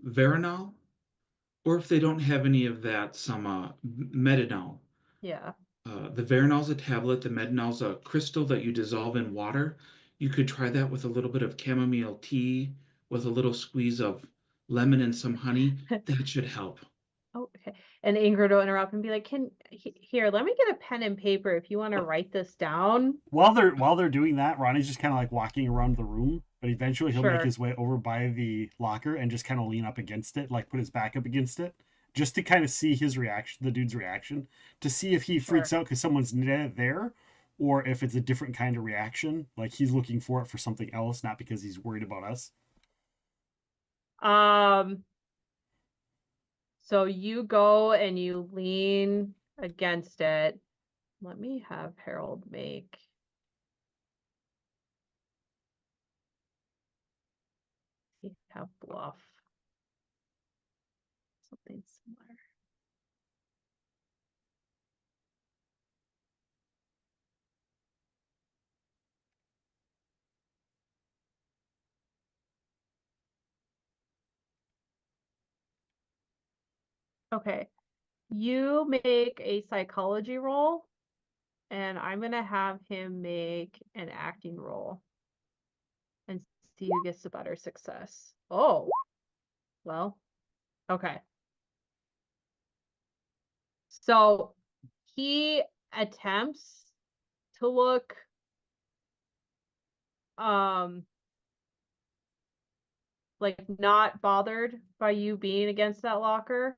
Veronal, or if they don't have any of that, some Medinol.
Yeah.
The Veronal's a tablet, the Medinol's a crystal that you dissolve in water. You could try that with a little bit of chamomile tea, with a little squeeze of lemon and some honey. That should help.
Oh, okay. And Ingrid will interrupt and be like, here, let me get a pen and paper if you want to write this down.
While they're doing that, Ronnie's just kind of like walking around the room, but eventually he'll make
Sure.
his way over by the locker and just kind of lean up against it, like put his back up against it, just to kind of see his reaction, the dude's reaction, to see if he freaks
Sure.
out because someone's there, or if it's a different kind of reaction, like he's looking for it for something else, not because he's worried about us.
So you go and you lean against it. Let me have Harold make. We have bluff. Something similar. Okay. You make a psychology roll, and I'm going to have him make an acting roll and see who gets the better success. Oh, well, okay. So he attempts to look like not bothered by you being against that locker,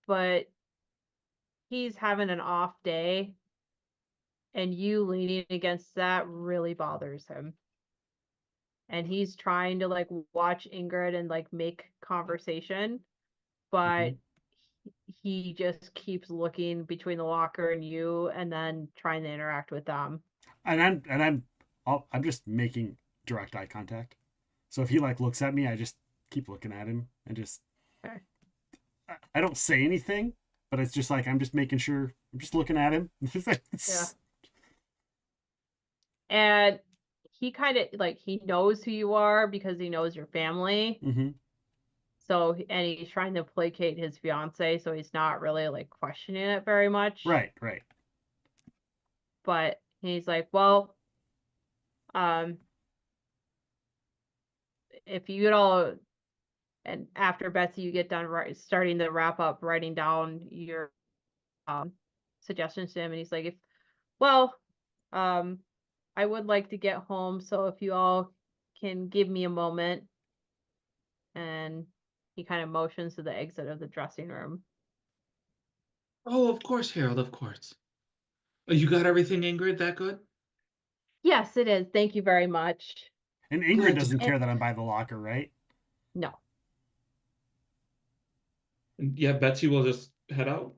but he's having an off day, and you leaning against that really bothers him. And he's trying to like watch Ingrid and like make conversation, but he just keeps looking between the locker and you, and then trying to interact with them.
And I'm just making direct eye contact. So if he like looks at me, I just keep looking at him and just
Okay.
I don't say anything, but it's just like I'm just making sure I'm just looking at him.
Yeah. And he kind of like, he knows who you are because he knows your family.
Mm-hmm.
So, and he's trying to placate his fiance, so he's not really like questioning it very much.
Right.
But he's like, well, if you get all, and after Betsy, you get done starting to wrap up writing down your suggestions to him, and he's like, I would like to get home, so if you all can give me a moment. And he kind of motions to the exit of the dressing room.
Oh, of course, Harold, of course. Oh, you got everything, Ingrid, that good?
Yes, it is. Thank you very much.
And Ingrid
Good.
doesn't
And-
care that I'm by the locker, right?
No.
And yeah, Betsy will just head out.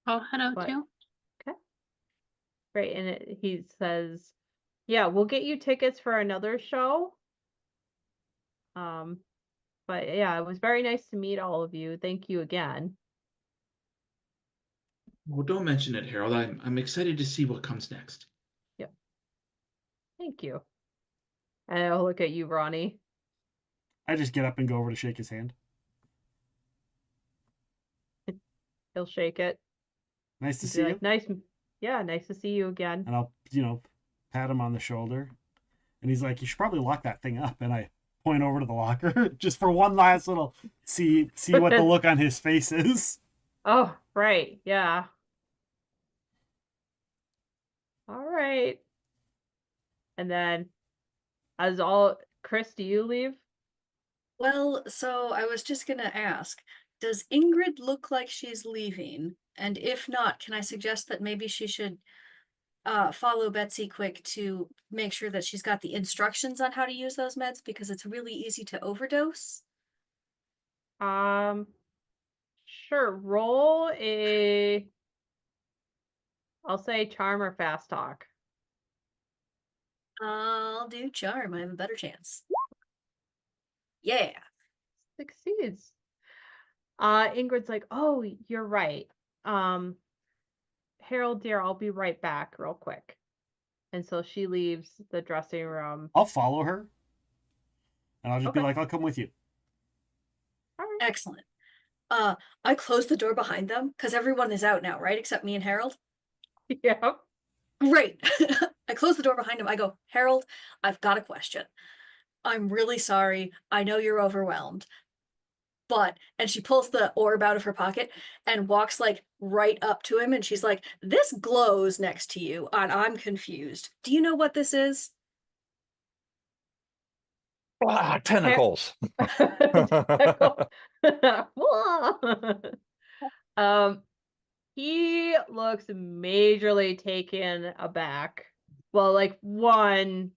I'll head out
But-
too.
Right. And he says, yeah, we'll get you tickets for another show. But yeah, it was very nice to meet all of you. Thank you again.
Well, don't mention it, Harold. I'm excited to see what comes next.
Thank you. And I'll look at you, Ronnie.
I just get up and go over to shake his hand.
He'll shake it.
Nice to
Be
see you.
like, nice to see you again.
And I'll, pat him on the shoulder. And he's like, you should probably lock that thing up. And I point over to the locker just for one last little see what the look on his face is.
Oh, right. Yeah. All right. And then Chris, do you leave?
Well, so I was just gonna ask, does Ingrid look like she's leaving? And if not, can I suggest that maybe she should follow Betsy quick to make sure that she's got the instructions on how to use those meds because it's really easy to overdose?
Sure. I'll say charm or fast talk.
I'll do charm. I have a better chance. Yeah.
Succeeds. Ingrid's like, oh, you're right. Harold, dear, I'll be right back real quick. And so she leaves the dressing room.
I'll follow her. And I'll just be
Okay.
like, I'll come with you.
All right.
Excellent. I closed the door behind them because everyone is out now, right? Except me and Harold.
Yeah.
Great. I close the door behind him. I go, Harold, I've got a question. I'm really sorry. I know you're overwhelmed. And she pulls the orb out of her pocket and walks like right up to him. And she's like, this glows next to you. And I'm confused. Do you know what this is?
Tentacles.
He looks majorly taken aback. Well, like the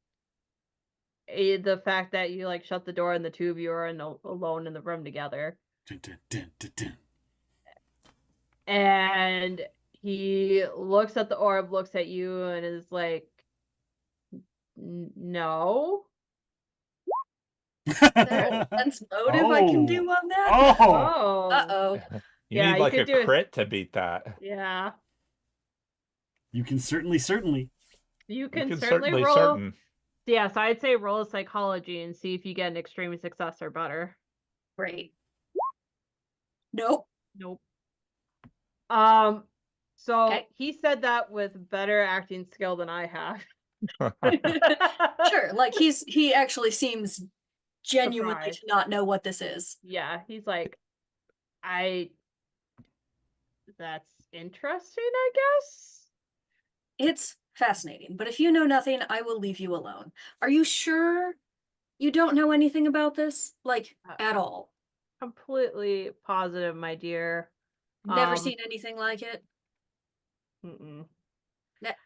fact that you like shut the door and the two of you are alone in the room together.
Dun, dun, dun, dun, dun.
And he looks at the orb, looks at you, and is like, no.
Is there a sense motive I can do on that?
Oh,
Oh.
Uh-oh.
You
Yeah,
need
you
like
could
a
do it.
crit to beat that.
Yeah.
you can certainly.
You can
You can
certainly roll.
certain.
Yeah, so I'd say roll a psychology and see if you get an extreme success or better.
Great. Nope.
Nope. So
Okay.
he said that with better acting skill than I have.
Sure. Like he actually seems genuinely
Surprised.
to not know what this is.
Yeah, he's like, that's interesting, I guess.
It's fascinating, but if you know nothing, I will leave you alone. Are you sure you don't know anything about this? Like, at all?
Completely positive, my dear.
Never seen anything like it?
Mm-mm.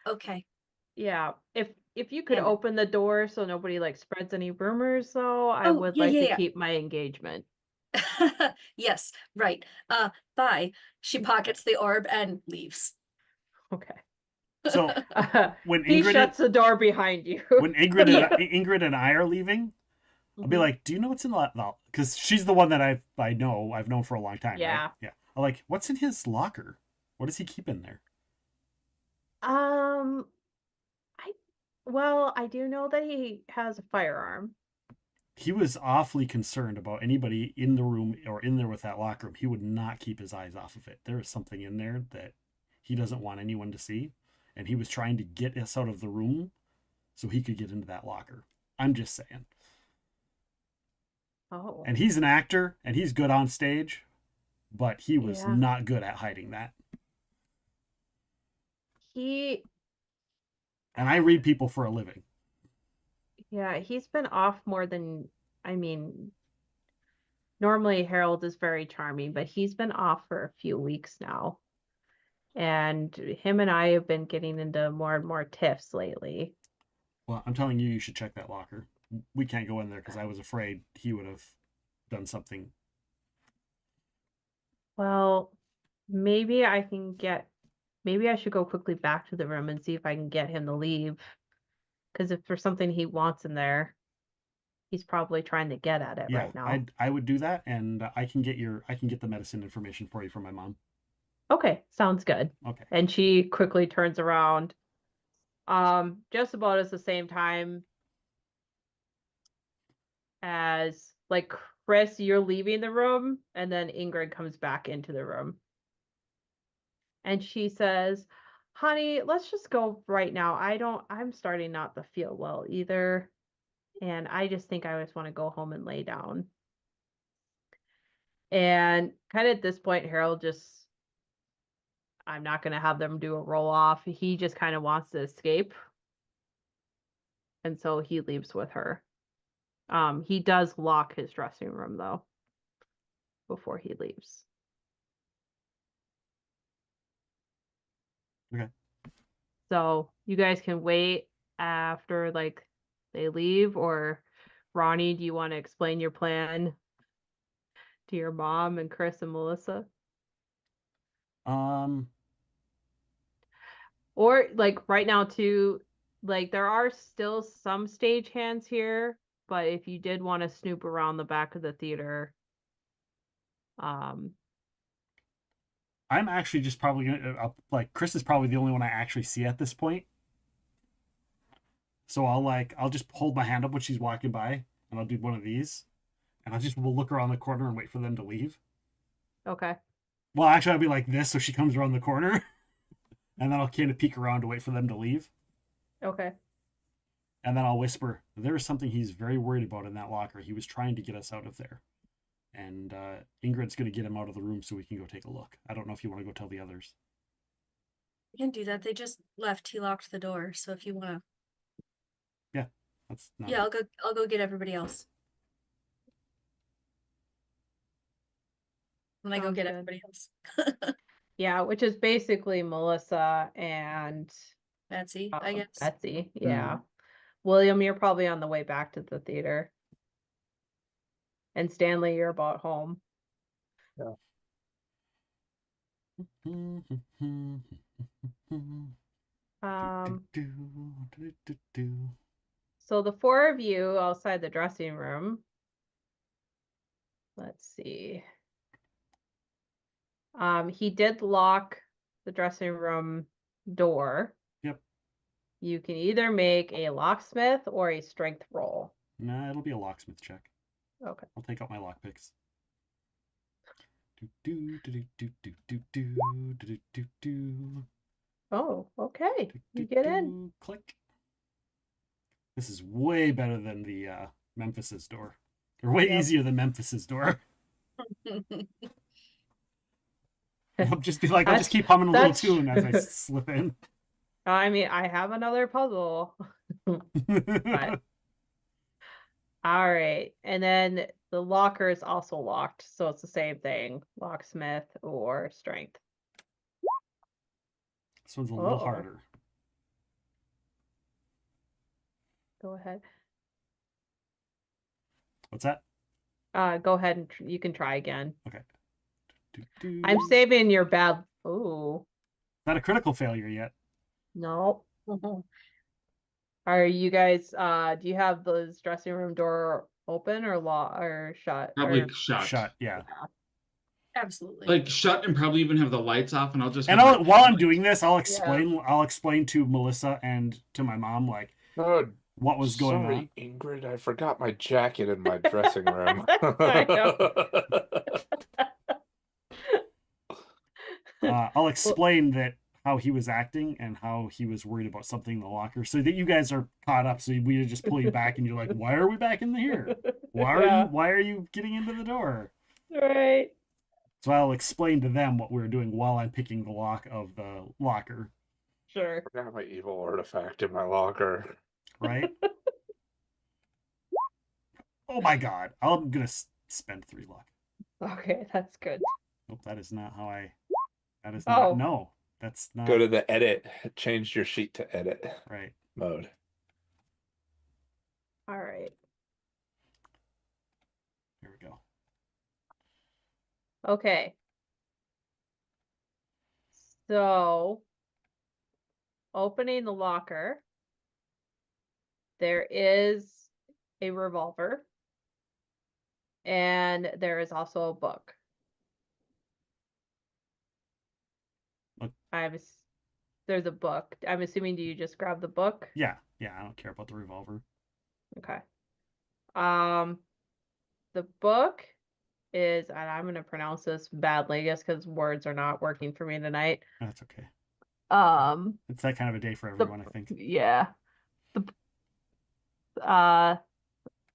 Okay.
Yeah, if you could
Damn it.
open the door so nobody like spreads any rumors, though, I
Oh,
would
yeah,
like
yeah,
to
yeah.
keep my engagement.
Yes, right. Bye. She pockets the orb and leaves.
Okay.
So when
He
Ingrid
shuts the door behind you.
when Ingrid and I are leaving, I'll be
Mhm.
like, "Do you know what's in the locker?" Because she's the one that I've known for a long time.
Yeah.
Right? Yeah. I'm like, "What's in his locker? What does he keep in there?"
I do know that he has a firearm.
He was awfully concerned about anybody in the room or in there with that locker room. He would not keep his eyes off of it. There is something in there that he doesn't want anyone to see, and he was trying to get us out of the room so he could get into that locker. I'm just saying.
Oh.
And he's an actor, and he's good on stage, but he was
Yeah.
not good at hiding that. And I read people for a living.
Yeah, he's been off more than, normally Harold is very charming, but he's been off for a few weeks now. And him and I have been getting into more and more tiffs lately.
Well, I'm telling you, you should check that locker. We can't go in there because I was afraid he would have done something.
Well, maybe I should go quickly back to the room and see if I can get him to leave. Because if there's something he wants in there, he's probably trying to get at it
Yeah,
right now.
I would do that, and I can get the medicine information for you from my mom.
Okay, sounds good.
Okay.
And she quickly turns around. Just about at the same time as like Chris, you're leaving the room, and then Ingrid comes back into the room. And she says, "Honey, let's just go right now. I'm starting not to feel well either. And I just think I just want to go home and lay down." And kind of at this point, I'm not going to have them do a roll off. He just kind of wants to escape. And so he leaves with her. He does lock his dressing room though before he leaves.
Okay.
So you guys can wait after like they leave, or Ronnie, do you want to explain your plan to your mom and Chris and Melissa? Or like right now too, like there are still some stage hands here, but if you did want to snoop around the back of the theater,
I'm actually just probably gonna like Chris is probably the only one I actually see at this point. So I'll just hold my hand up when she's walking by, and I'll do one of these, and we'll look around the corner and wait for them to leave.
okay.
Well, actually, I'll be like this, so she comes around the corner, and then I'll kind of peek around to wait for them to leave,
Okay.
and then I'll whisper, "There is something he's very worried about in that locker. He was trying to get us out of there, and Ingrid's going to get him out of the room so we can go take a look. I don't know if you want to go tell the others."
You can do that. They just left. He locked the door. So if you wanna,
That's not
yeah, I'll go get everybody else. When I go
Sounds
get
good.
everybody else.
Yeah, which is basically Melissa and
Betsy, I guess.
Betsy. Yeah. William, you're probably on the way back to the theater. And Stanley, you're about home. So the four of you outside the dressing room. Let's see. He did lock the dressing room door.
Yep.
You can either make a locksmith or a strength roll.
Nah, it'll be a locksmith check.
Okay.
I'll take out my lockpicks.
Oh, okay. You get in.
Click. This is way better than the Memphis's door. Or way easier than Memphis's door. I'll just keep humming a little tune as I slip in.
I mean, I have another puzzle. But all right. And then the locker is also locked, so it's the same thing. Locksmith or strength.
This one's a little harder.
Go ahead.
What's that?
Go ahead and you can try again.
Okay.
I'm saving your bad. Ooh.
Not a critical failure yet.
No. Are you guys do you have the dressing room door open or shut?
Probably shut.
Shut, yeah.
Absolutely.
Like shut and probably even have the lights off, and I'll just.
And while I'm doing this, I'll explain to Melissa and to my mom what was going on.
Ingrid, I forgot my jacket in my dressing room.
I'll explain that how he was acting and how he was worried about something in the locker, so that you guys are caught up. So we just pull you back, and you're like, "Why are we back in here? Why are you getting into the door?"
Right.
So I'll explain to them what we're doing while I'm picking the lock of the locker.
Sure.
I forgot my evil artifact in my locker.
Right? Oh my god. I'm gonna spend 3 luck.
Okay, that's good.
Nope, that is not how I... That is not...
Oh.
No. That's not
Go to the edit. Change your sheet to edit
right.
mode.
All right.
Here we go.
Okay. So, opening the locker, there is a revolver, and there is also a book.
What?
There's a book. I'm assuming, do you just grab the book?
Yeah, I don't care about the revolver.
Okay. The book is, and I'm gonna pronounce this badly, I guess, because words are not working for me tonight.
That's okay.
Um,
It's that kind of a day for everyone, I think.
yeah. The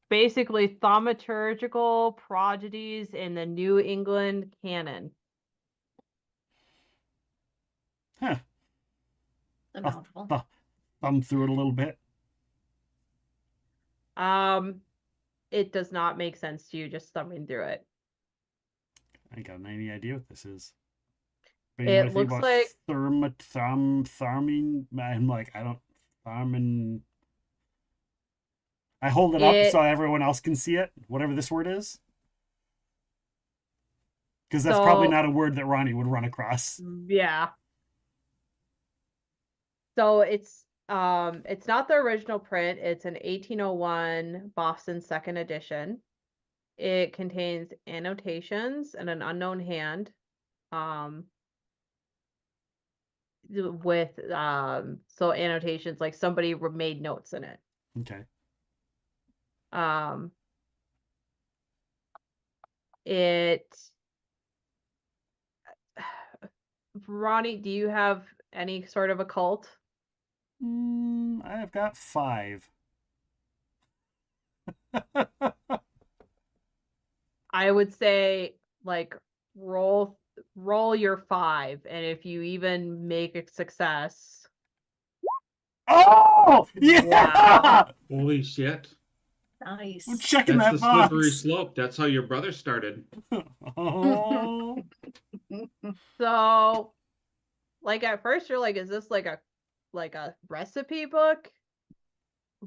basically thaumaturgical prodigies in the New England canon.
Huh.
A
I'll
mouthful.
thumb through it a little bit.
It does not make sense to you just thumbing through it.
I got any idea what this is.
It looks like
tharming. I'm like, I don't tharmin. I hold it up so everyone else can see it, whatever this word is. Because that's probably not a word that Ronnie would run across.
Yeah. So it's not the original print. It's an 1801 Boston second edition. It contains annotations and an unknown hand. With so annotations, like somebody made notes in it.
Okay.
It Ronnie, do you have any sort of a cult?
I've got 5.
I would say like roll your 5, and if you even make a success.
Oh yeah!
Wow.
Holy shit.
Nice.
I'm checking
That's
that
the slippery
box.
slope. That's how your brother started.
Oh.
So, like at first you're like, is this like a recipe book?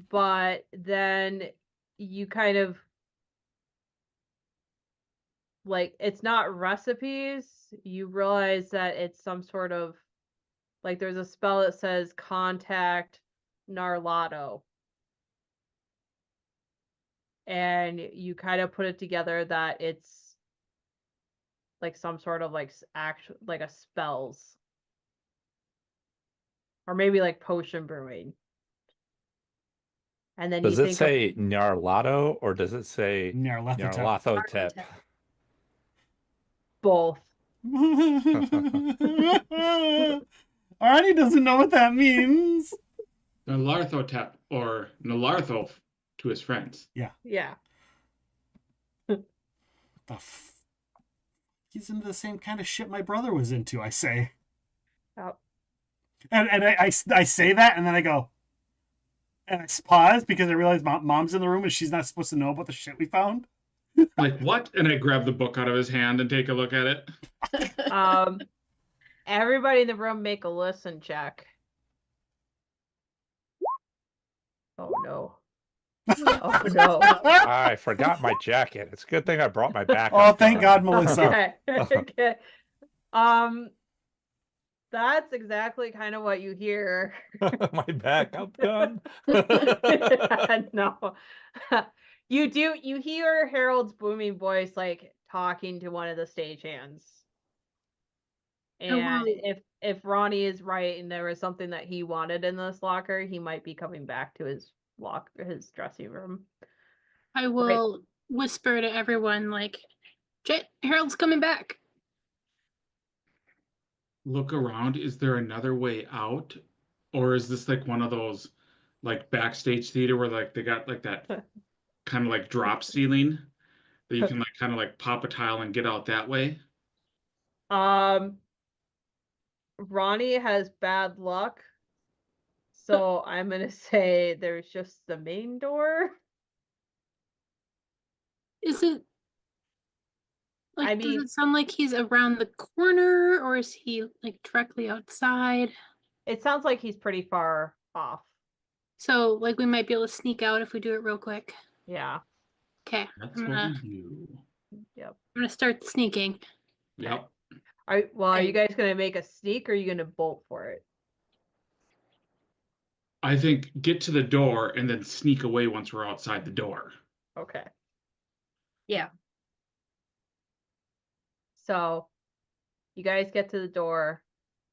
But then you kind of like, it's not recipes. You realize that it's some sort of like, there's a spell that says contact Narlato. And you kind of put it together that it's like some sort of like actual like a spells, or maybe like potion brewing. And then
Does
you
it
think
say Nyarlathotep or does it say
Nyarlathotep.
Nyarlathotep?
both.
Arnie doesn't know what that means.
Nalarthotep or Nalartho to his friends.
Yeah.
Yeah.
He's into the same kind of shit my brother was into, I say.
Oh.
And I say that, and then I go, and I pause because I realize mom's in the room and she's not supposed to know about the shit we found.
Like, what? And I grab the book out of his hand and take a look at it.
Everybody in the room make a listen check. Oh no. Oh no.
I forgot my jacket. It's a good thing I brought my backup.
Oh, thank God, Melissa.
Okay. Okay. That's exactly kind of what you hear.
My backup gun.
No. You hear Harold's booming voice like talking to one of the stagehands. And if Ronnie is right and there was something that he wanted in this locker, he might be coming back to his dressing room.
I will whisper to everyone like, Harold's coming back.
Look around. Is there another way out? Or is this like one of those like backstage theater where like they got like that kind of like drop ceiling that you can like kind of like pop a tile and get out that way?
Ronnie has bad luck. So I'm gonna say there's just the main door.
Is it Like,
I
does
mean,
it sound like he's around the corner, or is he like directly outside?
it sounds like he's pretty far off.
So, like, we might be able to sneak out if we do it real quick.
Yeah.
Okay,
That's
I'm
what
gonna
we do.
Yep.
I'm gonna start sneaking.
Yep.
Are you
Hey.
guys gonna make a sneak or are you gonna bolt for it?
I think get to the door and then sneak away once we're outside the door.
Okay.
Yeah.
So you guys get to the door,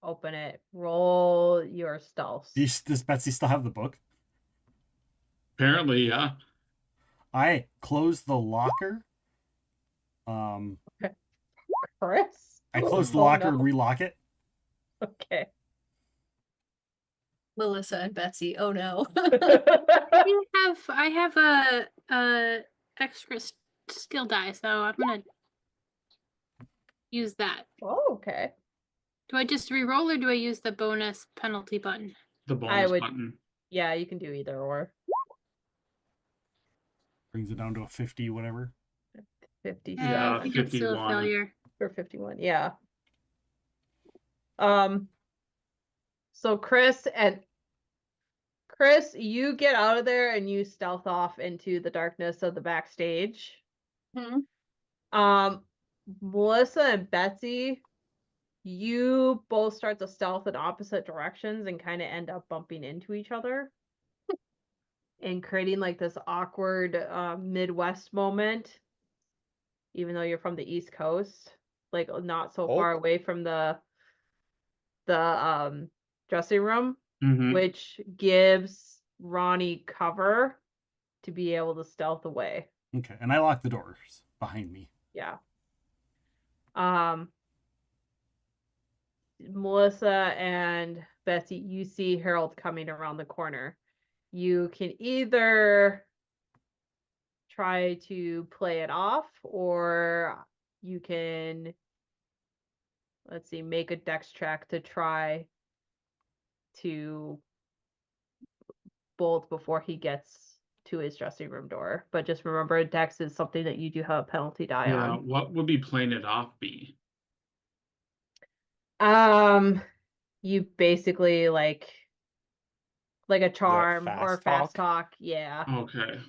open it, roll your stealth.
Does Betsy still have the book?
Apparently, yeah.
I close the locker.
Chris?
I close the
Oh,
locker
no.
and relock it.
Okay.
Melissa and Betsy. Oh no.
I have a extra skill die, so I'm gonna use that.
Oh, okay.
Do I just re-roll or do I use the bonus penalty button?
The bonus
would-
button.
Yeah, you can do either or.
Brings it down to a 50, whatever.
50
Yeah,
I think it's still a
51.
failure.
or 51. Yeah. So Chris, you get out of there and you stealth off into the darkness of the backstage.
Mhm.
Melissa and Betsy, you both start to stealth in opposite directions and kind of end up bumping into each other and creating like this awkward Midwest moment, even though you're from the East Coast, like not so far away from the dressing room,
Mhm.
which gives Ronnie cover to be able to stealth away.
Okay, and I lock the doors behind me.
Yeah. Melissa and Betsy, you see Harold coming around the corner. You can either try to play it off or you can, let's see, make a dex check to try to bolt before he gets to his dressing room door. But just remember, dex is something that you do have a penalty die
Yeah.
on.
What would be playing it off be?
You basically like a charm or
fast
fast
talk?
talk, yeah,
Okay.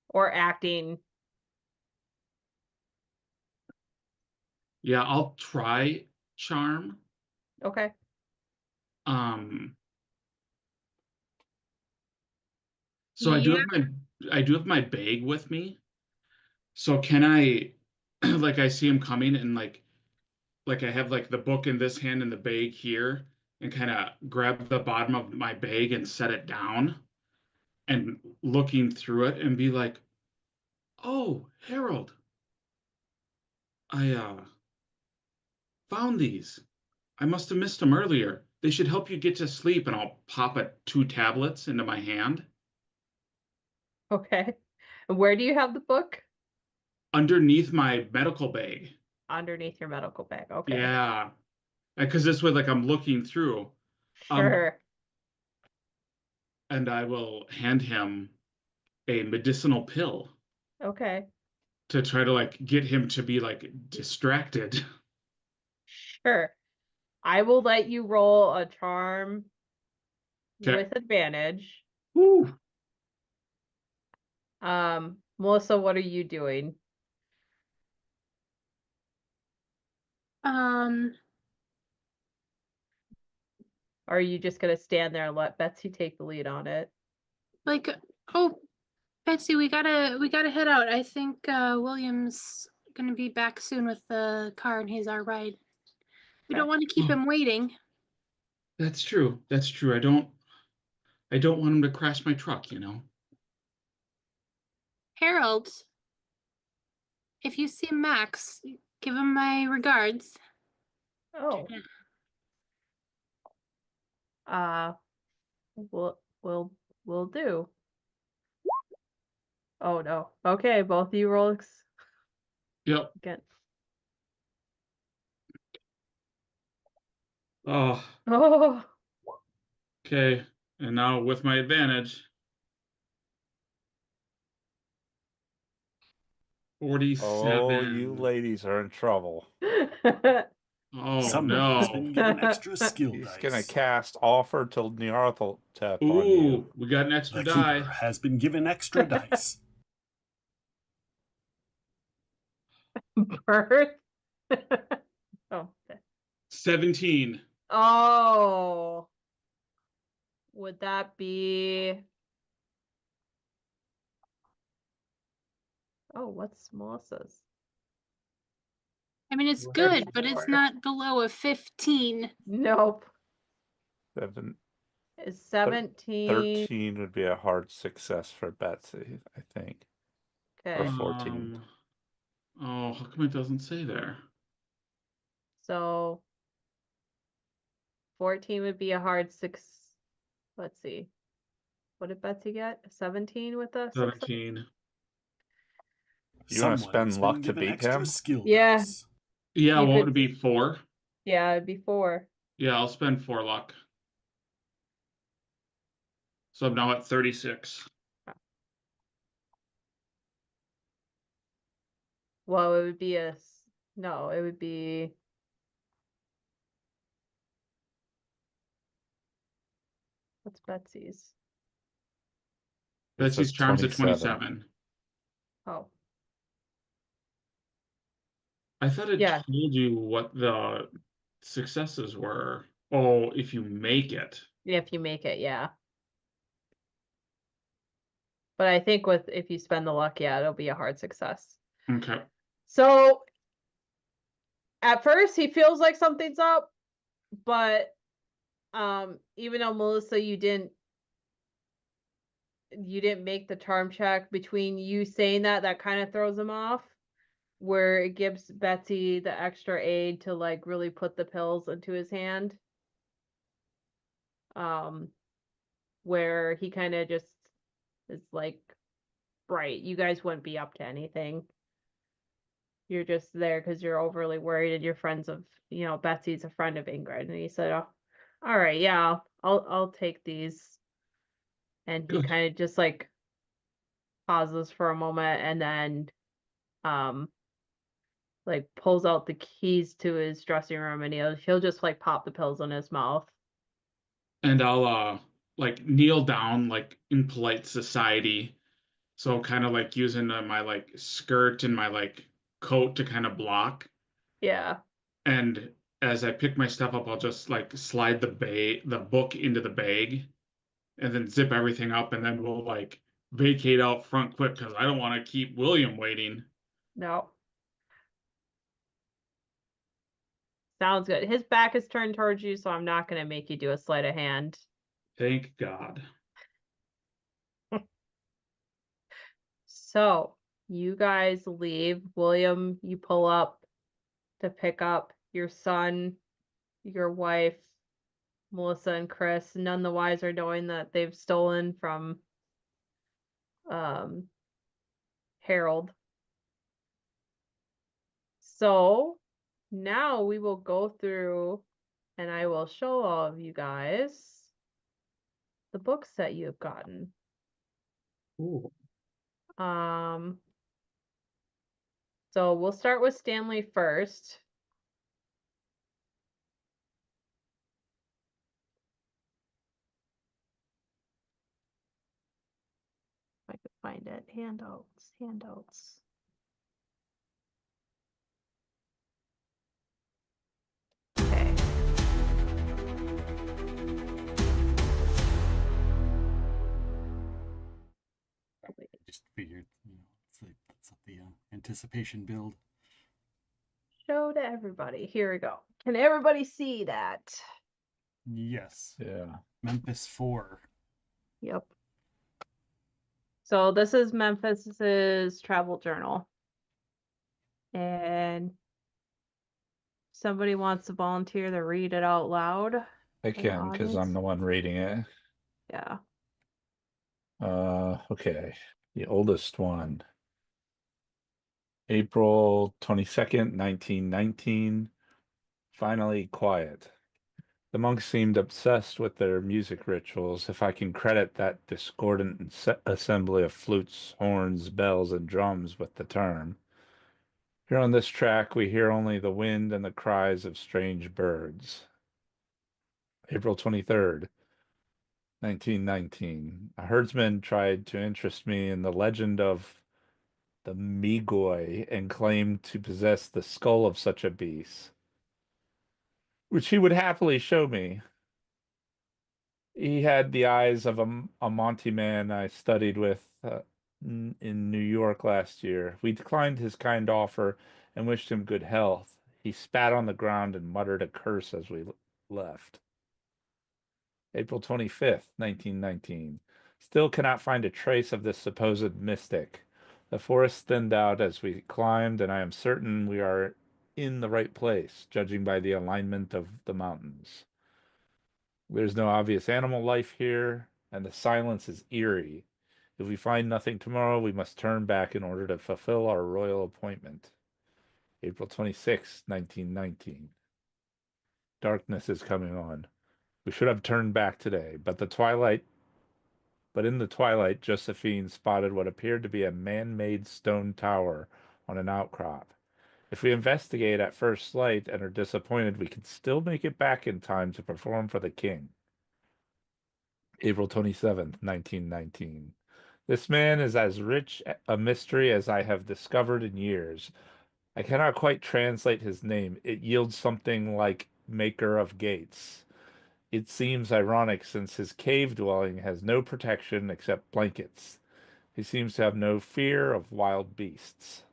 or acting.
Yeah, I'll try charm.
Okay.
Um. So
Yeah.
I do have my bag with me. So can I, like, I see him coming and like I have like the book in this hand and the bag here, and kind of grab the bottom of my bag and set it down, and looking through it and be like, "Oh, Harold, I found these. I must have missed them earlier. They should help you get to sleep." And I'll pop 2 tablets into my hand
Okay. And where do you have the book?
underneath my medical bag.
Underneath your medical bag. Okay.
Yeah, because this way, like I'm looking through.
Sure.
And I will hand him a medicinal pill
Okay.
to try to like get him to be like distracted.
Sure. I will let you roll a charm
Okay.
with advantage.
Woo.
Melissa, what are you doing? Or are you just gonna stand there and let Betsy take the lead on it?
Like, oh, Betsy, we gotta head out. I think William's gonna be back soon with the car and he's our ride. We don't want to keep him waiting.
That's true. That's true. I don't want him to crash my truck, you know.
Harold, if you see Max, give him my regards.
Oh. We'll do. Oh no. Okay, both of you roll
Yep.
again.
Oh,
Oh,
okay. And now with my advantage.
Oh, you
47.
ladies are in trouble.
Oh
Somebody has been
no.
given extra skill
He's gonna
dice.
cast offer till Nyarlathotep on you.
Ooh, we got an extra
The keeper
die.
has been given extra dice.
Birth. Oh.
17.
Oh. Would that be? Oh, what's Melissa's?
I mean, it's
Well,
good, but it's
34.
not below a 15.
Nope.
7,
Is 17.
13 would be a hard success for Betsy, I think. Or
Okay.
14.
Oh, how come it doesn't say there?
So 14 would be a hard six. Let's see. What did Betsy get? 17 with a success?
17.
You want to
Someone has
spend
been
luck to
given
beat
extra
him?
skill
Yeah.
dice.
Yeah,
You
won't
could-
it be 4?
Yeah, it'd be 4.
Yeah, I'll spend 4 luck. So I'm now at 36.
Well, it would be no, it would be. What's Betsy's?
It says
Betsy's charms at
27.
27.
Oh,
I thought it
Yeah.
told you what the successes were. Oh, if you make it.
if you make it, yeah. But I think if you spend the luck, yeah, it'll be a hard success.
Okay.
So at first he feels like something's up, but even though Melissa, you didn't make the charm check, between you saying that kind of throws him off, where it gives Betsy the extra aid to like really put the pills into his hand. Where he kind of just is like, right, you guys wouldn't be up to anything. You're just there because you're overly worried and you're friends of, Betsy's a friend of Ingrid. And he said, oh, all right, yeah, I'll take these. And he
Good.
kind of just like pauses for a moment and then like pulls out the keys to his dressing room and he'll just like pop the pills in his mouth.
And I'll like kneel down like in polite society. So kind of like using my like skirt and my like coat to kind of block.
Yeah.
And as I pick my stuff up, I'll just like slide the book into the bag and then zip everything up and then we'll like vacate out front quick because I don't want to keep William waiting.
No. Sounds good. His back is turned towards you, so I'm not going to make you do a sleight of hand.
Thank God.
So you guys leave. William, you pull up to pick up your son, your wife, Melissa and Chris, none the wiser knowing that they've stolen from Harold. So now we will go through and I will show all of you guys the books that you have gotten.
Ooh.
So we'll start with Stanley first. If I could find it. Handouts. Okay.
Just figured, that's the anticipation build.
Show to everybody. Here we go. Can everybody see that?
Yes.
Yeah.
Memphis 4.
Yep. So this is Memphis's travel journal. And somebody wants to volunteer to read it out loud.
I
the
can because I'm
audience?
the one reading it.
Yeah.
Okay. The oldest one. April 22nd, 1919. Finally quiet. The monks seemed obsessed with their music rituals, if I can credit that discordant assembly of flutes, horns, bells, and drums with the term. Here on this track, we hear only the wind and the cries of strange birds. April 23rd, 1919. A herdsman tried to interest me in the legend of the Migoi and claimed to possess the skull of such a beast, which he would happily show me. He had the eyes of a Monty man I studied with in New York last year. We declined his kind offer and wished him good health. He spat on the ground and muttered a curse as we left. April 25th, 1919. Still cannot find a trace of this supposed mystic. The forest thinned out as we climbed, and I am certain we are in the right place, judging by the alignment of the mountains. There's no obvious animal life here, and the silence is eerie. If we find nothing tomorrow, we must turn back in order to fulfill our royal appointment. April 26, 1919. Darkness is coming on. We should have turned back today, but in the twilight, Josephine spotted what appeared to be a man-made stone tower on an outcrop. If we investigate at first sight and are disappointed, we can still make it back in time to perform for the king. April 27th, 1919. This man is as rich a mystery as I have discovered in years. I cannot quite translate his name. It yields something like Maker of Gates. It seems ironic since his cave dwelling has no protection except blankets. He seems to have no fear of wild beasts.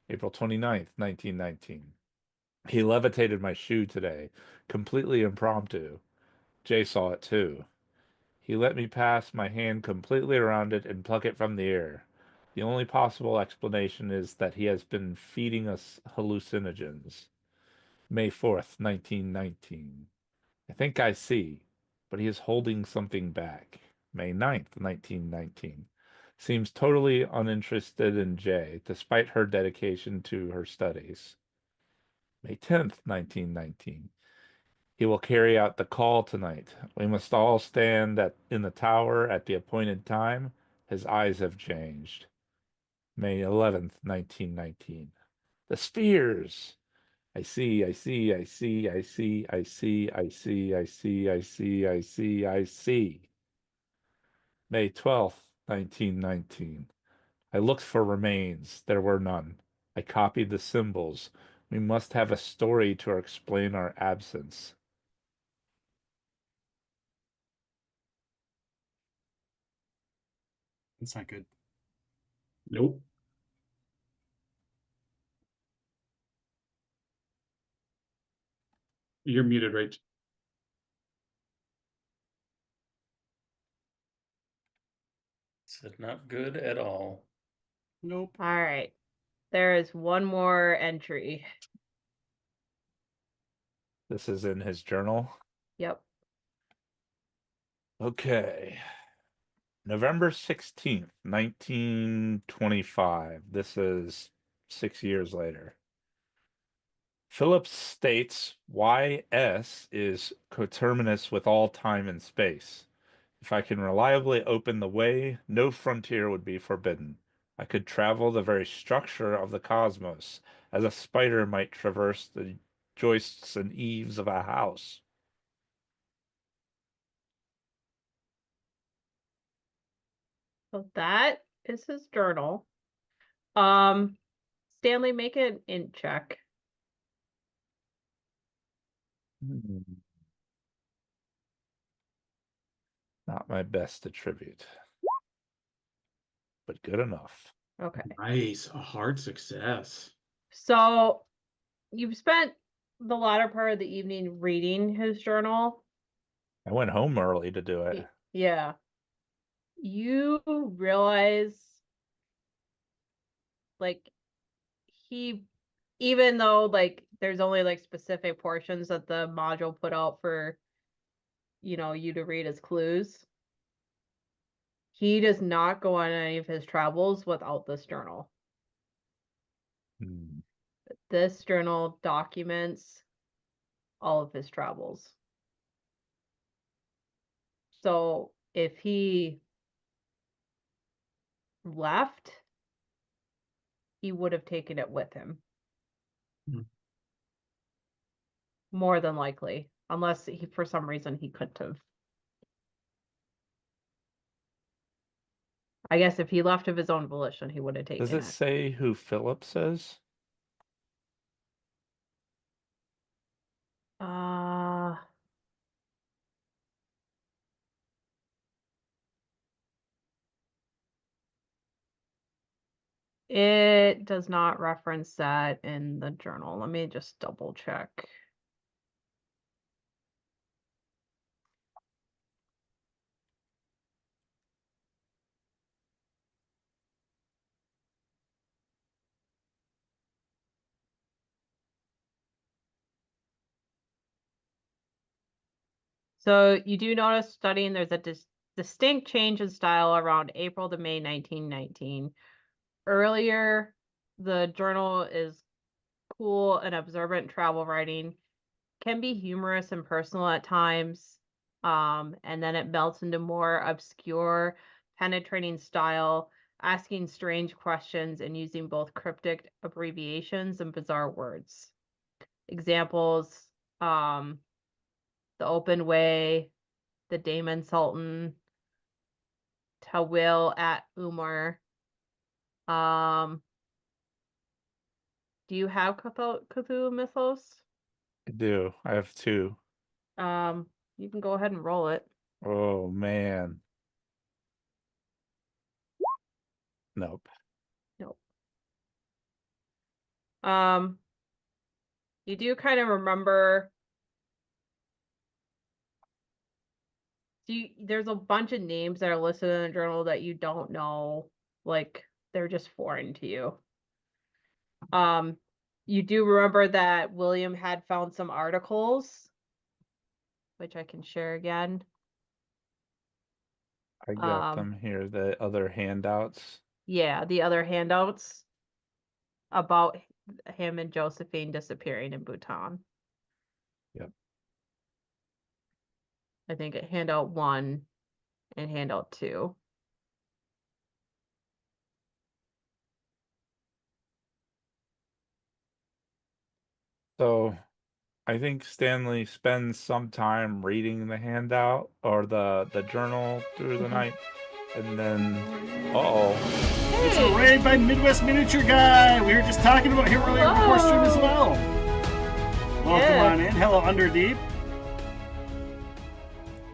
April 29th, 1919. He levitated my shoe today, completely impromptu. Jay saw it too. He let me pass my hand completely around it and pluck it from the air. The only possible explanation is that he has been feeding us hallucinogens. May 4th, 1919. I think I see, but he is holding something back. May 9th, 1919. Seems totally uninterested in Jay, despite her dedication to her studies. May 10th, 1919. He will carry out the call tonight. We must all stand in the tower at the appointed time. His eyes have changed. May 11th, 1919. The spheres! I see, I see, I see, I see, I see, I see, I see, I see, I see, I see. May 12th, 1919. I looked for remains. There were none. I copied the symbols. We must have a story to explain our absence.
That's not good.
Nope. You're muted, right?
Said not good at all.
Nope.
All right. There is one more entry.
This is in his journal.
Yep.
Okay. November 16th, 1925. This is 6 years later. Phillips states YS is coterminous with all time and space. If I can reliably open the way, no frontier would be forbidden. I could travel the very structure of the cosmos, as a spider might traverse the joists and eaves of a house.
So that is his journal. Stanley, make an int check.
Not my best attribute, but good enough.
Okay.
Nice. A hard success.
So you've spent the latter part of the evening reading his journal.
I went home early to do it.
Yeah. You realize, like, even though, like, there's only, like, specific portions that the module put out for, you to read as clues, he does not go on any of his travels without this journal.
Hmm.
This journal documents all of his travels. So if he left, he would have taken it with him. More than likely, unless he, for some reason, he couldn't have. I guess if he left of his own volition, he would have taken
Does it
it.
say who Phillips is?
Uh, it does not reference that in the journal. Let me just double check. So you do notice studying there's a distinct change in style around April to May 1919. Earlier, the journal is cool and observant travel writing, can be humorous and personal at times, and then it melts into more obscure, penetrating style, asking strange questions and using both cryptic abbreviations and bizarre words. Examples, the Open Way, the Damon Sultan, Tawil at Umar. Do you have Cthulhu Mythos?
I do. I have 2.
You can go ahead and roll it.
Oh man. Nope.
Nope. You do kind of remember. There's a bunch of names that are listed in the journal that you don't know, like they're just foreign to you. You do remember that William had found some articles, which I can share again.
I got them here, the other handouts.
Yeah, the other handouts about him and Josephine disappearing in Bhutan.
Yep.
I think handout 1 and handout 2.
So I think Stanley spends some time reading the handout or the journal through the night, and then
It's a raid by Midwest Miniature Guy. We were just talking about him earlier before stream as well. Welcome on in. Hello, Underdeep.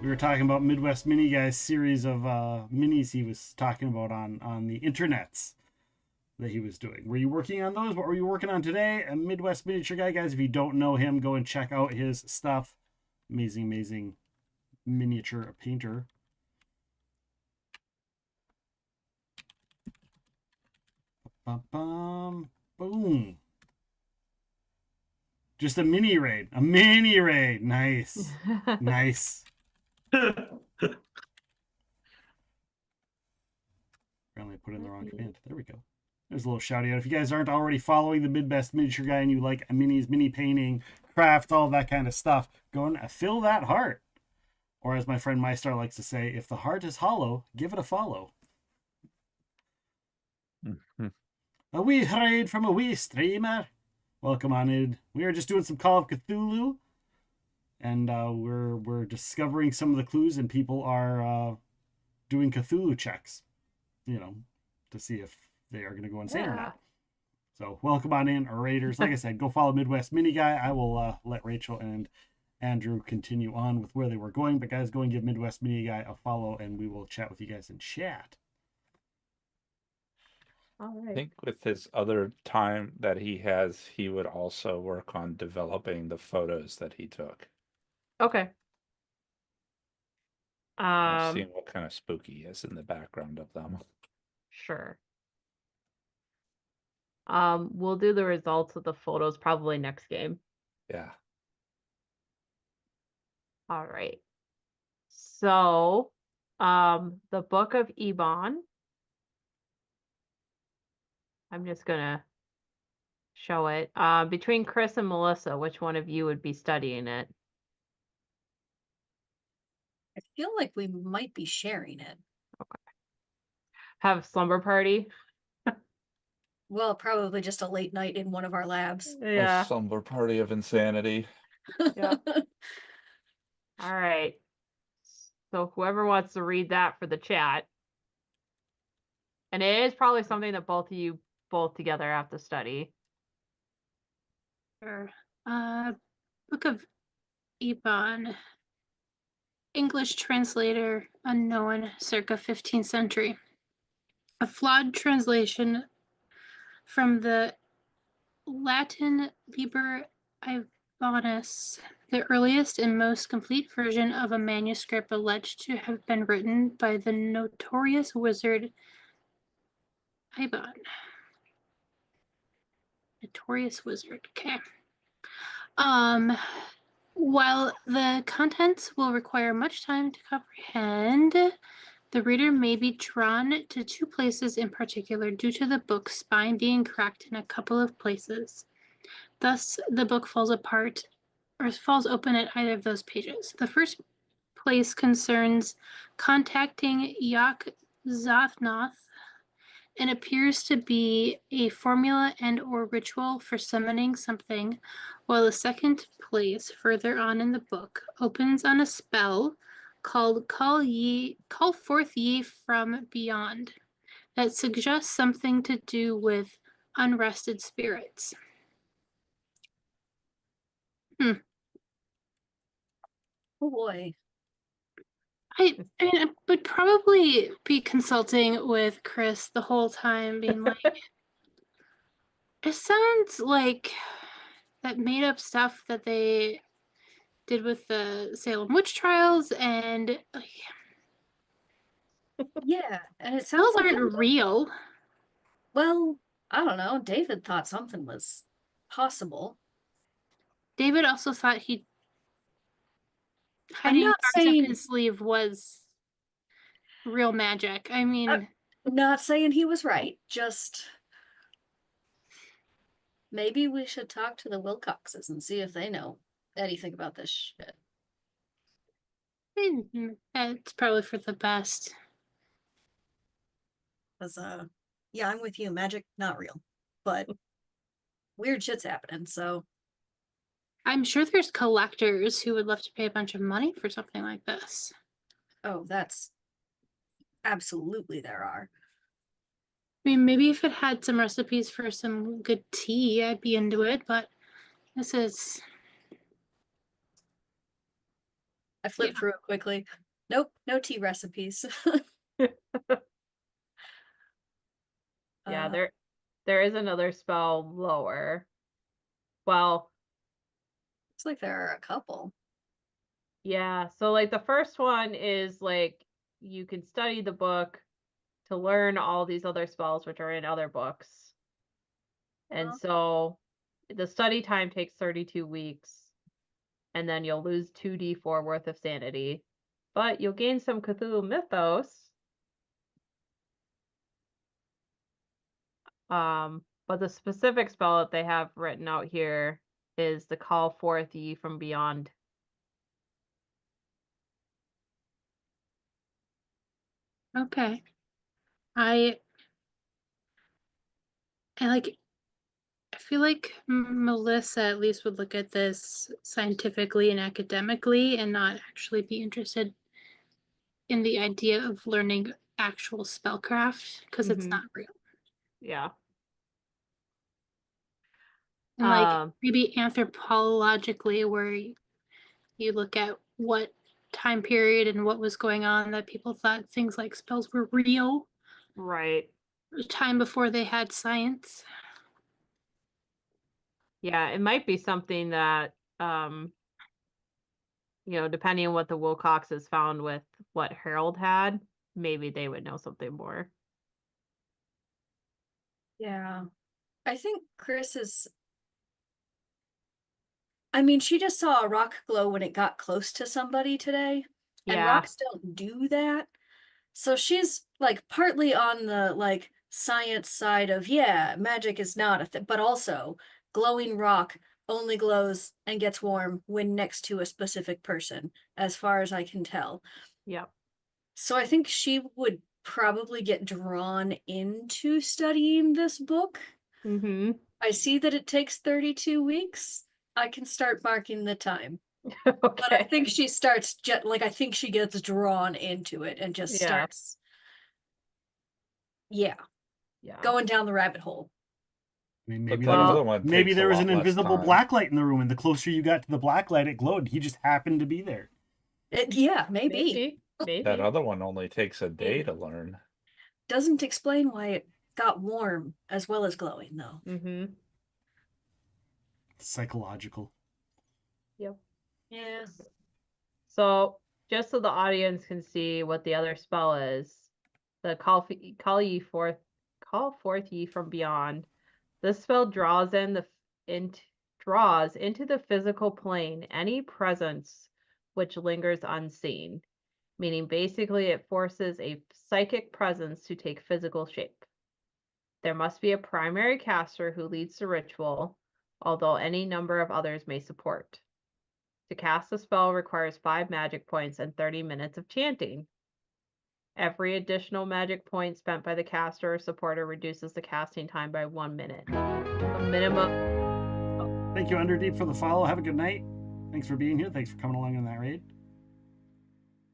We were talking about Midwest Mini Guy's series of minis he was talking about on the internets that he was doing. Were you working on those? What were you working on today? A Midwest Miniature Guy, guys. If you don't know him, go and check out his stuff. Amazing, amazing miniature painter. Boom. Just a mini raid. A mini raid. Nice. Nice. Apparently I put in the wrong command. There we go. There's a little shout out. If you guys aren't already following the Midwest Miniature Guy and you like minis, mini painting, craft, all that kind of stuff, go and fill that heart. Or as my friend MyStar likes to say, if the heart is hollow, give it a follow. A wee raid from a wee streamer. Welcome on in. We are just doing some Call of Cthulhu, and we're discovering some of the clues, and people are doing Cthulhu checks, to see if they are going to go insane or not. So welcome on in, raiders. Like I said, go follow Midwest Mini Guy. I will let Rachel and Andrew continue on with where they were going, but guys, go and give Midwest Mini Guy a follow, and we will chat with you guys in chat.
All right.
I think with his other time that he has, he would also work on developing the photos that he took.
Okay.
Seeing what kind of spooky is in the background of them.
Sure. We'll do the results of the photos probably next game.
Yeah.
All right. So, the Book of Ebon. I'm just gonna show it. Between Chris and Melissa, which one of you would be studying it?
I feel like we might be sharing it.
Okay. Have slumber party?
Well, probably just a late night in one of our labs.
Yeah.
A somber party of insanity.
Yeah. All right. So whoever wants to read that for the chat. And it is probably something that both of you both together have to study.
Sure. Book of Ebon. English translator unknown, circa 15th century. A flawed translation from the Latin Liber Ivonus, the earliest and most complete version of a manuscript alleged to have been written by the notorious wizard Ibon. Notorious wizard, okay. While the contents will require much time to comprehend, the reader may be drawn to two places in particular due to the book's spine being cracked in a couple of places. Thus, the book falls apart or falls open at either of those pages. The first place concerns contacting Yog-Sothoth and appears to be a formula and or ritual for summoning something, while the second place further on in the book opens on a spell called Call Forth Ye from Beyond that suggests something to do with unrested spirits.
Oh boy.
I mean, I would probably be consulting with Chris the whole time, being like, it sounds like that made up stuff that they did with the Salem witch trials, and like,
Yeah, and it
spells
sounds like
aren't real.
well, I don't know. David thought something was possible.
David also thought he
I'm
hiding
not
arms up
saying
his sleeve was real magic. I mean,
not saying he was right. Just maybe we should talk to the Wilcoxes and see if they know anything about this shit.
it's probably for the best.
Cause yeah, I'm with you. Magic, not real. But weird shit's happening, so
I'm sure there's collectors who would love to pay a bunch of money for something like this.
oh, that's absolutely there are.
I mean, maybe if it had some recipes for some good tea, I'd be into it, but this is.
I flipped
Yeah.
through it quickly. Nope, no tea recipes.
Yeah, there is another spell lower. Well,
Looks like there are a couple.
yeah, so like the first one is like you can study the book to learn all these other spells which are in other books. And
Uh-huh.
so the study time takes 32 weeks, and then you'll lose 2d4 worth of sanity, but you'll gain some Cthulhu mythos. But the specific spell that they have written out here is the Call Forth Ye from Beyond.
Okay. I like. I feel like Melissa at least would look at this scientifically and academically and not actually be interested in the idea of learning actual spellcraft because it's not real.
Yeah.
And like maybe anthropologically, where you look at what time period and what was going on that people thought things like spells were real.
Right.
Time before they had science.
Yeah, it might be something that depending on what the Wilcoxes found with what Harold had, maybe they would know something more.
Yeah. I think Chris is. I mean, she just saw a rock glow when it got close to somebody today, and
Yeah.
rocks don't do that. So she's like partly on the like science side of, yeah, magic is not a thing, but also glowing rock only glows and gets warm when next to a specific person, as far as I can tell.
Yep.
So I think she would probably get drawn into studying this book
Mm-hmm.
I see that it takes 32 weeks. I can start marking the time.
Okay.
But I think she starts I think she gets drawn into it and just
Yeah.
starts
Yeah.
going down the rabbit hole.
I mean,
But
maybe
that
there was,
other one
maybe
takes
there
a
was
lot
an
less
invisible
time.
black light in the room, and the closer you got to the black light, it glowed. He just happened to be there.
Yeah, maybe.
Maybe.
That other one only takes a day to learn.
Doesn't explain why it got warm as well as glowing, though.
Mm-hmm.
Psychological.
Yep.
Yeah.
So, just so the audience can see what the other spell is, the call forth ye from beyond. This spell draws draws into the physical plane any presence which lingers unseen, meaning basically it forces a psychic presence to take physical shape. There must be a primary caster who leads the ritual, although any number of others may support. To cast the spell requires 5 magic points and 30 minutes of chanting. Every additional magic point spent by the caster or supporter reduces the casting time by 1 minute. A minimum.
Thank you, Underdeep, for the follow. Have a good night. Thanks for being here. Thanks for coming along in that raid.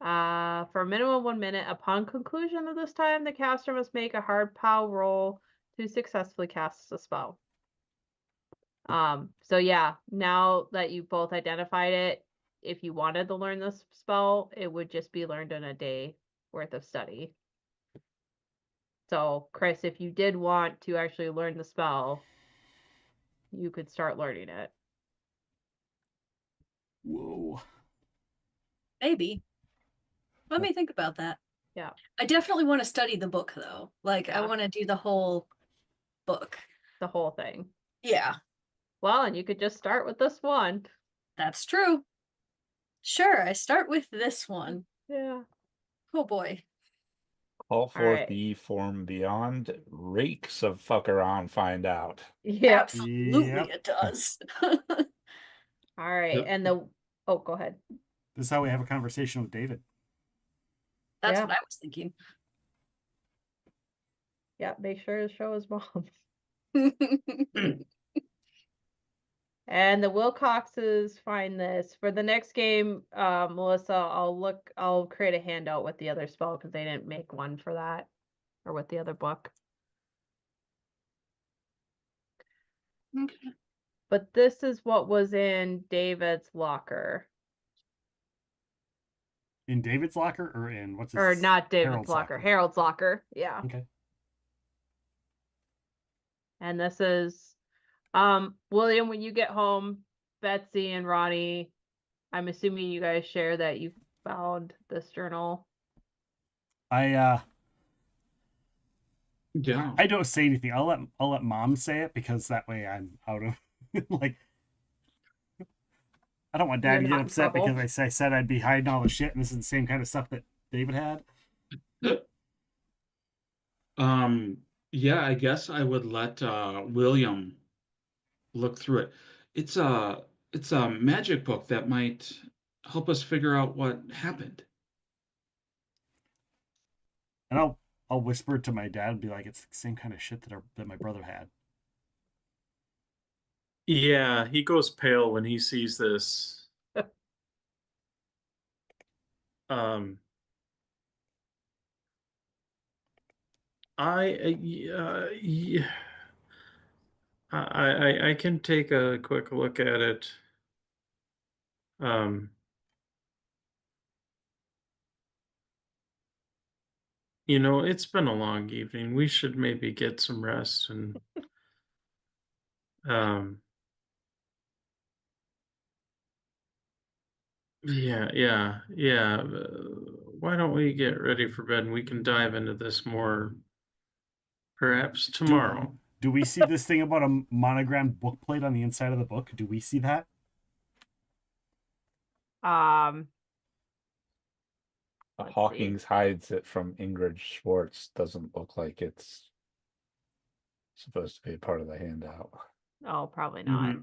For a minimum of 1 minute. Upon conclusion of this time, the caster must make a hard POW roll to successfully cast the spell. So yeah, now that you've both identified it, if you wanted to learn this spell, it would just be learned in a day worth of study. So, Chris, if you did want to actually learn the spell, you could start learning it.
Whoa.
Maybe. Let me think about that.
Yeah.
I definitely want to study the book, though. Like, I
Yeah.
want to do the whole book.
The whole thing.
Yeah,
Well, and you could just start with this one.
that's true. Sure, I start with this one.
Yeah.
Oh boy.
Call forth
right.
ye from beyond, rakes of fucker on find out.
Yep.
Absolutely
Yep.
it does.
All right.
Yep.
And go ahead.
This is how we have a conversation with David.
That's
Yeah.
what I was thinking.
Yeah, make sure to show his mom. And the Wilcoxes find this. For the next game, Melissa, I'll create a handout with the other spell because they didn't make one for that. Or with the other book.
Okay.
But this is what was in David's locker.
In David's locker or in what's his?
Or not David's
Harold's
locker. Harold's locker. Yeah.
Okay.
And this is William, when you get home, Betsy and Ronnie, I'm assuming you guys share that you found this journal.
I
Yeah.
I don't say anything. I'll let Mom say it because that way I'm out of like. I don't want Dad to
You're
get
not in
upset
trouble.
because I said I'd be hiding all the shit, and this is the same kind of stuff that David had.
Yeah, I guess I would let William look through it. It's a magic book that might help us figure out what happened.
And I'll whisper it to my dad and be like, it's the same kind of shit that my brother had.
Yeah, he goes pale when he sees this. Yeah, I can take a quick look at it. It's been a long evening. We should maybe get some rest and yeah. Why don't we get ready for bed and we can dive into this more perhaps tomorrow.
Do we see this thing about a monogrammed book plate on the inside of the book? Do we see that?
Let's
Hawkins hides it from Ingrid Schwartz. Doesn't look like it's supposed to be a part of the handout.
Oh, probably not.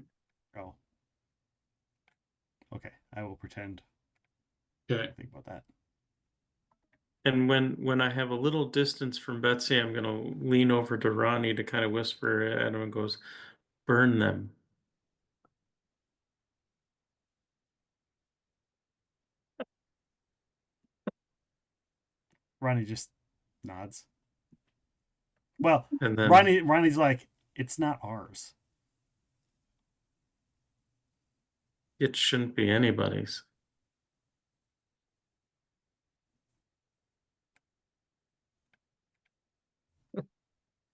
Oh. Okay, I will pretend.
Okay.
Think about that.
And when I have a little distance from Betsy, I'm gonna lean over to Ronnie to kind of whisper at him and goes, "Burn them."
Ronnie just nods. Well,
And then
Ronnie's like, it's not ours.
it shouldn't be anybody's.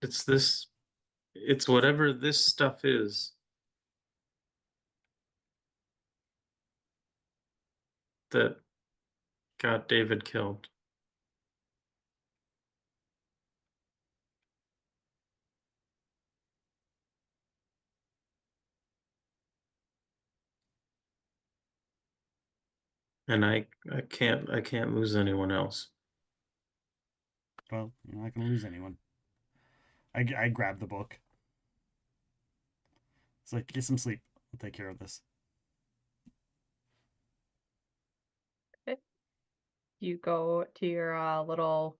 It's whatever this stuff is that got David killed. And I can't lose anyone else.
Well, you're not going to lose anyone. I grab the book. It's like, get some sleep. I'll take care of this.
You go to your little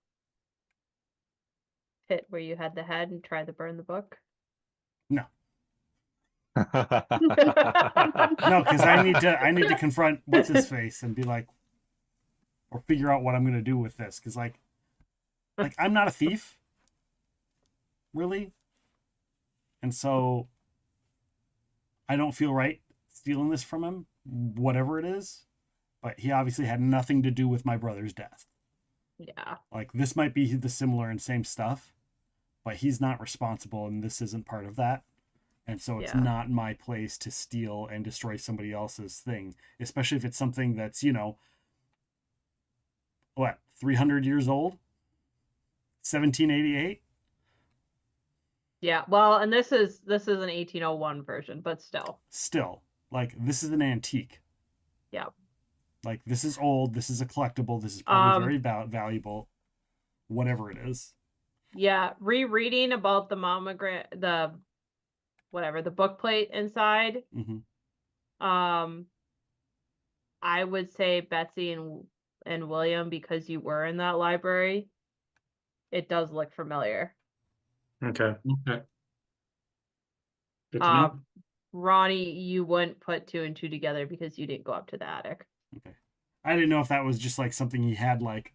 pit where you had the head and try to burn the book.
No. No, because I need to confront what's his face and be like, or figure out what I'm going to do with this. Because like I'm not a thief, really, and so I don't feel right stealing this from him, whatever it is. But he obviously had nothing to do with my brother's death.
Yeah.
Like, this might be the similar and same stuff, but he's not responsible, and this isn't part of that. And so it's not my place to steal and destroy somebody else's thing, especially if it's something that's, 300 years old? 1788?
Yeah. Well, and this is an 1801 version, but still.
Still, like, this is an antique.
Yeah.
Like, this is old, this is a collectible, this is probably very valuable, whatever it is.
Yeah, rereading about the the book plate inside.
Mm-hmm.
I would say Betsy and William, because you were in that library, it does look familiar.
Okay. Okay. Good to know.
Ronnie, you wouldn't put two and two together because you didn't go up to the attic.
Okay. I didn't know if that was just like something he had like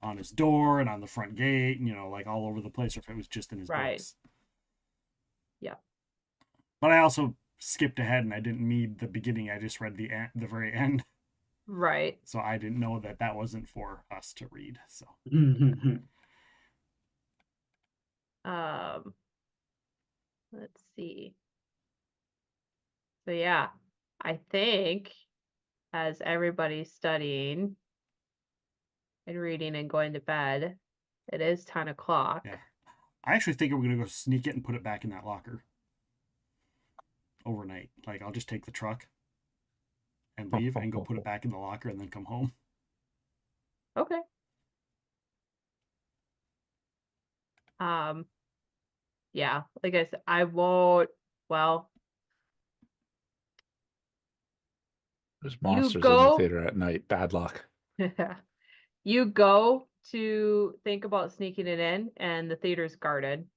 on his door and on the front gate, like all over the place, or if it was just in his books.
Yeah.
But I also skipped ahead and I didn't read the beginning. I just read the very end.
Right.
So I didn't know that wasn't for us to read. So.
Let's see. So yeah, I think as everybody's studying and reading and going to bed, it is 10 o'clock.
Yeah. I actually think we're going to go sneak it and put it back in that locker overnight. Like, I'll just take the truck and leave and go put it back in the locker and then come home.
Okay. Yeah, like I said, I won't, well,
There's monsters in the
go-
theater at night. Bad luck.
you go to think about sneaking it in, and the theater's guarded.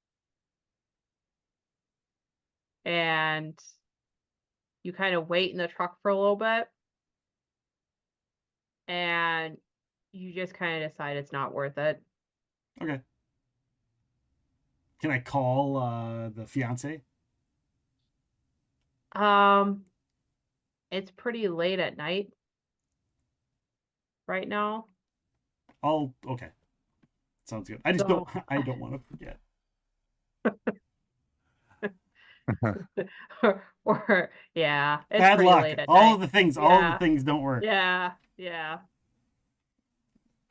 And you kind of wait in the truck for a little bit. And you just kind of decide it's not worth it.
Okay. Can I call the fiance?
It's pretty late at night right now.
Okay. Sounds good. I just don't want to forget.
or yeah, it's
Bad
pretty
luck.
late at
all
night.
of the things don't work.
Yeah.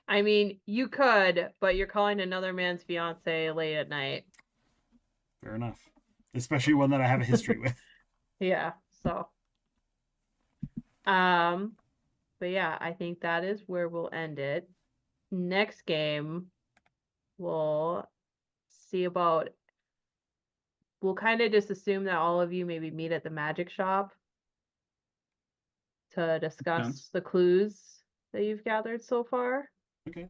I mean, you could, but you're calling another man's fiance late at night.
Fair enough. Especially one that I have a history with.
Yeah, so. But yeah, I think that is where we'll end it. Next game, we'll see about. We'll kind of just assume that all of you maybe meet at the magic shop to discuss the clues that you've gathered so far.
Okay.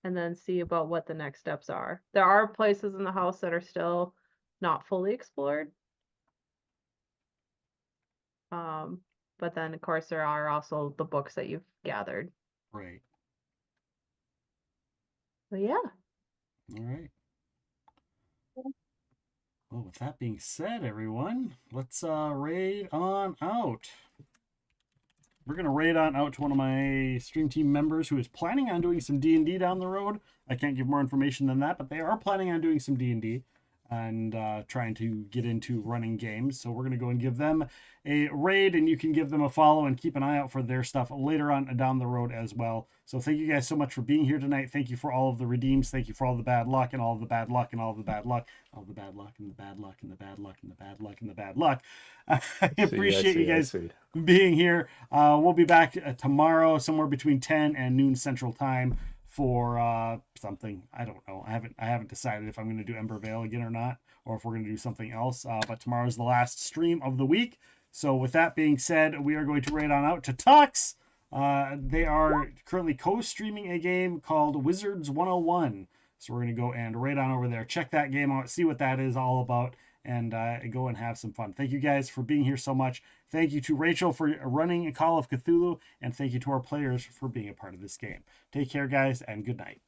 and then see about what the next steps are. There are places in the house that are still not fully explored. But then of course there are also the books that you've gathered.
Right.
But yeah.
All right. Well, with that being said, everyone, let's raid on out. We're going to raid on out to one of my stream team members who is planning on doing some D&D down the road. I can't give more information than that, but they are planning on doing some D&D and trying to get into running games. So we're going to go and give them a raid, and you can give them a follow and keep an eye out for their stuff later on down the road as well. So thank you guys so much for being here tonight. Thank you for all of the redeems. Thank you for all the bad luck and all of the bad luck and all of the bad luck, all the bad luck and the bad luck and the bad luck and the bad luck and the bad luck. I appreciate you guys being here. We'll be back tomorrow somewhere between 10 and noon Central Time for something. I don't know. I haven't decided if I'm going to do Ember Vale again or not, or if we're going to do something else. But tomorrow's the last stream of the week. So with that being said, we are going to raid on out to Tux. They are currently co-streaming a game called Wizards 101. So we're going to go and raid on over there, check that game out, see what that is all about, and go and have some fun. Thank you guys for being here so much. Thank you to Rachel for running a Call of Cthulhu, and thank you to our players for being a part of this game. Take care, guys, and good night.